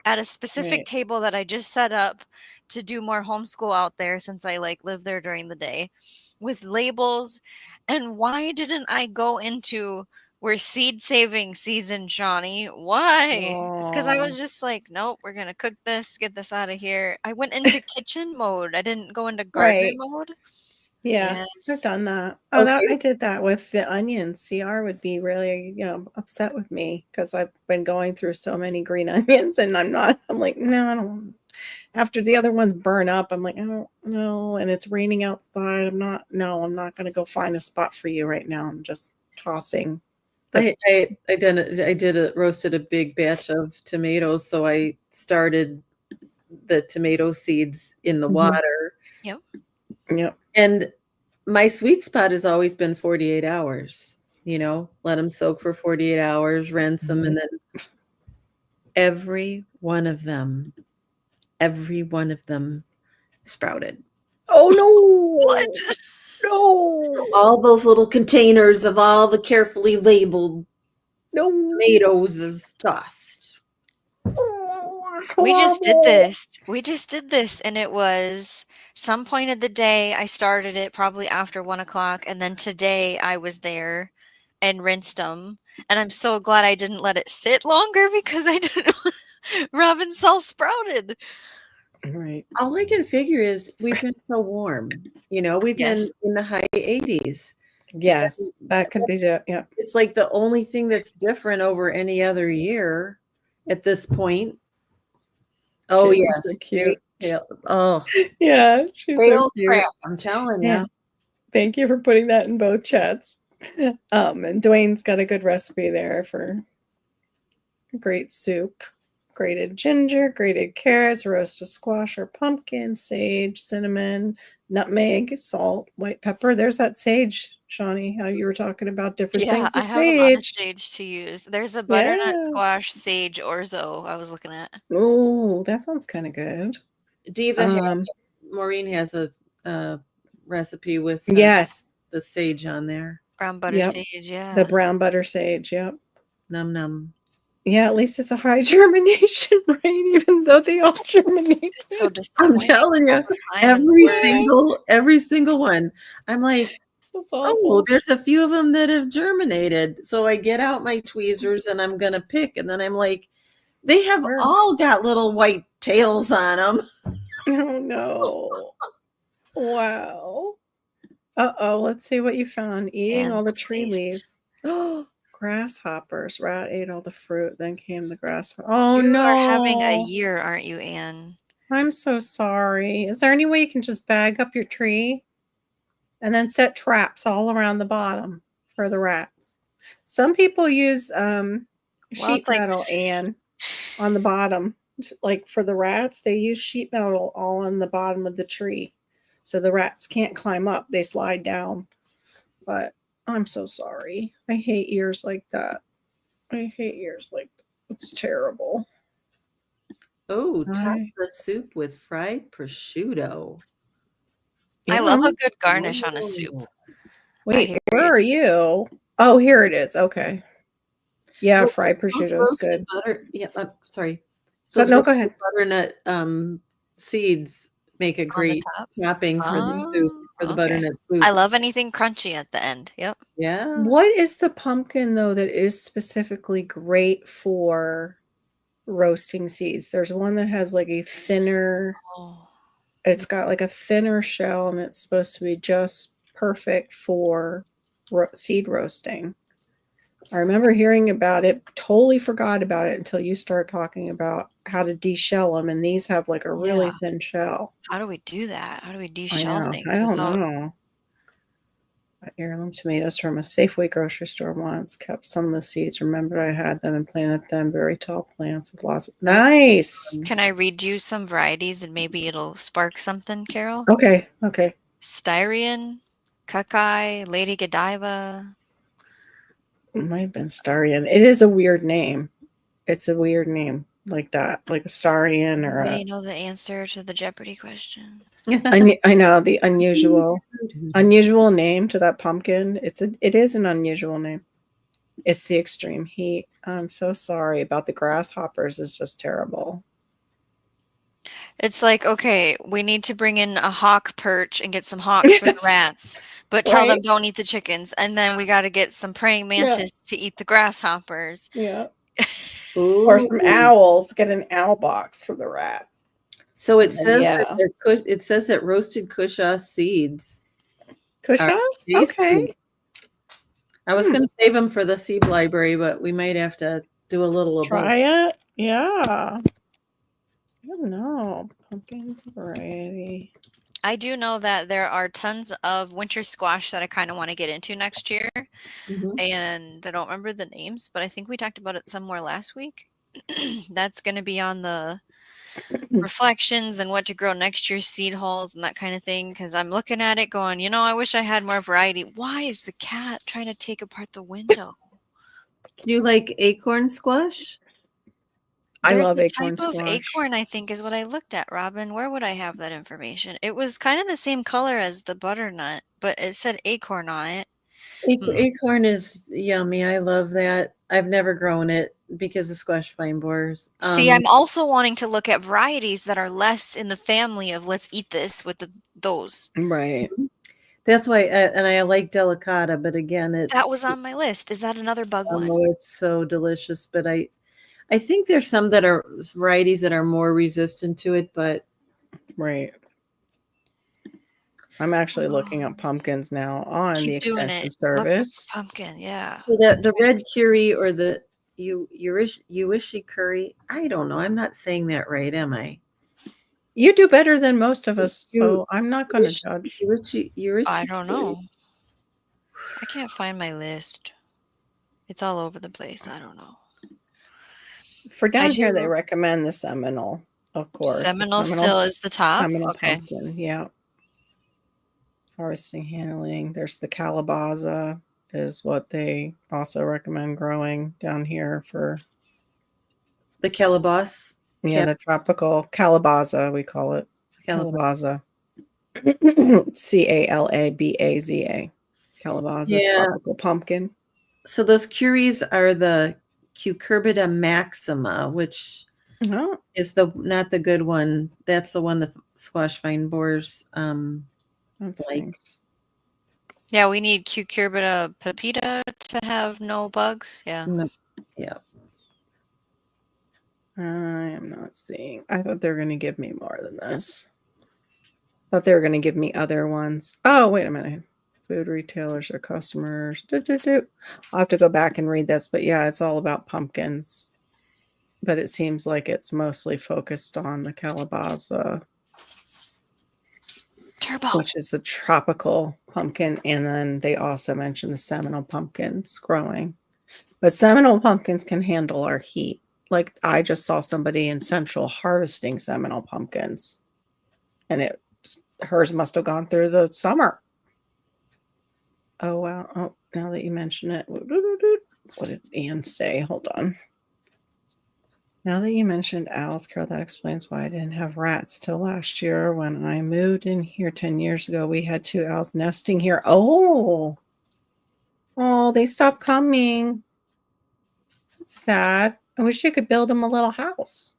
at a specific Right. table that I just set up to do more homeschool out there since I like live there during the day with labels. And why didn't I go into we're seed saving season, Shawnee? Why? It's because I Oh, was just like, nope, we're gonna cook this, get this out of here. I went into kitchen mode. I didn't go into gardener right. mode. Yeah, I've Yes. done that. Oh, that Okay. I did that with the onions. CR would be really, upset with me because I've been going through so many green onions and I'm like, no, I don't want after the other ones burn up, I'm like, I don't know. And it's raining outside. I'm not gonna go find a spot for you right now. I'm just tossing the I roasted a big batch of tomatoes, so I started the tomato seeds in the Mhm. water. Yep. Yep. And my sweet spot has always been 48 hours, let them soak for 48 hours, rinse them, and Mhm. then every one of them, every one of them sprouted. Oh What? no. No. All those little containers of all the carefully labeled No. tomatoes is tossed. Oh, it's We just did horrible. this. We just did this, and it was some point of the day. I started it probably after 1 o'clock, and then today I was there and rinsed them. And I'm so glad I didn't let it sit longer because I didn't. Robin's all sprouted. Right. All I can figure is we've been so warm. We've been Yes. in the high 80s. Yes, And that could be it. Yeah. it's like the only thing that's different over any other year at this point. Oh, She's so yes. cute. Oh, Yeah, she's so kale cute. crap, I'm telling Yeah. you. Thank you for putting that in both chats. And Dwayne's got a good recipe there for great soup. grated ginger, grated carrots, roasted squash or pumpkin, sage, cinnamon, nutmeg, salt, white pepper. There's that sage, Shawnee, how you were talking about different Yeah, things I with have a lot of sage. sage to use. There's a butternut Yeah. squash sage orzo I was looking at. Oh, that sounds kind of good. Diva has Maureen has a recipe with Yes. the sage on there. Brown butter Yep. sage, yeah. The brown butter sage. Yep. Num num. Yeah, at least it's a high germination rate, even though they all germinate. It's so I'm disappointing telling all you, the time in the word. every single one. I'm like, That's oh, awful. there's a few of them that have germinated. So I get out my tweezers and I'm gonna pick, and then I'm like, they have Sure. all got little white tails on them. Oh no. Wow. Uh-oh, let's see what you found. Eating And all the the tree place. leaves. Oh, grasshoppers. Rat ate all the fruit, then came the grasshopper. Oh You are having a no. year, aren't you, Anne? I'm so sorry. Is there any way you can just bag up your tree and then set traps all around the bottom for the rats? Some people use Well, sheet it's like metal and on the bottom. Like for the rats, they use sheet metal all on the bottom of the tree. So the rats can't climb up, they slide down. But I'm so sorry. I hate ears like that. I hate ears like that. It's terrible. Oh, top I the soup with fried prosciutto. I love yeah. a good garnish on a soup. Oh. I Wait, hear where you. are you? Oh, here it is. Okay. Yeah, Well, fried those prosciutto is roasted good. butter, yeah, I'm sorry. So Those no, go roasted ahead. butternut seeds make a On the great top. topping for the soup, Oh, for the okay. butternut I soup. love anything crunchy at the end. Yep. Yeah. What is the pumpkin though that is specifically great for roasting seeds? There's one that has like a thinner, Oh. it's got like a thinner shell and it's supposed to be just perfect for seed roasting. I remember hearing about it, totally forgot about it until you start talking about how to deshell them. And these have like a really Yeah. thin shell. How do we do that? How do we I deshell know. I things don't without know. Heirloom tomatoes from a Safeway grocery store once. Kept some of the seeds. Remembered I had them and planted them. Very tall plants with lots of nice. Can I read you some varieties and maybe it'll spark something, Carol? Okay. Okay. Styrian, Kakai, Lady Godiva. It might have been Starian. It is a weird name. It's a weird name like that, like a Starian or Anybody a. know the answer to the Jeopardy question? I know the unusual name to that pumpkin. It is an unusual name. It's the extreme heat. I'm so sorry about the grasshoppers. Is just terrible. It's like, okay, we need to bring in a hawk perch and get some hawks for the rats, but tell them Right? don't eat the chickens. And then we got to get some praying Yeah. mantis to eat the grasshoppers. Yeah. Or Ooh. some owls. Get an owl box for the rat. So it And says yeah. that roasted cushaw seeds are Cushaw? Okay. tasty. I was going to save them for the seed library, but we might have to do a little of both. Try it. Yeah. I don't know. Pumpkin variety. I do know that there are tons of winter squash that I kind of want to get into next year. Mhm. And I don't remember the names, but I think we talked about it somewhere last week. That's going to be on the reflections and what to grow next year's seed hauls and that kind of thing. Because I'm looking at it going, I wish I had more variety. Why is the cat trying to take apart the window? Do you like acorn squash? I There's love a acorn type of squash. acorn, I think, is what I looked at, Robin. Where would I have that information? It was kind of the same color as the butternut, but it said acorn on it. Acorn is yummy. I love that. I've never grown it because of squash vine borers. See, I'm also wanting to look at varieties that are less in the family of let's eat this with those. Right. That's why, and I like delicata, but again, That was on my list. Is that another bug one? it's so delicious. But I think there's some that are varieties that are more resistant to it, but Right. I'm actually looking up pumpkins now on the Keep doing extension it. Look up service. pumpkin, yeah. the red curry or the Uishi curry. I don't know. I'm not saying that right, am I? You do better than most of us, so I'm not going to judge. I don't know. I can't find my list. It's all over the place. I don't know. For I down here, they do. recommend the Seminole, of course. The Seminole still is the top. Seminole Okay. pumpkin, yeah. Harvesting, handling. There's the calabaza is what they also recommend growing down here for The calabash. the tropical calabaza, we call it. Calabash. Calabaza. Calabaza. Calabaza, Yeah. tropical pumpkin. So those curies are the Cucurbita maxima, which Oh, is not the good one. That's the one that squash vine borers that's like. nice. Yeah, we need Cucurbita pepita to have no bugs. Yeah. Yeah. I am not seeing. I thought they were going to give me more than this. Thought they were going to give me other ones. Oh, wait a minute. Food retailers or customers. I'll have to go back and read this, but yeah, it's all about pumpkins. But it seems like it's mostly focused on the calabaza, Turbo. which is the tropical pumpkin. And then they also mentioned the Seminole pumpkins growing. But Seminole pumpkins can handle our heat. Like I just saw somebody in Central harvesting Seminole pumpkins. And hers must have gone through the summer. Oh, wow. Oh, now that you mention it. What did Anne say? Hold on. Now that you mentioned owls, Carol, that explains why I didn't have rats till last year. When I moved in here 10 years ago, we had 2 owls nesting here. Oh, they stopped coming. That's sad. I wish you could build them a little house.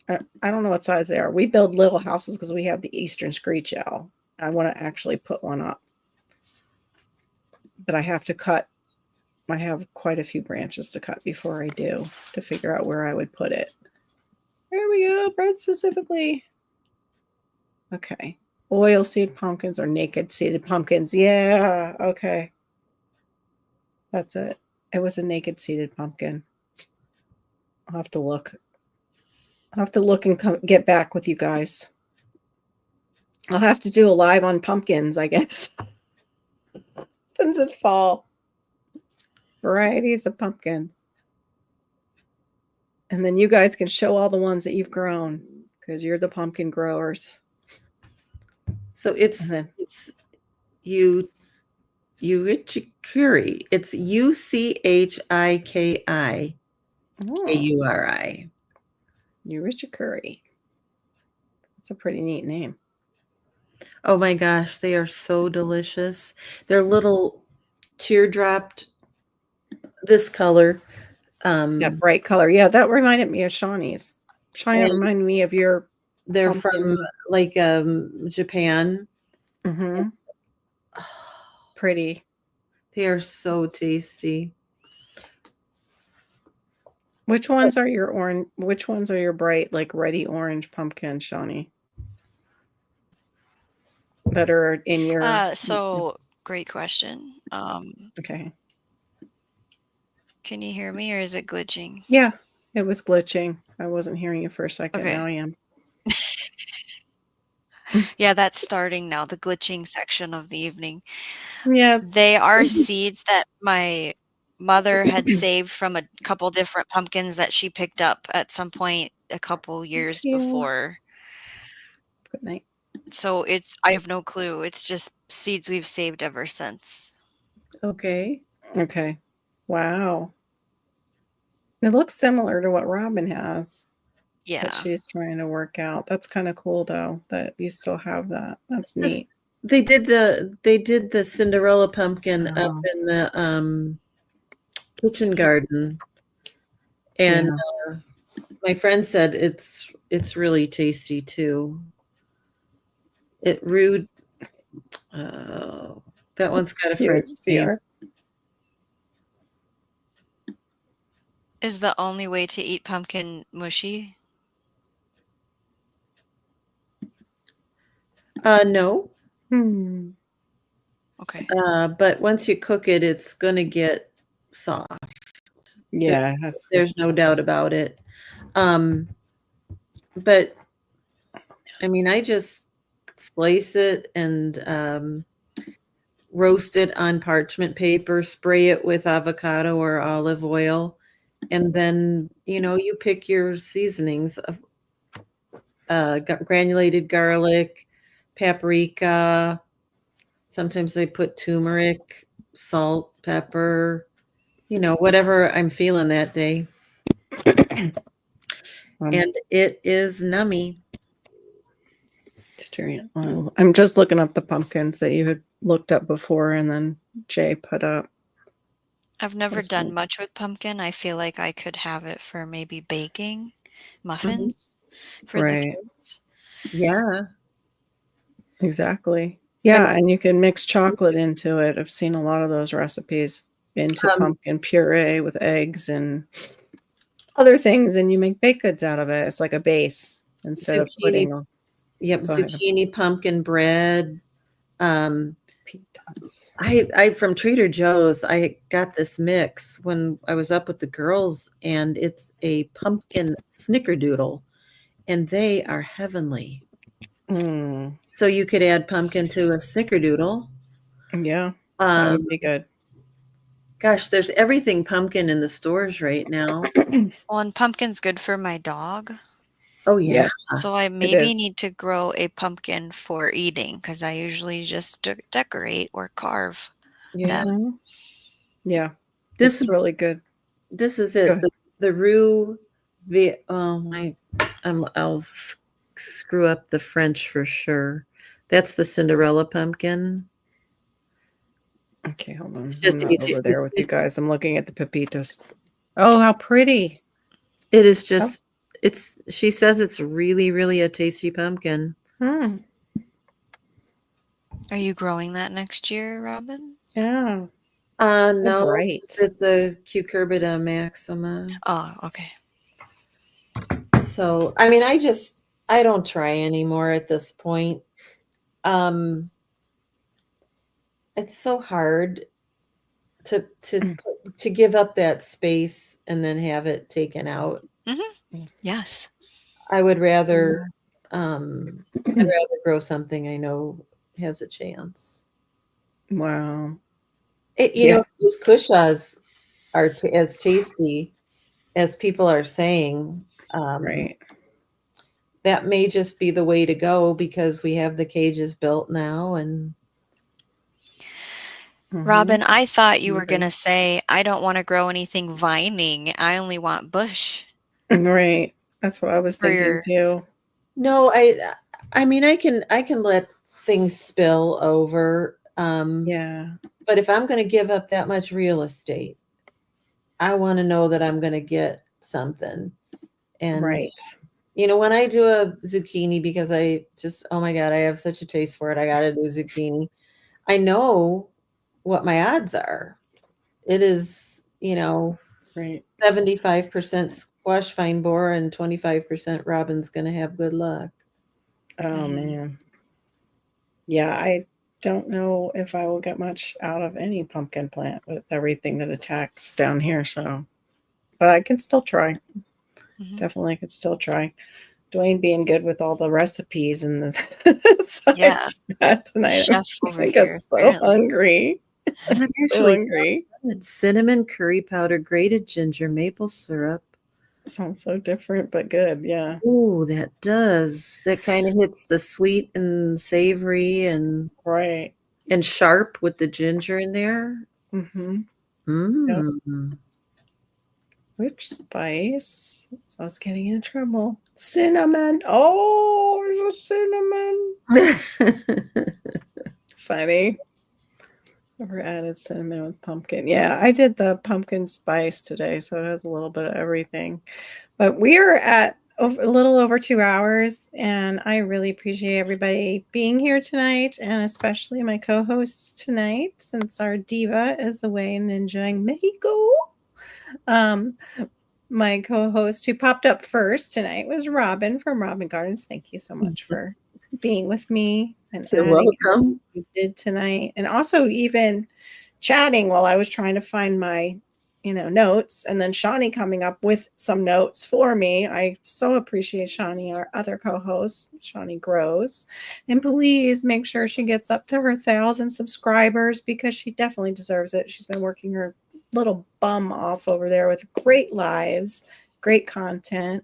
I don't know what size they are. We build little houses because we have the Eastern screech owl. I want to actually put one up. But I have to cut. I have quite a few branches to cut before I do to figure out where I would put it. There we go. Bread specifically. Okay. Oil seed pumpkins or naked seeded pumpkins. Yeah. Okay. That's it. It was a naked seeded pumpkin. I'll have to look. I'll have to look and get back with you guys. I'll have to do a live on pumpkins, I guess. Since it's fall. Varieties of pumpkins. And then you guys can show all the ones that you've grown because you're the pumpkin growers. So it's Uchikurei. It's UCHIKIKURI. Uchikurei. That's a pretty neat name. Oh my gosh, they are so delicious. They're little teardropped this color. That bright color. Yeah, that reminded me of Shawnee's. Shawnee reminded me of your They're pumpkins. from like Japan. Mm-hmm. Pretty. They are so tasty. Which ones are your orange? Which ones are your bright, like reddy orange pumpkins, Shawnee? That are in your. So great question. Okay. Can you hear me or is it glitching? Yeah, it was glitching. I wasn't hearing you for a second. Okay. Now I am. Yeah, that's starting now, the glitching section of the evening. Yeah. They are seeds that my mother had saved from a couple different pumpkins that she picked up at some point a couple years before. Good night. So I have no clue. It's just seeds we've saved ever since. Okay. Okay. Wow. It looks similar to what Robin has. Yeah. That she's trying to work out. That's kind of cool though, that you still have that. That's neat. They did the Cinderella pumpkin up in the kitchen garden. And my friend said it's really tasty too. That one's got a French name. Is the only way to eat pumpkin mushy? No. Okay. But once you cook it, it's gonna get soft. Yeah. There's no doubt about it. But I mean, I just slice it and roast it on parchment paper, spray it with avocado or olive oil, And then, you pick your seasonings of granulated garlic, paprika. Sometimes they put turmeric, salt, pepper, whatever I'm feeling that day. And it is nummy. I'm just looking up the pumpkins that you had looked up before and then Jay put up. I've never done much with pumpkin. I feel like I could have it for maybe baking muffins for the Right. kids. Yeah. Exactly. Yeah, and you can mix chocolate into it. I've seen a lot of those recipes into pumpkin puree with eggs and other things, and you make baked goods out of it. It's like a base instead of putting. Yep, Go ahead. zucchini pumpkin bread. I from Trader Joe's, I got this mix when I was up with the girls, and it's a pumpkin snickerdoodle, and they are heavenly. So you could add pumpkin to a snickerdoodle. Yeah, that would be good. Gosh, there's everything pumpkin in the stores right now. Well, and pumpkin's good for my dog. Oh, yeah. Yes, So I maybe need to grow a pumpkin for eating because I usually just decorate or carve them. Yeah, This is really good. This is it. The roux. I'll screw up the French for sure. That's the Cinderella pumpkin. Okay, hold on. It's just I'm not easy. over there with you guys. I'm looking at the pepitas. Oh, how pretty! It is just. It's. She says it's really, really a tasty pumpkin. Are you growing that next year, Robin? Yeah. No, Right. it's a Cucurbita maxima. Oh, okay. So, I mean, I don't try anymore at this point. It's so hard to give up that space and then have it taken out. Yes. I would rather grow something I know has a chance. Wow. These kushas are as tasty as people are saying. Right. That may just be the way to go because we have the cages built now. And Robin, I thought you were going to say, I don't want to grow anything vining. I only want bush. Right. That's what I was thinking too. No, I mean, I can let things spill over. Yeah. But if I'm going to give up that much real estate, I want to know that I'm going to get something. And when I do a zucchini, because oh my God, I have such a taste for it. I got to do zucchini. I know what my odds are. It is, 75% squash vine borer and 25% Robin's going to have good luck. Oh man. Yeah, I don't know if I will get much out of any pumpkin plant with everything that attacks down here. So, but I can still try. Definitely could still try. Dwayne being good with all the recipes and the tonight. Chef over I here. got so hungry. I'm actually hungry. Cinnamon, curry powder, grated ginger, maple syrup. Sounds so different, but good. Yeah. Oh, that does. That kind of hits the sweet and savory and and sharp with the ginger in there. Yep. Which spice? So I was getting in trouble. Cinnamon. Oh, there's a cinnamon. Funny. Never added cinnamon with pumpkin. Yeah, I did the pumpkin spice today, so it has a little bit of everything. But we are at a little over 2 hours, and I really appreciate everybody being here tonight, and especially my co-hosts tonight, since our diva is away and enjoying Mexico. My co-host who popped up first tonight was Robin from Robin Gardens. Thank you so much for being with me and you're welcome. You did tonight, and also even chatting while I was trying to find my notes, and then Shawnee coming up with some notes for me. I so appreciate Shawnee, our other co-host. Shawnee grows, and please make sure she gets up to her 1,000 subscribers because she definitely deserves it. She's been working her little bum off over there with great lives, great content.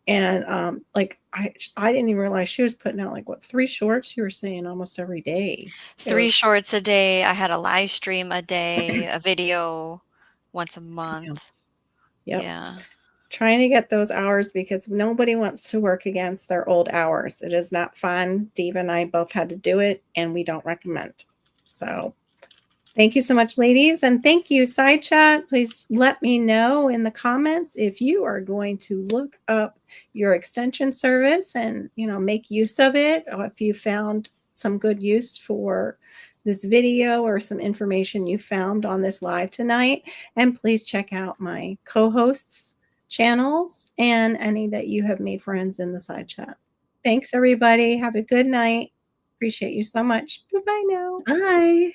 And like I didn't even realize she was putting out like what 3 shorts you were saying almost every day. It 3 was shorts a day. I had a live stream a day, a video once a yeah. month. Yep. Yeah. Trying to get those hours because nobody wants to work against their old hours. It is not fun. Dave and I both had to do it, and we don't recommend. So thank you so much, ladies. And thank you, Side Chat. Please let me know in the comments if you are going to look up your extension service and, make use of it, or if you found some good use for this video or some information you found on this live tonight. And please check out my co-hosts' channels and any that you have made friends in the Side Chat. Thanks, everybody. Have a good night. Appreciate you so much. Goodbye now. Bye.